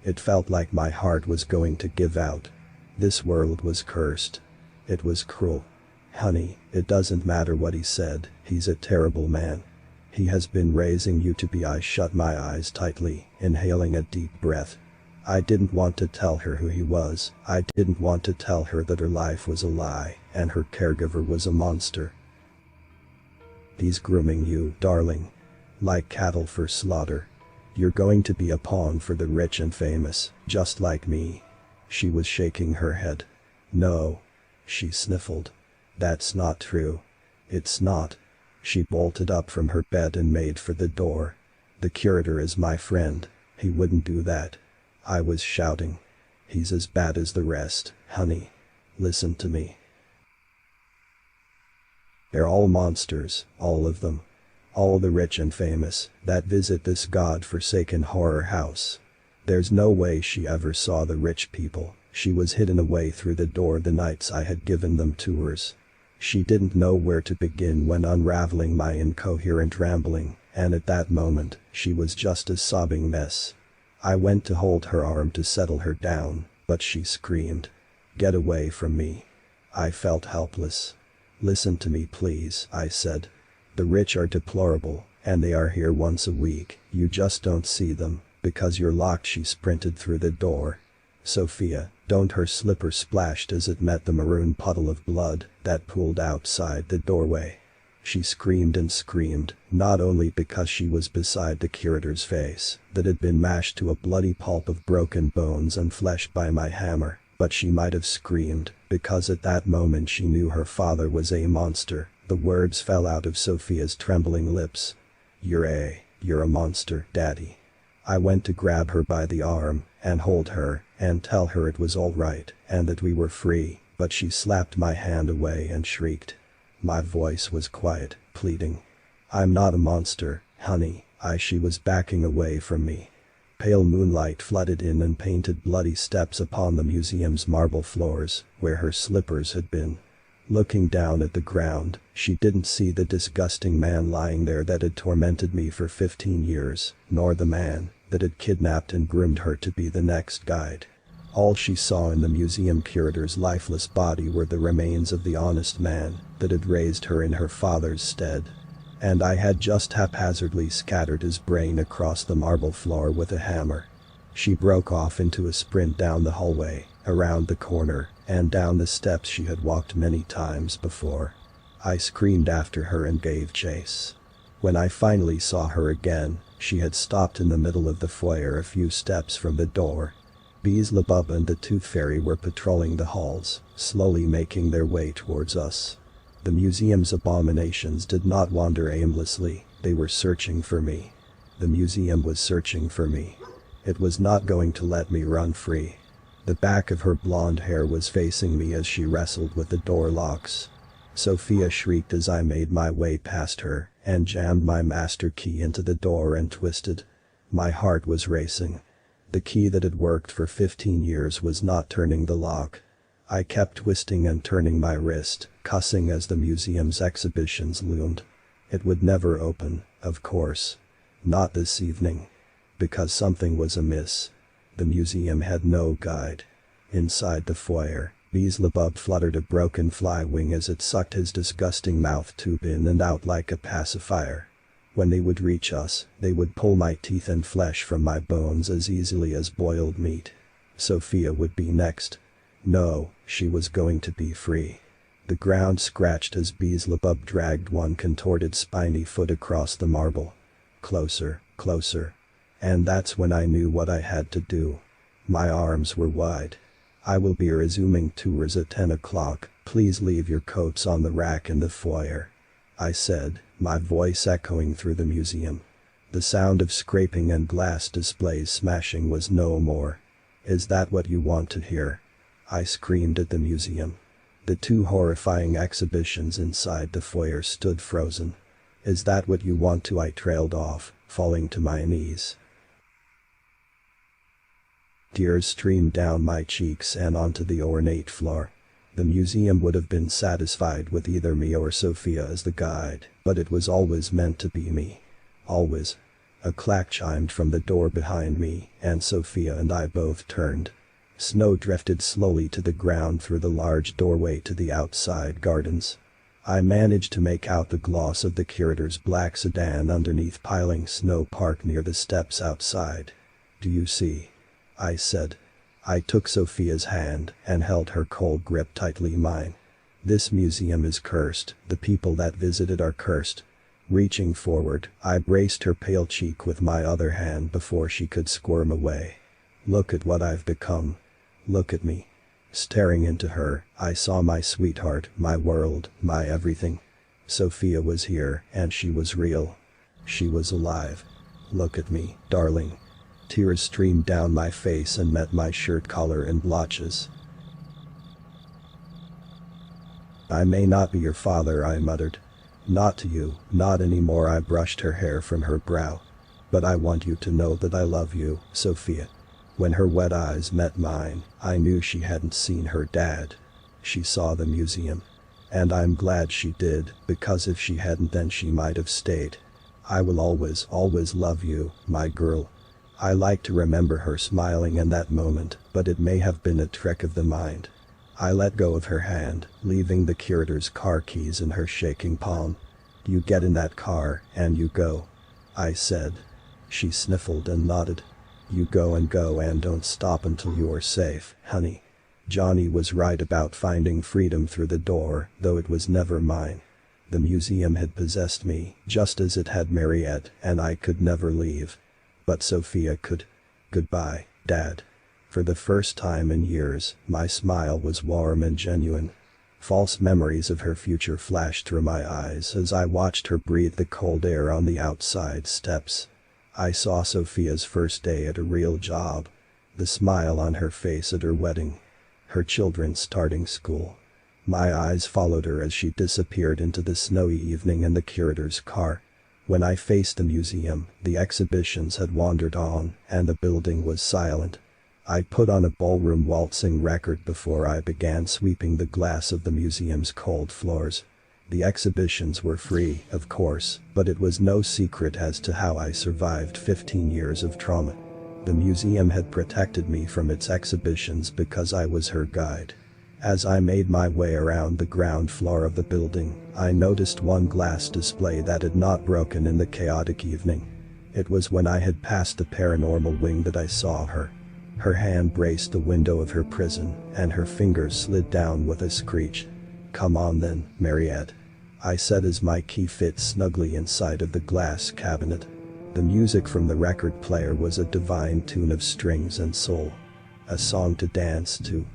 It felt like my heart was going to give out. This world was cursed. It was cruel. "Honey, it doesn't matter what he said, he's a terrible man. He has been raising you to be." I shut my eyes tightly, inhaling a deep breath. I didn't want to tell her who he was, I didn't want to tell her that her life was a lie, and her caregiver was a monster. "He's grooming you, darling. Like cattle for slaughter. You're going to be a pawn for the rich and famous, just like me." She was shaking her head. "No." She sniffled. "That's not true." "It's not." She bolted up from her bed and made for the door. "The curator is my friend. He wouldn't do that." I was shouting. "He's as bad as the rest, honey. Listen to me. They're all monsters, all of them. All the rich and famous that visit this god-forsaken horror house. There's no way she ever saw the rich people. She was hidden away through the door the nights I had given them tours. She didn't know where to begin when unraveling my incoherent rambling, and at that moment, she was just a sobbing mess. I went to hold her arm to settle her down, but she screamed. "Get away from me." I felt helpless. "Listen to me please," I said. "The rich are deplorable, and they are here once a week, you just don't see them, because you're locked." She sprinted through the door. "Sophia, don't." Her slipper splashed as it met the maroon puddle of blood that pooled outside the doorway. She screamed and screamed, not only because she was beside the curator's face, that had been mashed to a bloody pulp of broken bones and flesh by my hammer, but she might have screamed, because at that moment she knew her father was a monster. The words fell out of Sophia's trembling lips. You're a monster, Daddy." I went to grab her by the arm, and hold her, and tell her it was all right, and that we were free, but she slapped my hand away and shrieked. My voice was quiet, pleading. "I'm not a monster, honey." She was backing away from me. Pale moonlight flooded in and painted bloody steps upon the museum's marble floors, where her slippers had been. Looking down at the ground, she didn't see the disgusting man lying there that had tormented me for 15 years, nor the man that had kidnapped and groomed her to be the next guide. All she saw in the museum curator's lifeless body were the remains of the honest man that had raised her in her father's stead. And I had just haphazardly scattered his brain across the marble floor with a hammer. She broke off into a sprint down the hallway, around the corner, and down the steps she had walked many times before. I screamed after her and gave chase. When I finally saw her again, she had stopped in the middle of the foyer a few steps from the door. Beelzebub and the Tooth Fairy were patrolling the halls, slowly making their way towards us. The museum's abominations did not wander aimlessly, they were searching for me. The museum was searching for me. It was not going to let me run free. The back of her blonde hair was facing me as she wrestled with the door locks. Sophia shrieked as I made my way past her, and jammed my master key into the door and twisted. My heart was racing. The key that had worked for 15 years was not turning the lock. I kept twisting and turning my wrist, cussing as the museum's exhibitions loomed. It would never open, of course. Not this evening. Because something was amiss. The museum had no guide. Inside the foyer, Beelzebub fluttered a broken fly wing as it sucked his disgusting mouth tube in and out like a pacifier. When they would reach us, they would pull my teeth and flesh from my bones as easily as boiled meat. Sophia would be next. No, She was going to be free. The ground scratched as Beelzebub dragged one contorted spiny foot across the marble. Closer, closer. And that's when I knew what I had to do. My arms were wide. I will be resuming tours at 10 o'clock, please leave your coats on the rack in the foyer, I said, my voice echoing through the museum. The sound of scraping and glass displays smashing was no more. Is that what you want to hear? I screamed at the museum. The two horrifying exhibitions inside the foyer stood frozen. Is that what you want to? I trailed off, falling to my knees. Tears streamed down my cheeks and onto the ornate floor. The museum would have been satisfied with either me or Sophia as the guide, but it was always meant to be me. Always. A clack chimed from the door behind me, and Sophia and I both turned. Snow drifted slowly to the ground through the large doorway to the outside gardens. I managed to make out the gloss of the curator's black sedan underneath piling snow parked near the steps outside. Do you see? I said. I took Sophia's hand and held her cold grip tightly mine. This museum is cursed, the people that visit it are cursed. Reaching forward, I braced her pale cheek with my other hand before she could squirm away. Look at what I've become. Look at me. Staring into her, I saw my sweetheart, my world, my everything. Sophia was here, and she was real. She was alive. Look at me, darling. Tears streamed down my face and met my shirt collar in blotches. I may not be your father, I muttered. Not to you, not anymore. I brushed her hair from her brow. But I want you to know that I love you, Sophia. When her wet eyes met mine, I knew she hadn't seen her dad. She saw the museum. And I'm glad she did, because if she hadn't then she might have stayed. I will always, always love you, my girl. I like to remember her smiling in that moment, but it may have been a trick of the mind. I let go of her hand, leaving the curator's car keys in her shaking palm. You get in that car, and you go, I said. She sniffled and nodded. You go and don't stop until you're safe, honey. Johnny was right about finding freedom through the door, though it was never mine. The museum had possessed me, just as it had Mariette, and I could never leave. But Sophia could. Goodbye, Dad. For the first time in years, my smile was warm and genuine. False memories of her future flashed through my eyes as I watched her breathe the cold air on the outside steps. I saw Sophia's first day at a real job. The smile on her face at her wedding. Her children starting school. My eyes followed her as she disappeared into the snowy evening in the curator's car. When I faced the museum, the exhibitions had wandered on, and the building was silent. I put on a ballroom waltzing record before I began sweeping the glass of the museum's cold floors. The exhibitions were free, of course, but it was no secret as to how I survived 15 years of trauma. The museum had protected me from its exhibitions because I was her guide. As I made my way around the ground floor of the building, I noticed one glass display that had not broken in the chaotic evening. It was when I had passed the paranormal wing that I saw her. Her hand braced the window of her prison, and her fingers slid down with a screech. Come on then, Mariette, I said as my key fit snugly inside of the glass cabinet. The music from the record player was a divine tune of strings and soul. A song to dance to.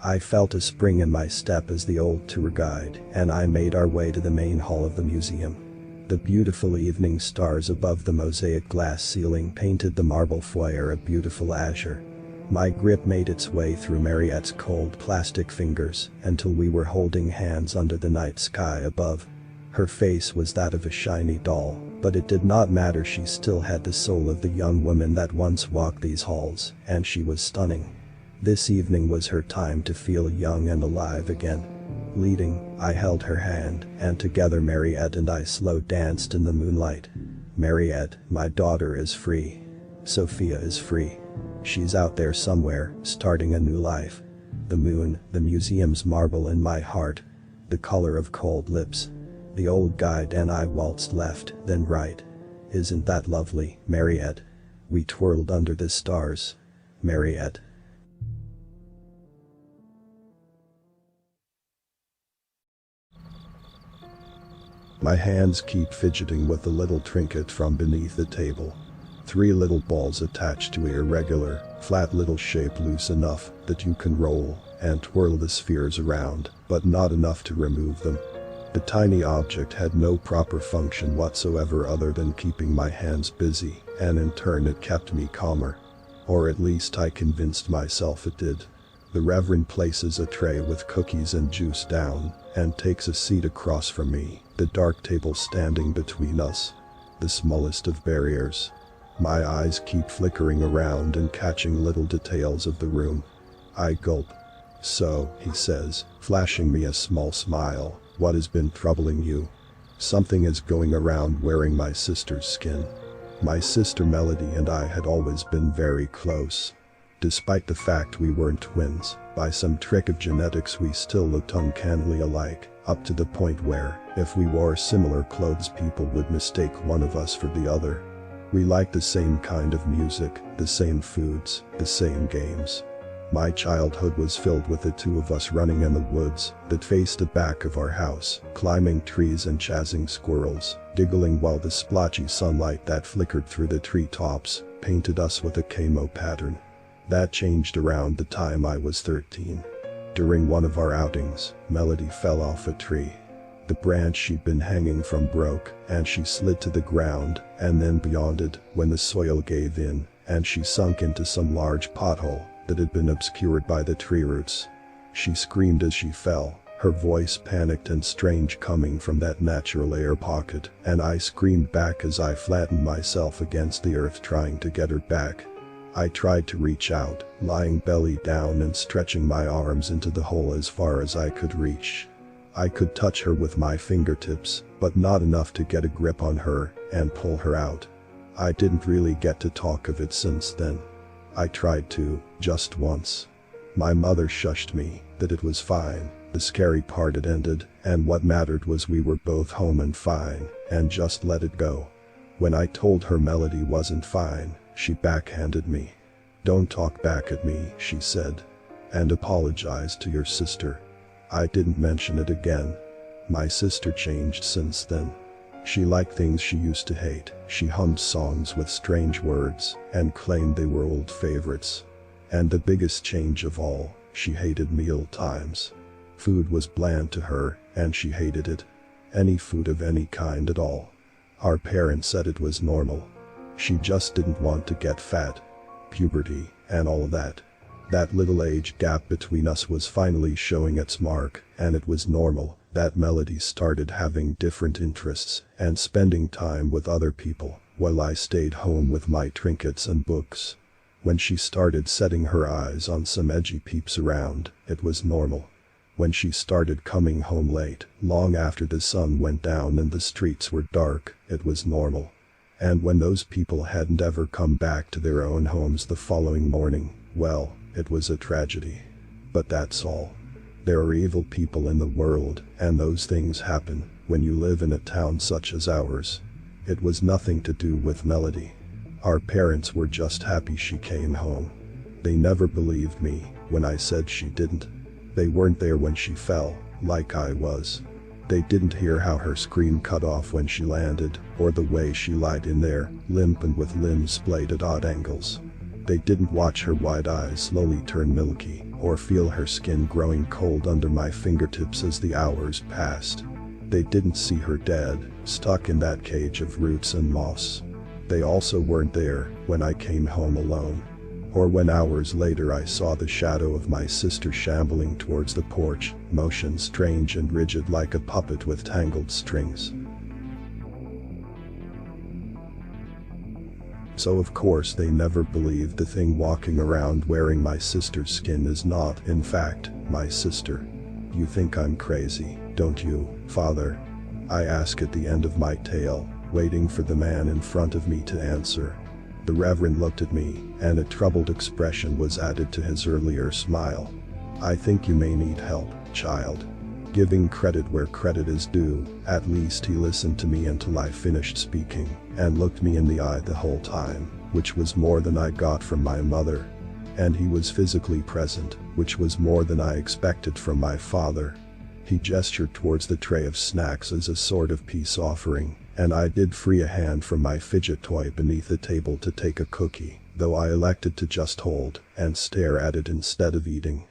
I felt a spring in my step as the old tour guide and I made our way to the main hall of the museum. The beautiful evening stars above the mosaic glass ceiling painted the marble foyer a beautiful azure. My grip made its way through Mariette's cold plastic fingers until we were holding hands under the night sky above. Her face was that of a shiny doll, but it did not matter. She still had the soul of the young woman that once walked these halls, and she was stunning. This evening was her time to feel young and alive again. Leading, I held her hand, and together Mariette and I slow danced in the moonlight. Mariette, my daughter is free. Sophia is free. She's out there somewhere, starting a new life. The moon, the museum's marble in my heart. The color of cold lips. The old guide and I waltzed left, then right. Isn't that lovely, Mariette? We twirled under the stars. Mariette. My hands keep fidgeting with the little trinket from beneath the table. 3 little balls attached to a irregular, flat little shape loose enough that you can roll and twirl the spheres around, but not enough to remove them. The tiny object had no proper function whatsoever other than keeping my hands busy, and in turn it kept me calmer. Or at least I convinced myself it did. The Reverend places a tray with cookies and juice down and takes a seat across from me, the dark table standing between us. The smallest of barriers. My eyes keep flickering around and catching little details of the room. I gulp. "So," he says, flashing me a small smile, "what has been troubling you?" "Something is going around wearing my sister's skin." My sister Melody and I had always been very close. Despite the fact we weren't twins, by some trick of genetics we still looked uncannily alike, up to the point where, if we wore similar clothes, people would mistake one of us for the other. We liked the same kind of music, the same foods, the same games. My childhood was filled with the 2 of us running in the woods that faced the back of our house, climbing trees and chasing squirrels, giggling while the splotchy sunlight that flickered through the treetops painted us with a camo pattern. That changed around the time I was 13. During one of our outings, Melody fell off a tree. The branch she'd been hanging from broke, and she slid to the ground, and then beyond it, when the soil gave in, and she sunk into some large pothole that had been obscured by the tree roots. She screamed as she fell, her voice panicked and strange coming from that natural air pocket, and I screamed back as I flattened myself against the earth trying to get her back. I tried to reach out, lying belly down and stretching my arms into the hole as far as I could reach. I could touch her with my fingertips, but not enough to get a grip on her and pull her out. I didn't really get to talk of it since then. I tried to, just once. My mother shushed me, that it was fine, the scary part had ended, and what mattered was we were both home and fine, and just let it go. When I told her Melody wasn't fine, she backhanded me. "Don't talk back at me," she said. "And apologize to your sister." I didn't mention it again. My sister changed since then. She liked things she used to hate, she hummed songs with strange words, and claimed they were old favorites. And the biggest change of all, she hated meal times. Food was bland to her, and she hated it. Any food of any kind at all. Our parents said it was normal. She just didn't want to get fat. Puberty, and all that. That little age gap between us was finally showing its mark, and it was normal that Melody started having different interests and spending time with other people, while I stayed home with my trinkets and books. When she started setting her eyes on some edgy peeps around, it was normal. When she started coming home late, long after the sun went down and the streets were dark, it was normal. And when those people hadn't ever come back to their own homes the following morning, well, it was a tragedy. But that's all. There are evil people in the world, and those things happen when you live in a town such as ours. It was nothing to do with Melody. Our parents were just happy she came home. They never believed me when I said she didn't. They weren't there when she fell, like I was. They didn't hear how her scream cut off when she landed, or the way she lied in there, limp and with limbs splayed at odd angles. They didn't watch her wide eyes slowly turn milky, or feel her skin growing cold under my fingertips as the hours passed. They didn't see her dead, stuck in that cage of roots and moss. They also weren't there when I came home alone. Or when hours later I saw the shadow of my sister shambling towards the porch, motion strange and rigid like a puppet with tangled strings. So of course they never believed the thing walking around wearing my sister's skin is not, in fact, my sister. You think I'm crazy, don't you, Father? I ask at the end of my tale, waiting for the man in front of me to answer. The Reverend looked at me, and a troubled expression was added to his earlier smile. "I think you may need help, child." Giving credit where credit is due, at least he listened to me until I finished speaking, and looked me in the eye the whole time, which was more than I got from my mother. And he was physically present, which was more than I expected from my father. He gestured towards the tray of snacks as a sort of peace offering, and I did free a hand from my fidget toy beneath the table to take a cookie, though I elected to just hold and stare at it instead of eating.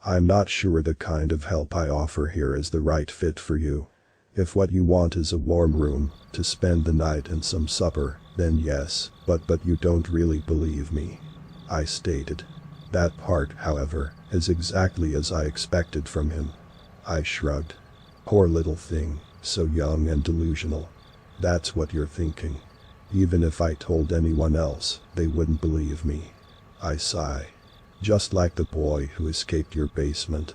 I'm not sure the kind of help I offer here is the right fit for you. If what you want is a warm room to spend the night and some supper, then yes, but you don't really believe me, I stated. That part, however, is exactly as I expected from him. I shrugged. Poor little thing, so young and delusional. That's what you're thinking. Even if I told anyone else, they wouldn't believe me. I sigh. Just like the boy who escaped your basement.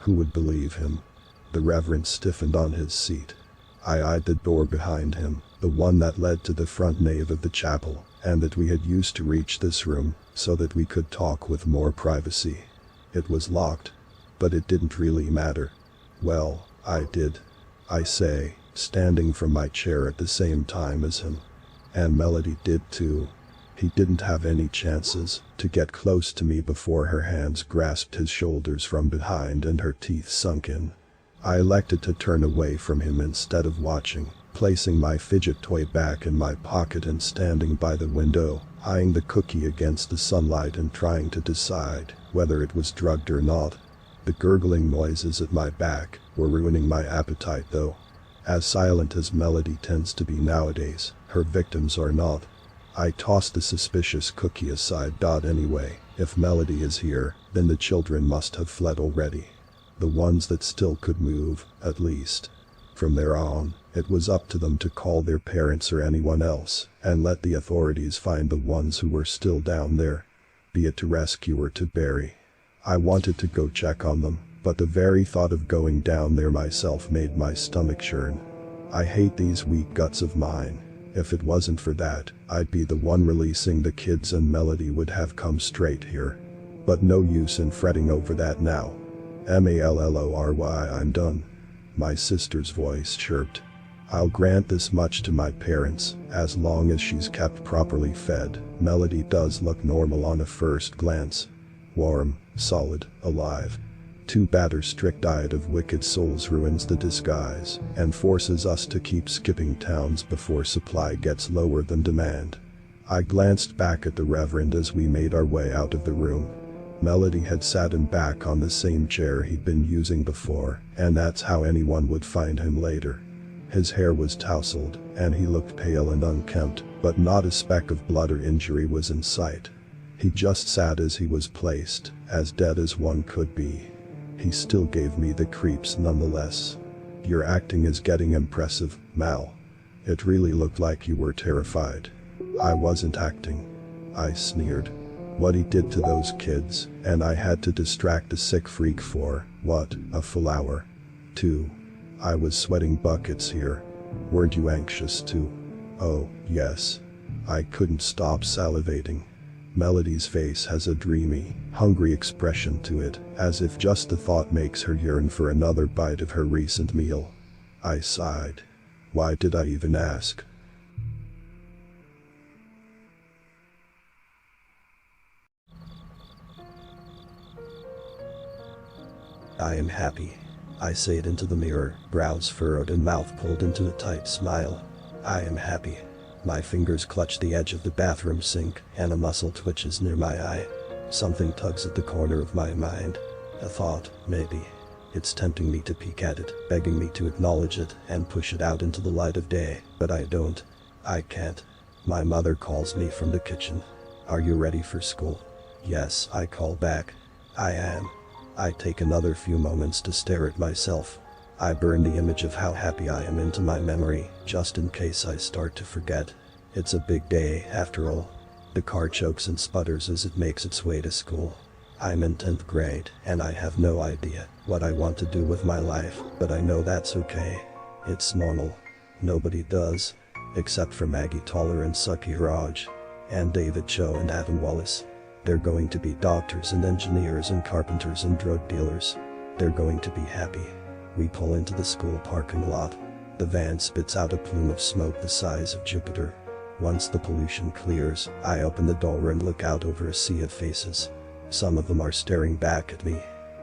Who would believe him? The Reverend stiffened on his seat. I eyed the door behind him, the one that led to the front nave of the chapel, and that we had used to reach this room, so that we could talk with more privacy. It was locked. But it didn't really matter. Well, I did. I say, standing from my chair at the same time as him. And Melody did too. He didn't have any chances to get close to me before her hands grasped his shoulders from behind and her teeth sunk in. I elected to turn away from him instead of watching, placing my fidget toy back in my pocket and standing by the window, eyeing the cookie against the sunlight and trying to decide whether it was drugged or not. The gurgling noises at my back were ruining my appetite though. As silent as Melody tends to be nowadays, her victims are not. I tossed the suspicious cookie aside. Anyway, if Melody is here, then the children must have fled already. The ones that still could move, at least. From there on, it was up to them to call their parents or anyone else, and let the authorities find the ones who were still down there. Be it to rescue or to bury. I wanted to go check on them, but the very thought of going down there myself made my stomach churn. I hate these weak guts of mine. If it wasn't for that, I'd be the one releasing the kids and Melody would have come straight here. But no use in fretting over that now. Mallory, I'm done. My sister's voice chirped. I'll grant this much to my parents, as long as she's kept properly fed. Melody does look normal on a first glance. Warm, solid, alive. Too bad her strict diet of wicked souls ruins the disguise and forces us to keep skipping towns before supply gets lower than demand. I glanced back at the Reverend as we made our way out of the room. Melody had sat him back on the same chair he'd been using before, and that's how anyone would find him later. His hair was tousled, and he looked pale and unkempt, but not a speck of blood or injury was in sight. He just sat as he was placed, as dead as one could be. He still gave me the creeps nonetheless. Your acting is getting impressive, Mal. It really looked like you were terrified. I wasn't acting. I sneered. What he did to those kids, and I had to distract the sick freak for, what, a full hour? 2. I was sweating buckets here. Weren't you anxious too? Oh, yes. I couldn't stop salivating. Melody's face has a dreamy, hungry expression to it, as if just the thought makes her yearn for another bite of her recent meal. I sighed. Why did I even ask? I am happy. I say it into the mirror, brows furrowed and mouth pulled into a tight smile. I am happy. My fingers clutch the edge of the bathroom sink, and a muscle twitches near my eye. Something tugs at the corner of my mind. A thought, maybe. It's tempting me to peek at it, begging me to acknowledge it and push it out into the light of day, but I don't. I can't. My mother calls me from the kitchen. Are you ready for school? Yes, I call back. I am. I take another few moments to stare at myself. I burn the image of how happy I am into my memory, just in case I start to forget. It's a big day, after all. The car chokes and sputters as it makes its way to school. I'm in 10th grade, and I have no idea what I want to do with my life, but I know that's okay. It's normal. Nobody does. Except for Maggie Toller and Suki Raj. And David Cho and Adam Wallace. They're going to be doctors and engineers and carpenters and drug dealers. They're going to be happy. We pull into the school parking lot. The van spits out a plume of smoke the size of Jupiter. Once the pollution clears, I open the door and look out over a sea of faces. Some of them are staring back at me.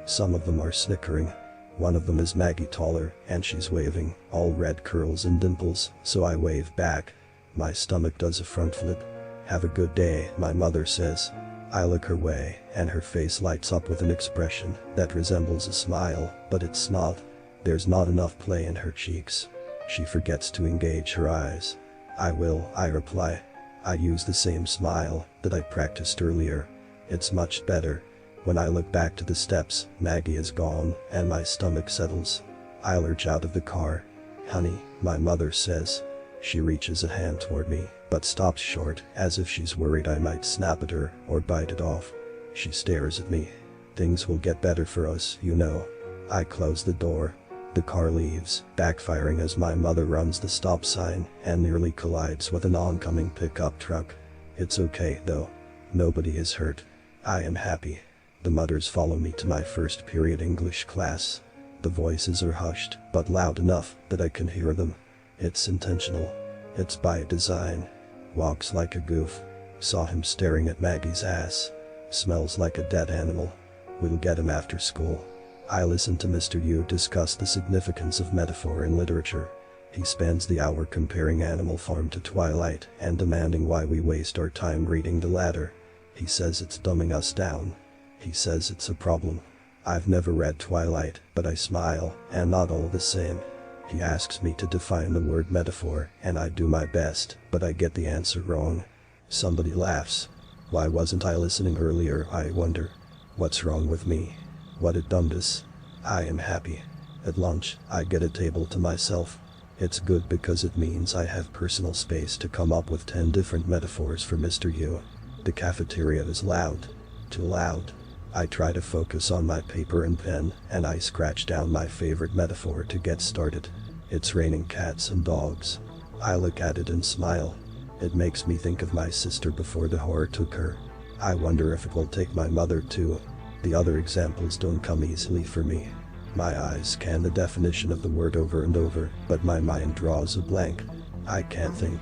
Some of them are snickering. One of them is Maggie taller, and she's waving, all red curls and dimples, so I wave back. My stomach does a front flip. "Have a good day," my mother says. I look her way, and her face lights up with an expression that resembles a smile, but it's not. There's not enough play in her cheeks. She forgets to engage her eyes. "I will," I reply. I use the same smile that I practiced earlier. It's much better. When I look back to the steps, Maggie is gone, and my stomach settles. I lurch out of the car. "Honey," my mother says. She reaches a hand toward me, but stops short, as if she's worried I might snap at her or bite it off. She stares at me. "Things will get better for us, you know." I close the door. The car leaves, backfiring as my mother runs the stop sign and nearly collides with an oncoming pickup truck. It's okay, though. Nobody is hurt. I am happy. The mutters follow me to my first period English class. The voices are hushed, but loud enough that I can hear them. It's intentional. It's by design. Walks like a goof. Saw him staring at Maggie's ass. Smells like a dead animal. We'll get him after school. I listen to Mr. Yu discuss the significance of metaphor in literature. He spends the hour comparing Animal Farm to Twilight and demanding why we waste our time reading the latter. He says it's dumbing us down. He says it's a problem. I've never read Twilight, but I smile, and not all the same. He asks me to define the word metaphor, and I do my best, but I get the answer wrong. Somebody laughs. Why wasn't I listening earlier, I wonder? What's wrong with me? What a dumbness. I am happy. At lunch, I get a table to myself. It's good because it means I have personal space to come up with 10 different metaphors for Mr. Yu. The cafeteria is loud. Too loud. I try to focus on my paper and pen, and I scratch down my favorite metaphor to get started. It's raining cats and dogs. I look at it and smile. It makes me think of my sister before the horror took her. I wonder if it will take my mother too. The other examples don't come easily for me. My eyes scan the definition of the word over and over, but my mind draws a blank. I can't think.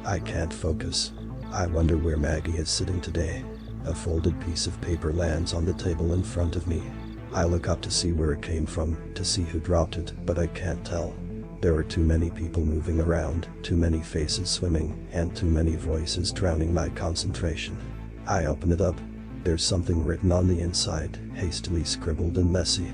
I can't focus. I wonder where Maggie is sitting today. A folded piece of paper lands on the table in front of me. I look up to see where it came from, to see who dropped it, but I can't tell. There are too many people moving around, too many faces swimming, and too many voices drowning my concentration. I open it up. There's something written on the inside, hastily scribbled and messy.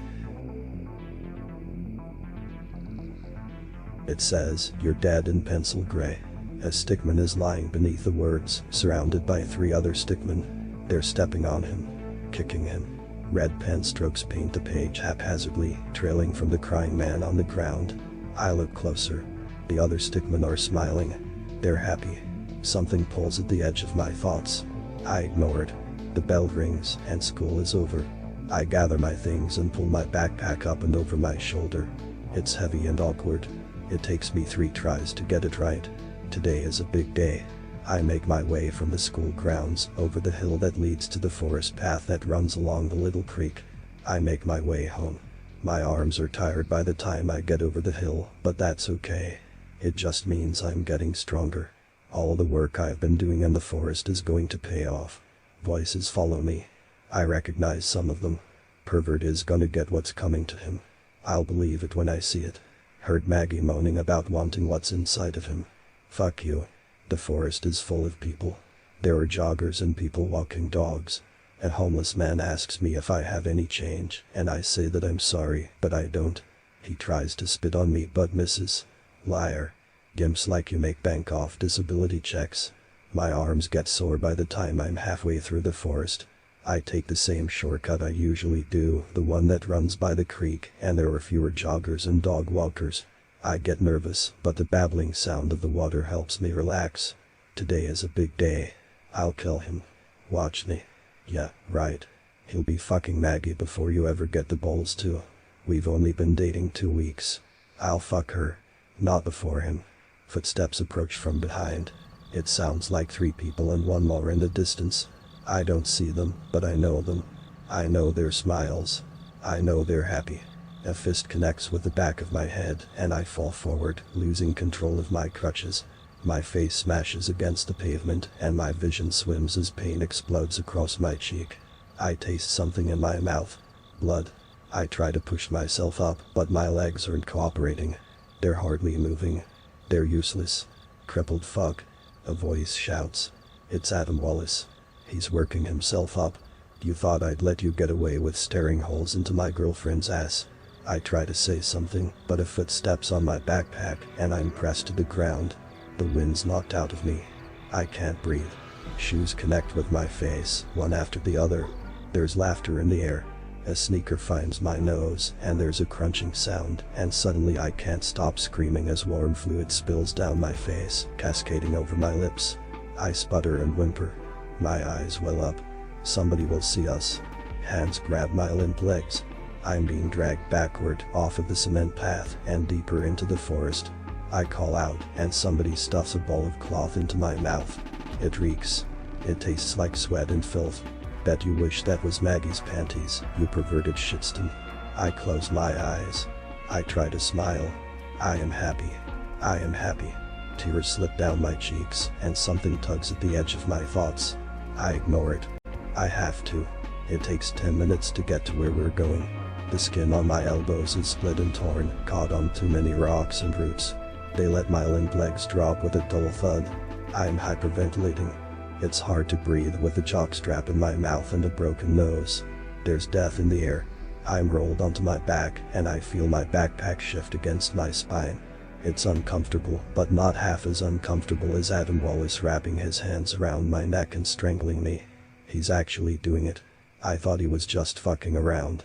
It says, "You're dead," in pencil gray. A stickman is lying beneath the words, surrounded by 3 other stickmen. They're stepping on him, kicking him. Red pen strokes paint the page haphazardly, trailing from the crying man on the ground. I look closer. The other stickmen are smiling. They're happy. Something pulls at the edge of my thoughts. I ignore it. The bell rings, and school is over. I gather my things and pull my backpack up and over my shoulder. It's heavy and awkward. It takes me 3 tries to get it right. Today is a big day. I make my way from the school grounds over the hill that leads to the forest path that runs along the little creek. I make my way home. My arms are tired by the time I get over the hill, but that's okay. It just means I'm getting stronger. All the work I've been doing in the forest is going to pay off. Voices follow me. I recognize some of them. Pervert is gonna get what's coming to him. I'll believe it when I see it. Heard Maggie moaning about wanting what's inside of him. Fuck you. The forest is full of people. There are joggers and people walking dogs. A homeless man asks me if I have any change, and I say that I'm sorry, but I don't. He tries to spit on me but misses. Liar. Gimps like you make bank off disability checks. My arms get sore by the time I'm halfway through the forest. I take the same shortcut I usually do, the one that runs by the creek, and there are fewer joggers and dog walkers. I get nervous, but the babbling sound of the water helps me relax. Today is a big day. I'll kill him. Watch me. Yeah, right. He'll be fucking Maggie before you ever get the balls to. We've only been dating 2 weeks. I'll fuck her. Not before him. Footsteps approach from behind. It sounds like 3 people and 1 more in the distance. I don't see them, but I know them. I know their smiles. I know they're happy. A fist connects with the back of my head, and I fall forward, losing control of my crutches. My face smashes against the pavement, and my vision swims as pain explodes across my cheek. I taste something in my mouth. Blood. I try to push myself up, but my legs aren't cooperating. They're hardly moving. They're useless. Crippled fuck. A voice shouts. It's Adam Wallace. He's working himself up. You thought I'd let you get away with staring holes into my girlfriend's ass. I try to say something, but a foot steps on my backpack and I'm pressed to the ground. The wind's knocked out of me. I can't breathe. Shoes connect with my face, one after the other. There's laughter in the air. A sneaker finds my nose, and there's a crunching sound, and suddenly I can't stop screaming as warm fluid spills down my face, cascading over my lips. I sputter and whimper. My eyes well up. Somebody will see us. Hands grab my limp legs. I'm being dragged backward off of the cement path and deeper into the forest. I call out, and somebody stuffs a ball of cloth into my mouth. It reeks. It tastes like sweat and filth. Bet you wish that was Maggie's panties, you perverted shitston. I close my eyes. I try to smile. I am happy. I am happy. Tears slip down my cheeks, and something tugs at the edge of my thoughts. I ignore it. I have to. It takes 10 minutes to get to where we're going. The skin on my elbows is split and torn, caught on too many rocks and roots. They let my limp legs drop with a dull thud. I am hyperventilating. It's hard to breathe with a jockstrap in my mouth and a broken nose. There's death in the air. I'm rolled onto my back and I feel my backpack shift against my spine. It's uncomfortable, but not half as uncomfortable as Adam Wallace wrapping his hands around my neck and strangling me. He's actually doing it. I thought he was just fucking around.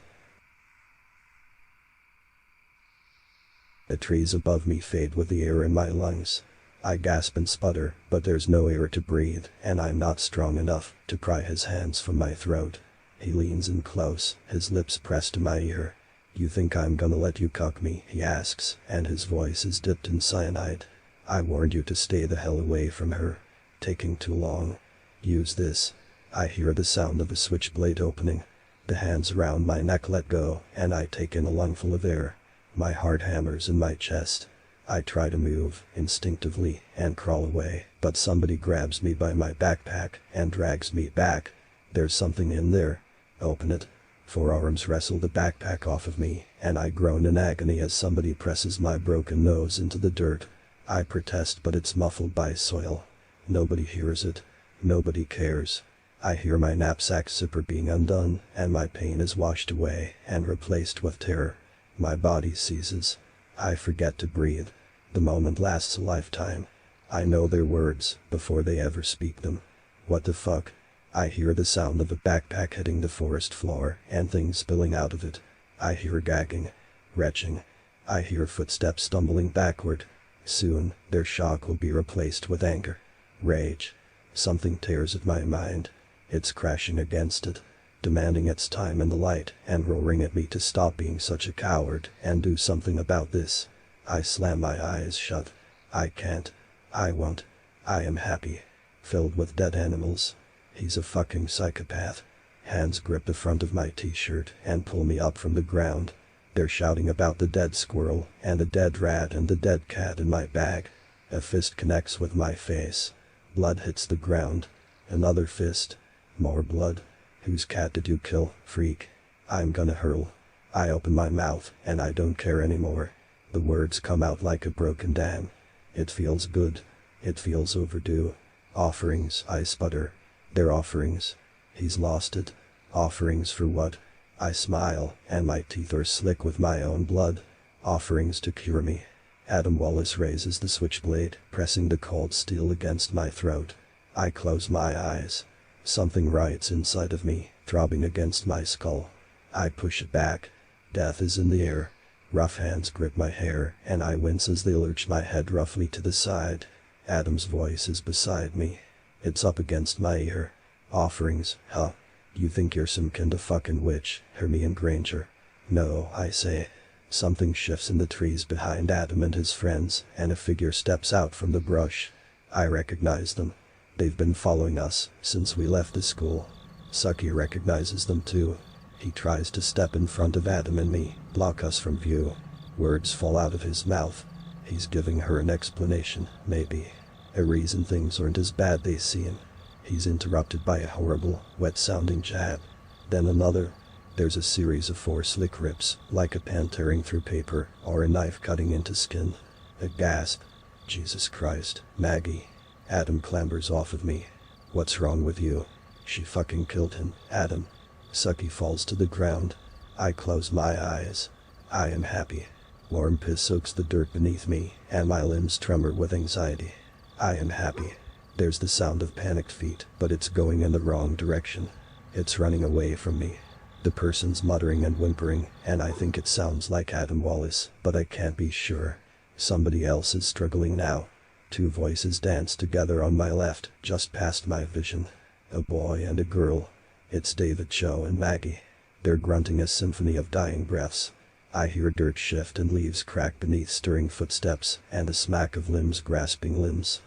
The trees above me fade with the air in my lungs. I gasp and sputter, but there's no air to breathe, and I'm not strong enough to pry his hands from my throat. He leans in close, his lips pressed to my ear. You think I'm gonna let you cuck me? He asks, and his voice is dipped in cyanide. I warned you to stay the hell away from her. Taking too long. Use this. I hear the sound of a switchblade opening. The hands around my neck let go, and I take in a lungful of air. My heart hammers in my chest. I try to move, instinctively, and crawl away, but somebody grabs me by my backpack and drags me back. There's something in there. Open it. Forearms wrestle the backpack off of me, and I groan in agony as somebody presses my broken nose into the dirt. I protest, but it's muffled by soil. Nobody hears it. Nobody cares. I hear my knapsack zipper being undone, and my pain is washed away and replaced with terror. My body seizes. I forget to breathe. The moment lasts a lifetime. I know their words before they ever speak them. What the fuck? I hear the sound of a backpack hitting the forest floor and things spilling out of it. I hear gagging, retching. I hear footsteps stumbling backward. Soon, their shock will be replaced with anger. Rage. Something tears at my mind. It's crashing against it, demanding its time in the light and roaring at me to stop being such a coward and do something about this. I slam my eyes shut. I can't. I won't. I am happy. Filled with dead animals. He's a fucking psychopath. Hands grip the front of my t-shirt and pull me up from the ground. They're shouting about the dead squirrel and the dead rat and the dead cat in my bag. A fist connects with my face. Blood hits the ground. Another fist. More blood. Whose cat did you kill, freak? I'm gonna hurl. I open my mouth and I don't care anymore. The words come out like a broken dam. It feels good. It feels overdue. Offerings, I sputter. They're offerings. He's lost it. Offerings for what? I smile, and my teeth are slick with my own blood. Offerings to cure me. Adam Wallace raises the switchblade, pressing the cold steel against my throat. I close my eyes. Something writes inside of me, throbbing against my skull. I push it back. Death is in the air. Rough hands grip my hair, and I wince as they lurch my head roughly to the side. Adam's voice is beside me. It's up against my ear. Offerings, huh? You think you're some kind of fucking witch, Hermione Granger? No, I say. Something shifts in the trees behind Adam and his friends, and a figure steps out from the brush. I recognize them. They've been following us since we left the school. Sucky recognizes them too. He tries to step in front of Adam and me, block us from view. Words fall out of his mouth. He's giving her an explanation, maybe. A reason things aren't as bad they seem. He's interrupted by a horrible, wet-sounding jab. Then another. There's a series of 4 slick rips, like a pen tearing through paper or a knife cutting into skin. A gasp. Jesus Christ, Maggie. Adam clambers off of me. What's wrong with you? She fucking killed him, Adam. Sucky falls to the ground. I close my eyes. I am happy. Warm piss soaks the dirt beneath me, and my limbs tremor with anxiety. I am happy. There's the sound of panicked feet, but it's going in the wrong direction. It's running away from me. The person's muttering and whimpering, and I think it sounds like Adam Wallace, but I can't be sure. Somebody else is struggling now. 2 voices dance together on my left, just past my vision. A boy and a girl. It's David, Joe, and Maggie. They're grunting a symphony of dying breaths. I hear dirt shift and leaves crack beneath stirring footsteps, and a smack of limbs grasping limbs.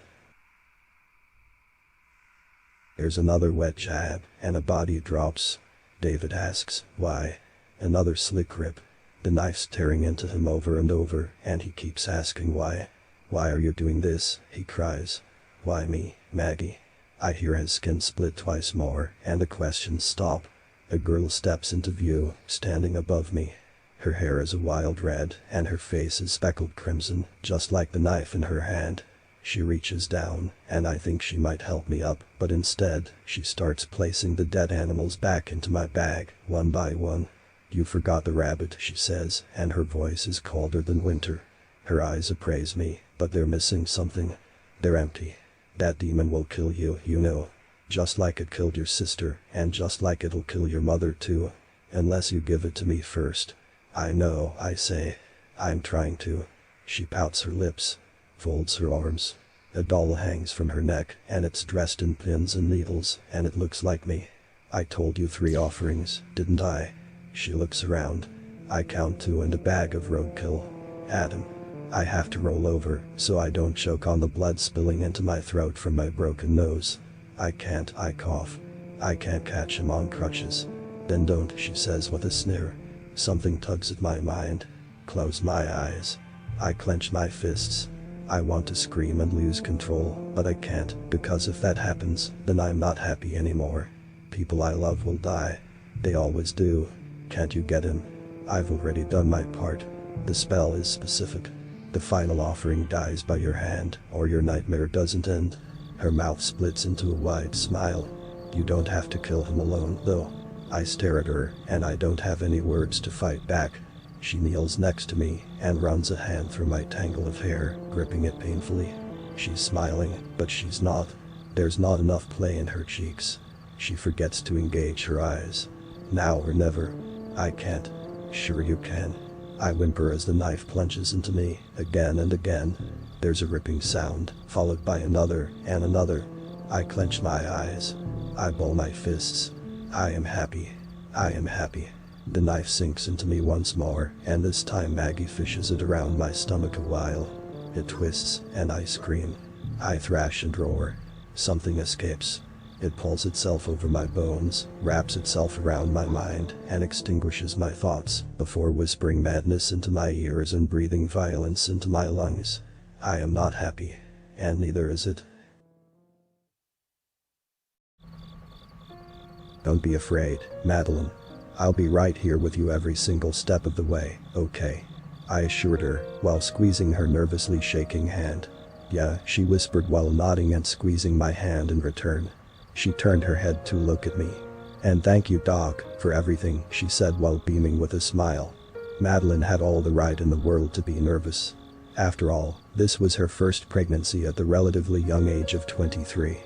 There's another wet jab, and a body drops. David asks, why? Another slick rip. The knife's tearing into him over and over, and he keeps asking why. Why are you doing this? He cries. Why me, Maggie? I hear his skin split twice more, and the questions stop. A girl steps into view, standing above me. Her hair is a wild red, and her face is speckled crimson, just like the knife in her hand. She reaches down, and I think she might help me up, but instead, she starts placing the dead animals back into my bag, one by one. You forgot the rabbit, she says, and her voice is colder than winter. Her eyes appraise me, but they're missing something. They're empty. That demon will kill you, you know. Just like it killed your sister, and just like it'll kill your mother too. Unless you give it to me first. I know, I say. I'm trying to. She pouts her lips, folds her arms. A doll hangs from her neck, and it's dressed in pins and needles, and it looks like me. I told you 3 offerings, didn't I? She looks around. I count 2 and a bag of roadkill. Adam. I have to roll over, so I don't choke on the blood spilling into my throat from my broken nose. I can't, I cough. I can't catch him on crutches. Then don't, she says with a sneer. Something tugs at my mind. Close my eyes. I clench my fists. I want to scream and lose control, but I can't, because if that happens, then I'm not happy anymore. People I love will die. They always do. Can't you get him? I've already done my part. The spell is specific. The final offering dies by your hand, or your nightmare doesn't end. Her mouth splits into a wide smile. You don't have to kill him alone, though. I stare at her, and I don't have any words to fight back. She kneels next to me, and runs a hand through my tangle of hair, gripping it painfully. She's smiling, but she's not. There's not enough play in her cheeks. She forgets to engage her eyes. Now or never. I can't. Sure you can. I whimper as the knife plunges into me, again and again. There's a ripping sound, followed by another, and another. I clench my eyes. I ball my fists. I am happy. I am happy. The knife sinks into me once more, and this time Maggie fishes it around my stomach a while. It twists, and I scream. I thrash and roar. Something escapes. It pulls itself over my bones, wraps itself around my mind, and extinguishes my thoughts, before whispering madness into my ears and breathing violence into my lungs. I am not happy. And neither is it. Don't be afraid, Madeline. I'll be right here with you every single step of the way, okay? I assured her, while squeezing her nervously shaking hand. Yeah, she whispered while nodding and squeezing my hand in return. She turned her head to look at me. And thank you, Doc, for everything, she said while beaming with a smile. Madeline had all the right in the world to be nervous. After all, this was her first pregnancy at the relatively young age of 23.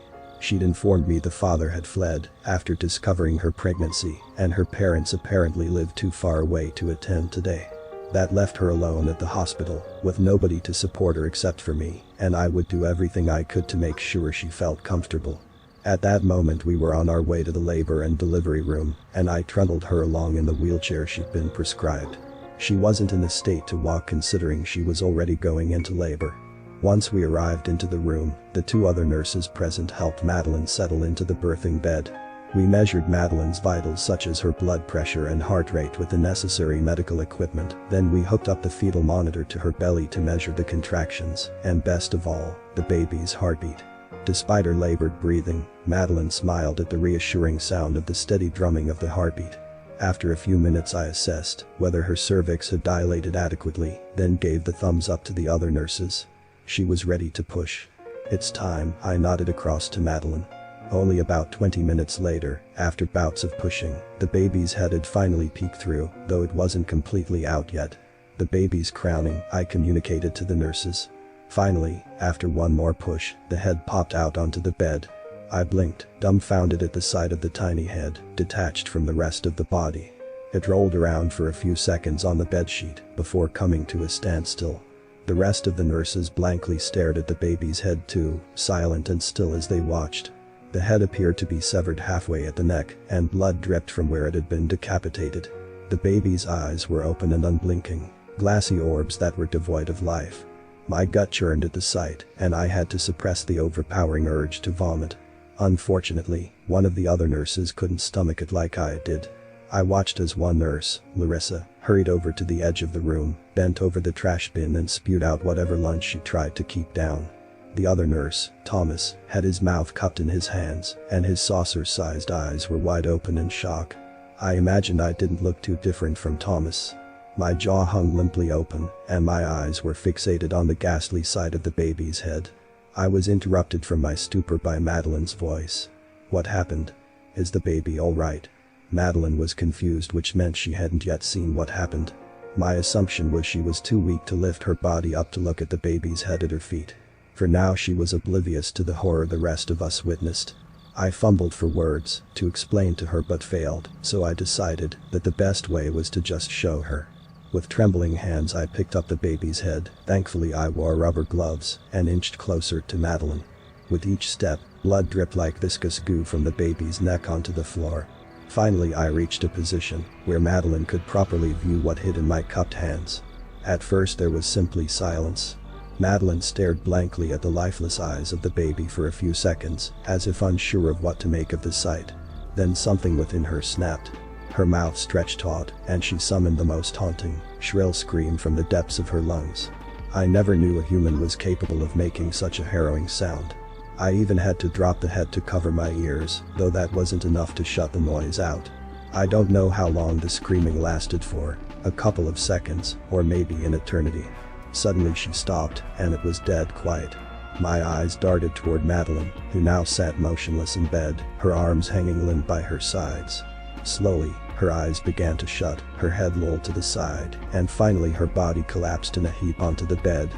She'd informed me the father had fled after discovering her pregnancy, and her parents apparently lived too far away to attend today. That left her alone at the hospital, with nobody to support her except for me, and I would do everything I could to make sure she felt comfortable. At that moment we were on our way to the labor and delivery room, and I trundled her along in the wheelchair she'd been prescribed. She wasn't in a state to walk considering she was already going into labor. Once we arrived into the room, the 2 other nurses present helped Madeline settle into the birthing bed. We measured Madeline's vitals such as her blood pressure and heart rate with the necessary medical equipment, then we hooked up the fetal monitor to her belly to measure the contractions, and best of all, the baby's heartbeat. Despite her labored breathing, Madeline smiled at the reassuring sound of the steady drumming of the heartbeat. After a few minutes I assessed whether her cervix had dilated adequately, then gave the thumbs up to the other nurses. She was ready to push. "It's time," I nodded across to Madeline. Only about 20 minutes later, after bouts of pushing, the baby's head had finally peeked through, though it wasn't completely out yet. "The baby's crowning," I communicated to the nurses. Finally, after one more push, the head popped out onto the bed. I blinked, dumbfounded at the sight of the tiny head, detached from the rest of the body. It rolled around for a few seconds on the bedsheet, before coming to a standstill. The rest of the nurses blankly stared at the baby's head too, silent and still as they watched. The head appeared to be severed halfway at the neck, and blood dripped from where it had been decapitated. The baby's eyes were open and unblinking, glassy orbs that were devoid of life. My gut churned at the sight, and I had to suppress the overpowering urge to vomit. Unfortunately, one of the other nurses couldn't stomach it like I did. I watched as one nurse, Larissa, hurried over to the edge of the room, bent over the trash bin and spewed out whatever lunch she tried to keep down. The other nurse, Thomas, had his mouth cupped in his hands, and his saucer-sized eyes were wide open in shock. I imagined I didn't look too different from Thomas. My jaw hung limply open, and my eyes were fixated on the ghastly sight of the baby's head. I was interrupted from my stupor by Madeline's voice. "What happened? Is the baby all right?" Madeline was confused, which meant she hadn't yet seen what happened. My assumption was she was too weak to lift her body up to look at the baby's head at her feet. For now she was oblivious to the horror the rest of us witnessed. I fumbled for words to explain to her but failed, so I decided that the best way was to just show her. With trembling hands I picked up the baby's head, thankfully I wore rubber gloves, and inched closer to Madeline. With each step, blood dripped like viscous goo from the baby's neck onto the floor. Finally I reached a position where Madeline could properly view what hid in my cupped hands. At first there was simply silence. Madeline stared blankly at the lifeless eyes of the baby for a few seconds, as if unsure of what to make of the sight. Then something within her snapped. Her mouth stretched taut, and she summoned the most haunting, shrill scream from the depths of her lungs. I never knew a human was capable of making such a harrowing sound. I even had to drop the head to cover my ears, though that wasn't enough to shut the noise out. I don't know how long the screaming lasted for, a couple of seconds, or maybe an eternity. Suddenly she stopped, and it was dead quiet. My eyes darted toward Madeline, who now sat motionless in bed, her arms hanging limp by her sides. Slowly, her eyes began to shut, her head lolled to the side, and finally her body collapsed in a heap onto the bed.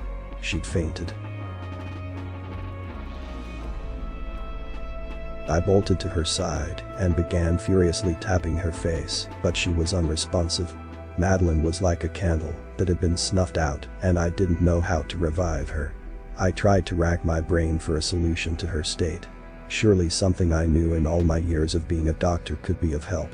She'd fainted. I bolted to her side and began furiously tapping her face, but she was unresponsive. Madeline was like a candle that had been snuffed out, and I didn't know how to revive her. I tried to rack my brain for a solution to her state. Surely something I knew in all my years of being a doctor could be of help.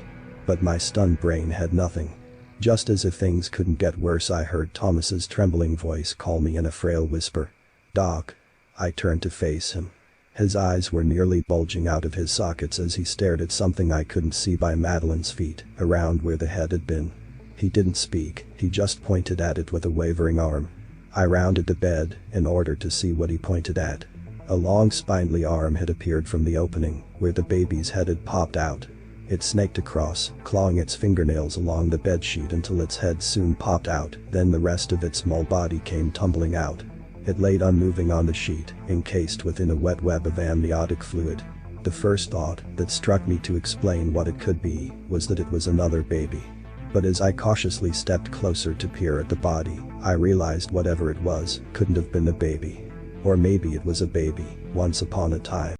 But my stunned brain had nothing. Just as if things couldn't get worse, I heard Thomas's trembling voice call me in a frail whisper. "Doc." I turned to face him. His eyes were nearly bulging out of his sockets as he stared at something I couldn't see by Madeline's feet, around where the head had been. He didn't speak, he just pointed at it with a wavering arm. I rounded the bed in order to see what he pointed at. A long spindly arm had appeared from the opening where the baby's head had popped out. It snaked across, clawing its fingernails along the bedsheet until its head soon popped out, then the rest of its small body came tumbling out. It laid unmoving on the sheet, encased within a wet web of amniotic fluid. The first thought that struck me to explain what it could be was that it was another baby. But as I cautiously stepped closer to peer at the body, I realized whatever it was couldn't have been a baby. Or maybe it was a baby, once upon a time.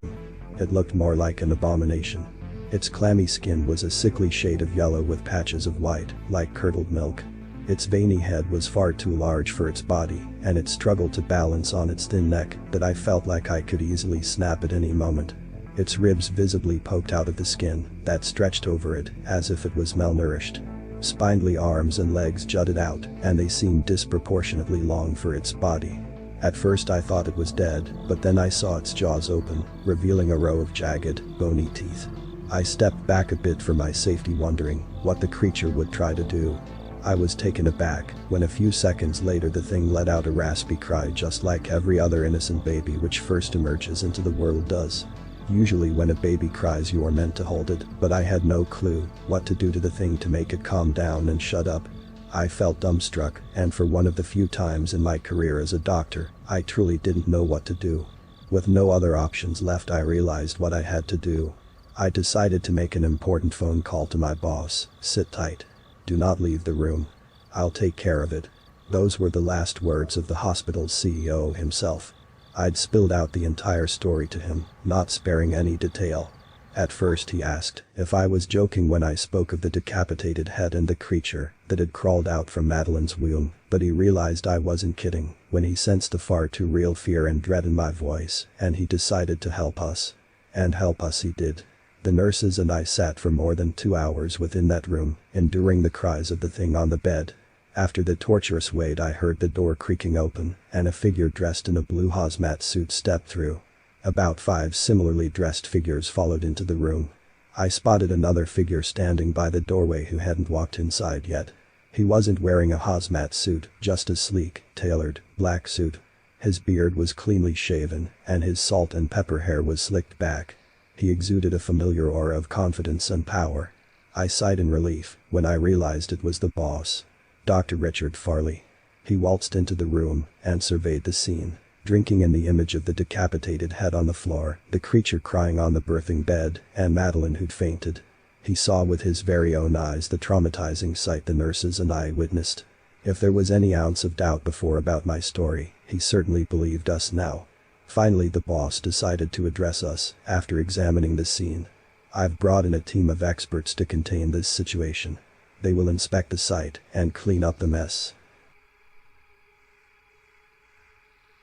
It looked more like an abomination. Its clammy skin was a sickly shade of yellow with patches of white, like curdled milk. Its veiny head was far too large for its body, and it struggled to balance on its thin neck that I felt like I could easily snap at any moment. Its ribs visibly poked out of the skin that stretched over it, as if it was malnourished. Spindly arms and legs jutted out, and they seemed disproportionately long for its body. At first I thought it was dead, but then I saw its jaws open, revealing a row of jagged, bony teeth. I stepped back a bit for my safety, wondering what the creature would try to do. I was taken aback when a few seconds later the thing let out a raspy cry just like every other innocent baby which first emerges into the world does. Usually when a baby cries you are meant to hold it, but I had no clue what to do to the thing to make it calm down and shut up. I felt dumbstruck, and for one of the few times in my career as a doctor, I truly didn't know what to do. With no other options left, I realized what I had to do. I decided to make an important phone call to my boss. Sit tight. Do not leave the room. I'll take care of it. Those were the last words of the hospital's CEO himself. I'd spilled out the entire story to him, not sparing any detail. At first he asked if I was joking when I spoke of the decapitated head and the creature that had crawled out from Madeline's womb, but he realized I wasn't kidding when he sensed the far too real fear and dread in my voice, and he decided to help us. And help us he did. The nurses and I sat for more than 2 hours within that room, enduring the cries of the thing on the bed. After the torturous wait, I heard the door creaking open, and a figure dressed in a blue hazmat suit stepped through. About 5 similarly dressed figures followed into the room. I spotted another figure standing by the doorway who hadn't walked inside yet. He wasn't wearing a hazmat suit, just a sleek, tailored, black suit. His beard was cleanly shaven, and his salt and pepper hair was slicked back. He exuded a familiar aura of confidence and power. I sighed in relief when I realized it was the boss, Dr. Richard Farley. He waltzed into the room and surveyed the scene, drinking in the image of the decapitated head on the floor, the creature crying on the birthing bed, and Madeline who'd fainted. He saw with his very own eyes the traumatizing sight the nurses and I witnessed. If there was any ounce of doubt before about my story, he certainly believed us now. Finally the boss decided to address us after examining the scene. I've brought in a team of experts to contain this situation. They will inspect the site and clean up the mess.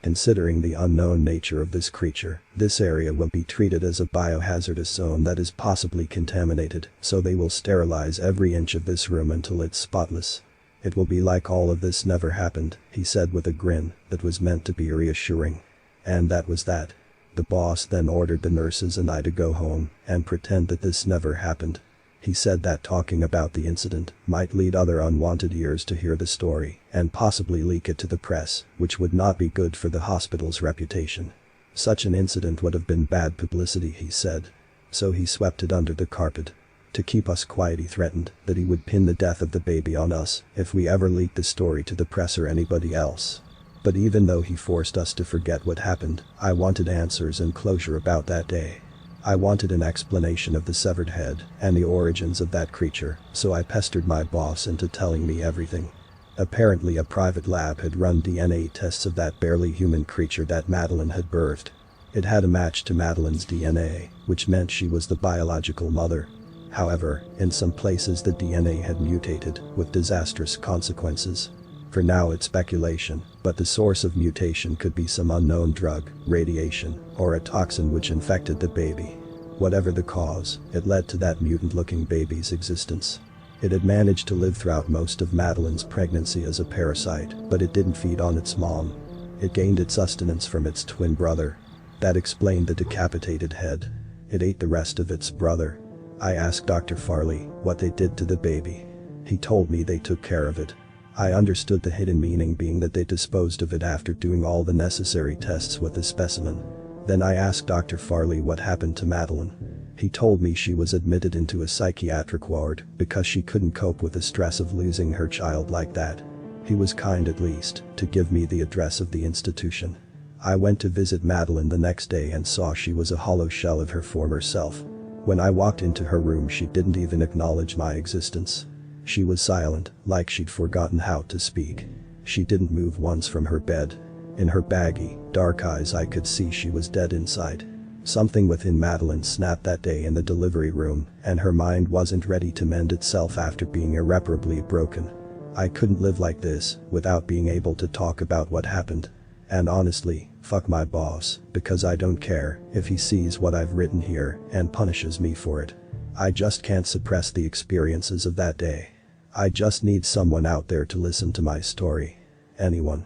Considering the unknown nature of this creature, this area will be treated as a biohazardous zone that is possibly contaminated, so they will sterilize every inch of this room until it's spotless. It will be like all of this never happened, he said with a grin that was meant to be reassuring. And that was that. The boss then ordered the nurses and I to go home and pretend that this never happened. He said that talking about the incident might lead other unwanted ears to hear the story and possibly leak it to the press, which would not be good for the hospital's reputation. Such an incident would have been bad publicity, he said. So he swept it under the carpet. To keep us quiet, he threatened that he would pin the death of the baby on us if we ever leaked the story to the press or anybody else. But even though he forced us to forget what happened, I wanted answers and closure about that day. I wanted an explanation of the severed head and the origins of that creature, so I pestered my boss into telling me everything. Apparently a private lab had run DNA tests of that barely human creature that Madeline had birthed. It had a match to Madeline's DNA, which meant she was the biological mother. However, in some places the DNA had mutated, with disastrous consequences. For now it's speculation, but the source of mutation could be some unknown drug, radiation, or a toxin which infected the baby. Whatever the cause, it led to that mutant-looking baby's existence. It had managed to live throughout most of Madeline's pregnancy as a parasite, but it didn't feed on its mom. It gained its sustenance from its twin brother. That explained the decapitated head. It ate the rest of its brother. I asked Dr. Farley what they did to the baby. He told me they took care of it. I understood the hidden meaning being that they disposed of it after doing all the necessary tests with the specimen. Then I asked Dr. Farley what happened to Madeline. He told me she was admitted into a psychiatric ward because she couldn't cope with the stress of losing her child like that. He was kind at least to give me the address of the institution. I went to visit Madeline the next day and saw she was a hollow shell of her former self. When I walked into her room, she didn't even acknowledge my existence. She was silent, like she'd forgotten how to speak. She didn't move once from her bed. In her baggy, dark eyes I could see she was dead inside. Something within Madeline snapped that day in the delivery room, and her mind wasn't ready to mend itself after being irreparably broken. I couldn't live like this without being able to talk about what happened. And honestly, fuck my boss, because I don't care if he sees what I've written here and punishes me for it. I just can't suppress the experiences of that day. I just need someone out there to listen to my story. Anyone.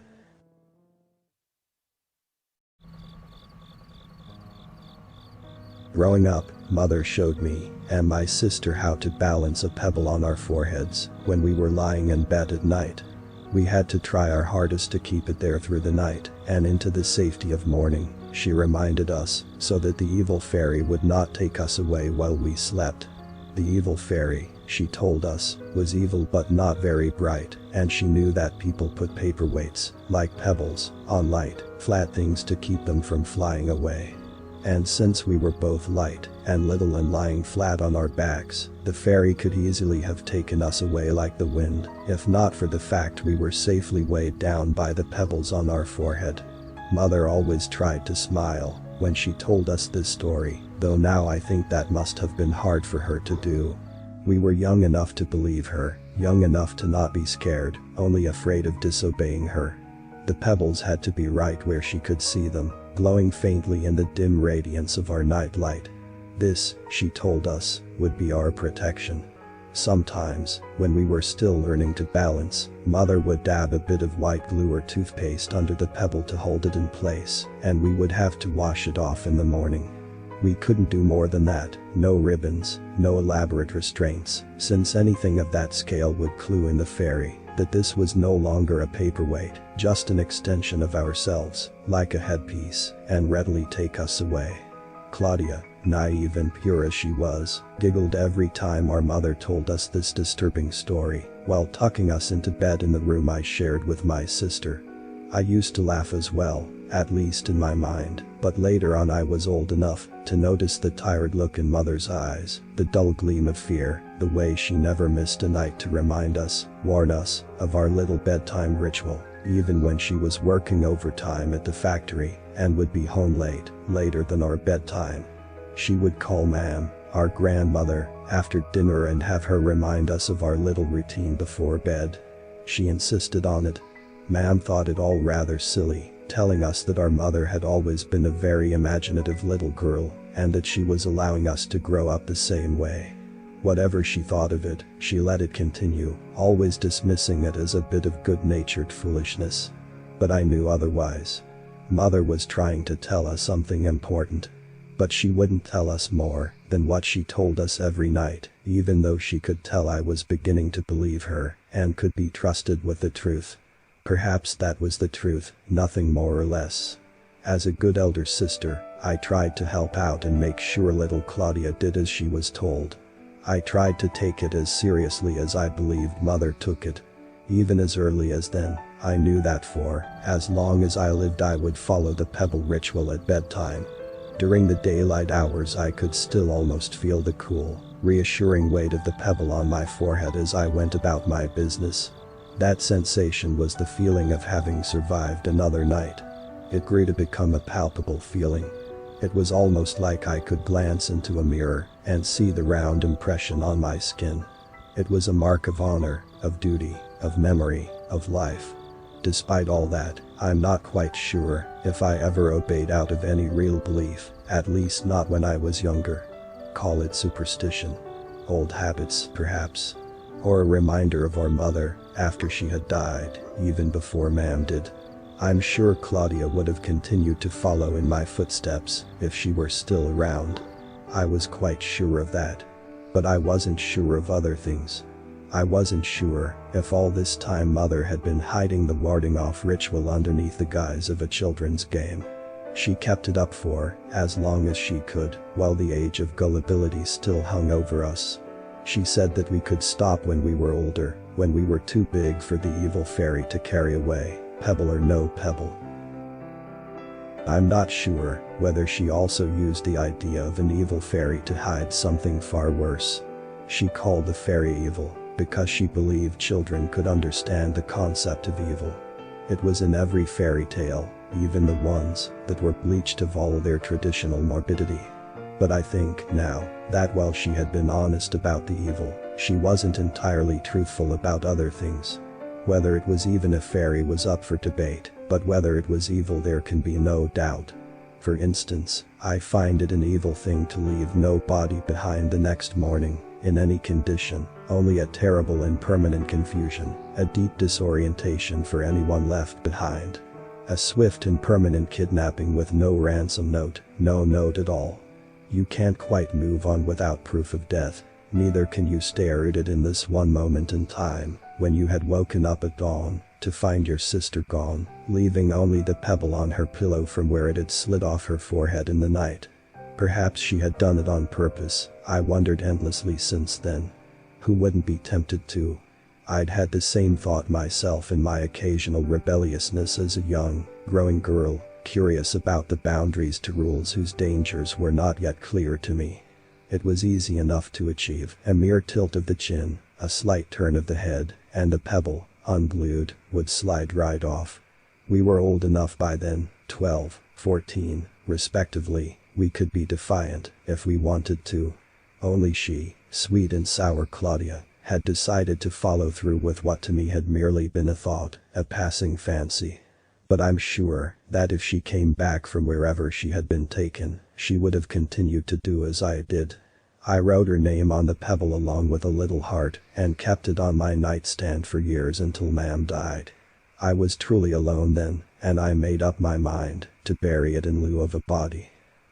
Growing up, Mother showed me and my sister how to balance a pebble on our foreheads when we were lying in bed at night. We had to try our hardest to keep it there through the night and into the safety of morning. she reminded us, so that the evil fairy would not take us away while we slept. The evil fairy, she told us, was evil but not very bright, and she knew that people put paperweights, like pebbles, on light, flat things to keep them from flying away. And since we were both light and little and lying flat on our backs, the fairy could easily have taken us away like the wind, if not for the fact we were safely weighed down by the pebbles on our forehead. Mother always tried to smile when she told us this story, though now I think that must have been hard for her to do. We were young enough to believe her, young enough to not be scared, only afraid of disobeying her. The pebbles had to be right where she could see them, glowing faintly in the dim radiance of our night light. This, she told us, would be our protection. Sometimes, when we were still learning to balance, Mother would dab a bit of white glue or toothpaste under the pebble to hold it in place, and we would have to wash it off in the morning. We couldn't do more than that, no ribbons, no elaborate restraints, since anything of that scale would clue in the fairy that this was no longer a paperweight, just an extension of ourselves, like a headpiece, and readily take us away. Claudia, naive and pure as she was, giggled every time our mother told us this disturbing story, while tucking us into bed in the room I shared with my sister. I used to laugh as well, at least in my mind, but later on I was old enough to notice the tired look in Mother's eyes, the dull gleam of fear, the way she never missed a night to remind us, warn us, of our little bedtime ritual, even when she was working overtime at the factory and would be home late, later than our bedtime. She would call Ma'am, our grandmother, after dinner and have her remind us of our little routine before bed. She insisted on it. Ma'am thought it all rather silly, telling us that our mother had always been a very imaginative little girl, and that she was allowing us to grow up the same way. Whatever she thought of it, she let it continue, always dismissing it as a bit of good-natured foolishness. But I knew otherwise. Mother was trying to tell us something important. But she wouldn't tell us more than what she told us every night, even though she could tell I was beginning to believe her and could be trusted with the truth. Perhaps that was the truth, nothing more or less. As a good elder sister, I tried to help out and make sure little Claudia did as she was told. I tried to take it as seriously as I believed Mother took it. Even as early as then, I knew that for as long as I lived I would follow the pebble ritual at bedtime. During the daylight hours I could still almost feel the cool, reassuring weight of the pebble on my forehead as I went about my business. That sensation was the feeling of having survived another night. It grew to become a palpable feeling. It was almost like I could glance into a mirror and see the round impression on my skin. It was a mark of honor, of duty, of memory, of life. Despite all that, I'm not quite sure if I ever obeyed out of any real belief, at least not when I was younger. Call it superstition. Old habits, perhaps. Or a reminder of our mother, after she had died, even before Ma'am did. I'm sure Claudia would have continued to follow in my footsteps if she were still around. I was quite sure of that. But I wasn't sure of other things. I wasn't sure if all this time Mother had been hiding the warding off ritual underneath the guise of a children's game. She kept it up for as long as she could, while the age of gullibility still hung over us. She said that we could stop when we were older, when we were too big for the evil fairy to carry away, pebble or no pebble. I'm not sure whether she also used the idea of an evil fairy to hide something far worse. She called the fairy evil because she believed children could understand the concept of evil. It was in every fairy tale, even the ones that were bleached of all their traditional morbidity. But I think now that while she had been honest about the evil, she wasn't entirely truthful about other things. Whether it was even a fairy was up for debate, but whether it was evil there can be no doubt. For instance, I find it an evil thing to leave no body behind the next morning, in any condition, only a terrible and permanent confusion, a deep disorientation for anyone left behind. A swift and permanent kidnapping with no ransom note, no note at all. You can't quite move on without proof of death, neither can you stare at it in this one moment in time, when you had woken up at dawn to find your sister gone, leaving only the pebble on her pillow from where it had slid off her forehead in the night. Perhaps she had done it on purpose, I wondered endlessly since then. Who wouldn't be tempted to? I'd had the same thought myself in my occasional rebelliousness as a young, growing girl, curious about the boundaries to rules whose dangers were not yet clear to me. It was easy enough to achieve, a mere tilt of the chin, a slight turn of the head, and the pebble, unglued, would slide right off. We were old enough by then, 12, 14, respectively, we could be defiant if we wanted to. Only she, sweet and sour Claudia, had decided to follow through with what to me had merely been a thought, a passing fancy. But I'm sure that if she came back from wherever she had been taken, she would have continued to do as I did. I wrote her name on the pebble along with a little heart and kept it on my nightstand for years until Ma'am died. I was truly alone then, and I made up my mind to bury it in lieu of a body.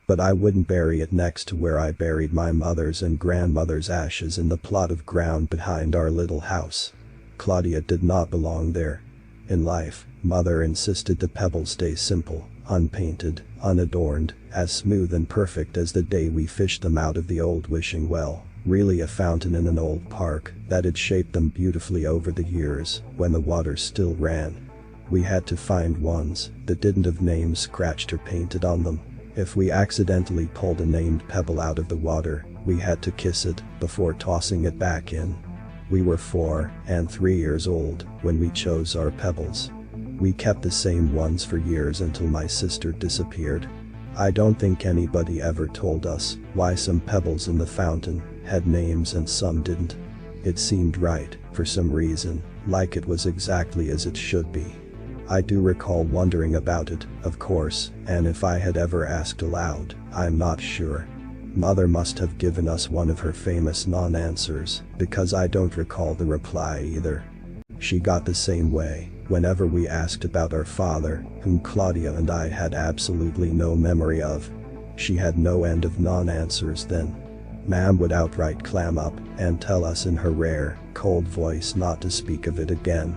But I wouldn't bury it next to where I buried my mother's and grandmother's ashes in the plot of ground behind our little house. Claudia did not belong there. In life, Mother insisted the pebble stay simple, unpainted, unadorned, as smooth and perfect as the day we fished them out of the old wishing well, really a fountain in an old park that had shaped them beautifully over the years when the water still ran. We had to find ones that didn't have names scratched or painted on them. If we accidentally pulled a named pebble out of the water, we had to kiss it before tossing it back in. We were 4 and 3 years old when we chose our pebbles. We kept the same ones for years until my sister disappeared. I don't think anybody ever told us why some pebbles in the fountain had names and some didn't. It seemed right, for some reason, like it was exactly as it should be. I do recall wondering about it, of course, and if I had ever asked aloud, I'm not sure. Mother must have given us one of her famous non-answers, because I don't recall the reply either. She got the same way whenever we asked about our father, whom Claudia and I had absolutely no memory of. She had no end of non-answers then. Ma'am would outright clam up and tell us in her rare, cold voice not to speak of it again.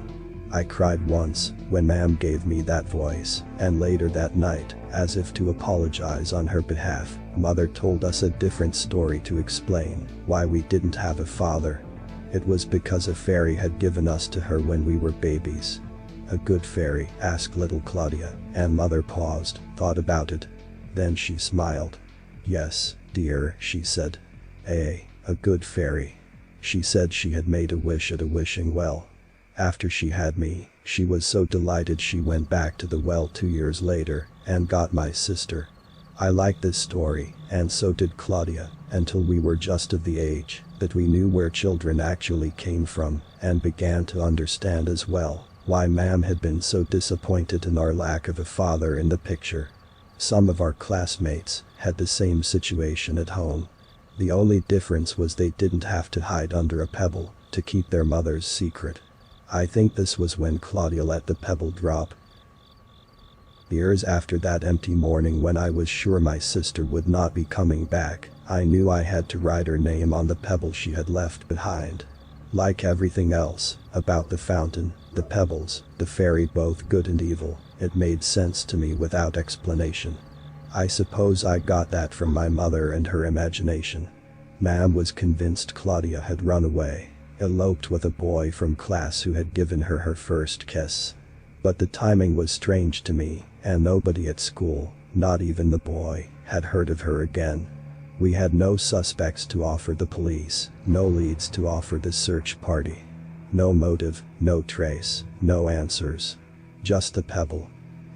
I cried once when Ma'am gave me that voice, and later that night, as if to apologize on her behalf, Mother told us a different story to explain why we didn't have a father. It was because a fairy had given us to her when we were babies. A good fairy? Asked little Claudia, and Mother paused, thought about it. Then she smiled. Yes, dear, she said. A good fairy. She said she had made a wish at a wishing well. After she had me, she was so delighted she went back to the well 2 years later and got my sister. I liked this story, and so did Claudia, until we were just of the age that we knew where children actually came from and began to understand as well why Ma'am had been so disappointed in our lack of a father in the picture. Some of our classmates had the same situation at home. The only difference was they didn't have to hide under a pebble to keep their mother's secret. I think this was when Claudia let the pebble drop. Years after that empty morning when I was sure my sister would not be coming back, I knew I had to write her name on the pebble she had left behind. Like everything else about the fountain, the pebbles, the fairy, both good and evil, it made sense to me without explanation. I suppose I got that from my mother and her imagination. Ma'am was convinced Claudia had run away, eloped with a boy from class who had given her her first kiss. But the timing was strange to me, and nobody at school, not even the boy, had heard of her again. We had no suspects to offer the police, no leads to offer the search party. No motive, no trace, no answers. Just a pebble.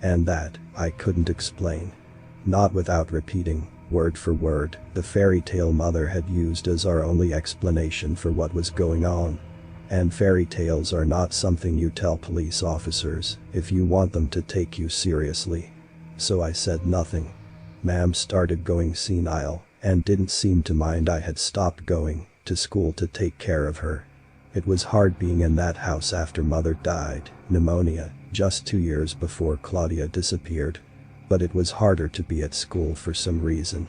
And that, I couldn't explain. Not without repeating, word for word, the fairy tale Mother had used as our only explanation for what was going on. And fairy tales are not something you tell police officers if you want them to take you seriously. So I said nothing. Ma'am started going senile and didn't seem to mind I had stopped going to school to take care of her. It was hard being in that house after Mother died, pneumonia, just 2 years before Claudia disappeared. But it was harder to be at school for some reason.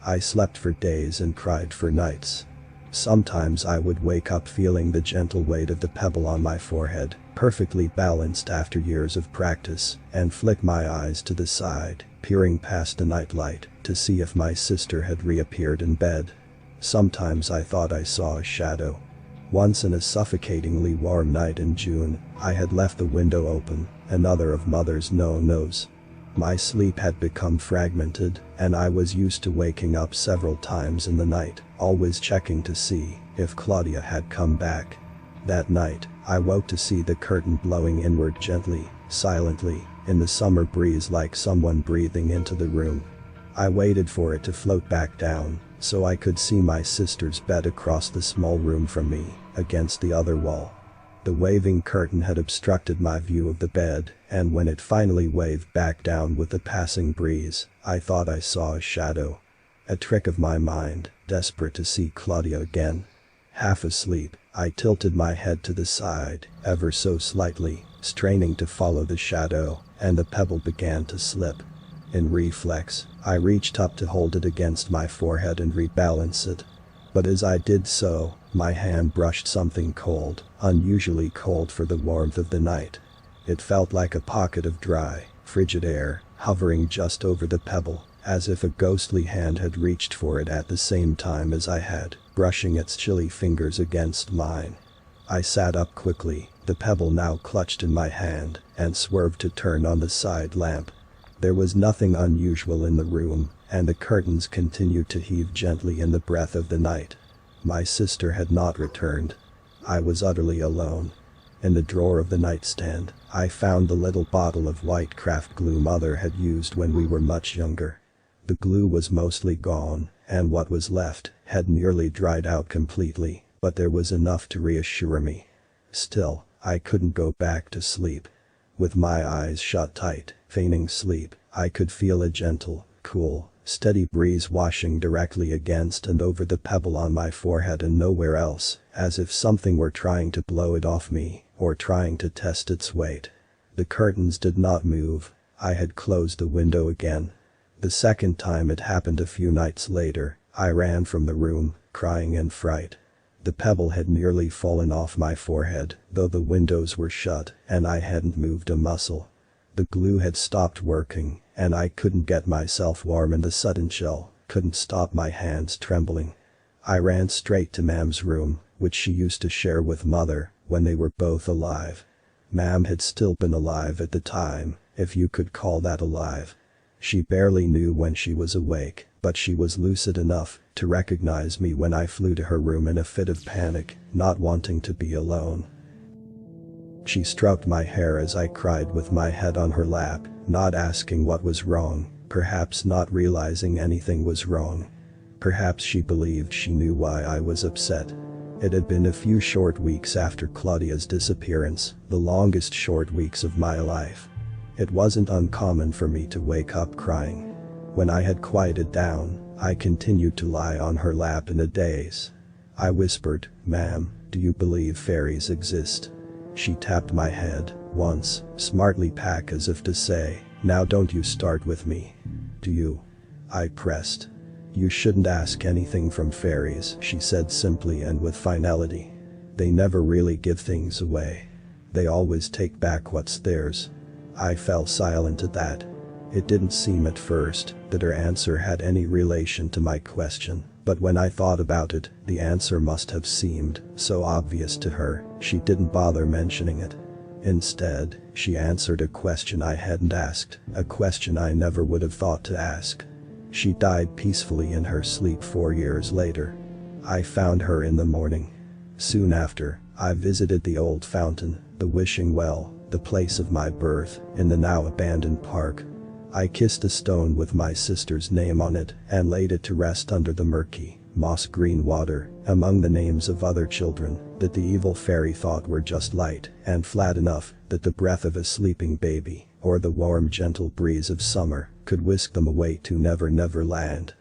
I slept for days and cried for nights. Sometimes I would wake up feeling the gentle weight of the pebble on my forehead, perfectly balanced after years of practice, and flick my eyes to the side, peering past the nightlight to see if my sister had reappeared in bed. Sometimes I thought I saw a shadow. Once in a suffocatingly warm night in June, I had left the window open, another of Mother's no-nos. My sleep had become fragmented, and I was used to waking up several times in the night, always checking to see if Claudia had come back. That night, I woke to see the curtain blowing inward gently, silently, in the summer breeze like someone breathing into the room. I waited for it to float back down, so I could see my sister's bed across the small room from me, against the other wall. The waving curtain had obstructed my view of the bed, and when it finally waved back down with the passing breeze, I thought I saw a shadow. A trick of my mind, desperate to see Claudia again. Half asleep, I tilted my head to the side, ever so slightly, straining to follow the shadow, and the pebble began to slip. In reflex, I reached up to hold it against my forehead and rebalance it. But as I did so, my hand brushed something cold, unusually cold for the warmth of the night. It felt like a pocket of dry, frigid air, hovering just over the pebble, as if a ghostly hand had reached for it at the same time as I had, brushing its chilly fingers against mine. I sat up quickly, the pebble now clutched in my hand, and swerved to turn on the side lamp. There was nothing unusual in the room, and the curtains continued to heave gently in the breath of the night. My sister had not returned. I was utterly alone. In the drawer of the nightstand, I found the little bottle of white craft glue Mother had used when we were much younger. The glue was mostly gone, and what was left had nearly dried out completely, but there was enough to reassure me. Still, I couldn't go back to sleep. With my eyes shut tight, feigning sleep, I could feel a gentle, cool, steady breeze washing directly against and over the pebble on my forehead and nowhere else, as if something were trying to blow it off me, or trying to test its weight. The curtains did not move. I had closed the window again. The second time it happened a few nights later, I ran from the room, crying in fright. The pebble had nearly fallen off my forehead, though the windows were shut, and I hadn't moved a muscle. The glue had stopped working, and I couldn't get myself warm in the sudden chill, couldn't stop my hands trembling. I ran straight to Mam's room, which she used to share with Mother, when they were both alive. Mam had still been alive at the time, if you could call that alive. She barely knew when she was awake, but she was lucid enough to recognize me when I flew to her room in a fit of panic, not wanting to be alone. She stroked my hair as I cried with my head on her lap, not asking what was wrong, perhaps not realizing anything was wrong. Perhaps she believed she knew why I was upset. It had been a few short weeks after Claudia's disappearance, the longest short weeks of my life. It wasn't uncommon for me to wake up crying. When I had quieted down, I continued to lie on her lap in a daze. I whispered, "Ma'am, do you believe fairies exist?" She tapped my head, once, smartly back as if to say, "Now don't you start with me." "Do you?" I pressed. "You shouldn't ask anything from fairies," she said simply and with finality. "They never really give things away. They always take back what's theirs." I fell silent at that. It didn't seem at first that her answer had any relation to my question, but when I thought about it, the answer must have seemed so obvious to her, she didn't bother mentioning it. Instead, she answered a question I hadn't asked, a question I never would have thought to ask. She died peacefully in her sleep 4 years later. I found her in the morning. Soon after, I visited the old fountain, the wishing well, the place of my birth, in the now abandoned park. I kissed a stone with my sister's name on it and laid it to rest under the murky, moss-green water, among the names of other children that the evil fairy thought were just light and flat enough that the breath of a sleeping baby, or the warm gentle breeze of summer, could whisk them away to Never Never Land.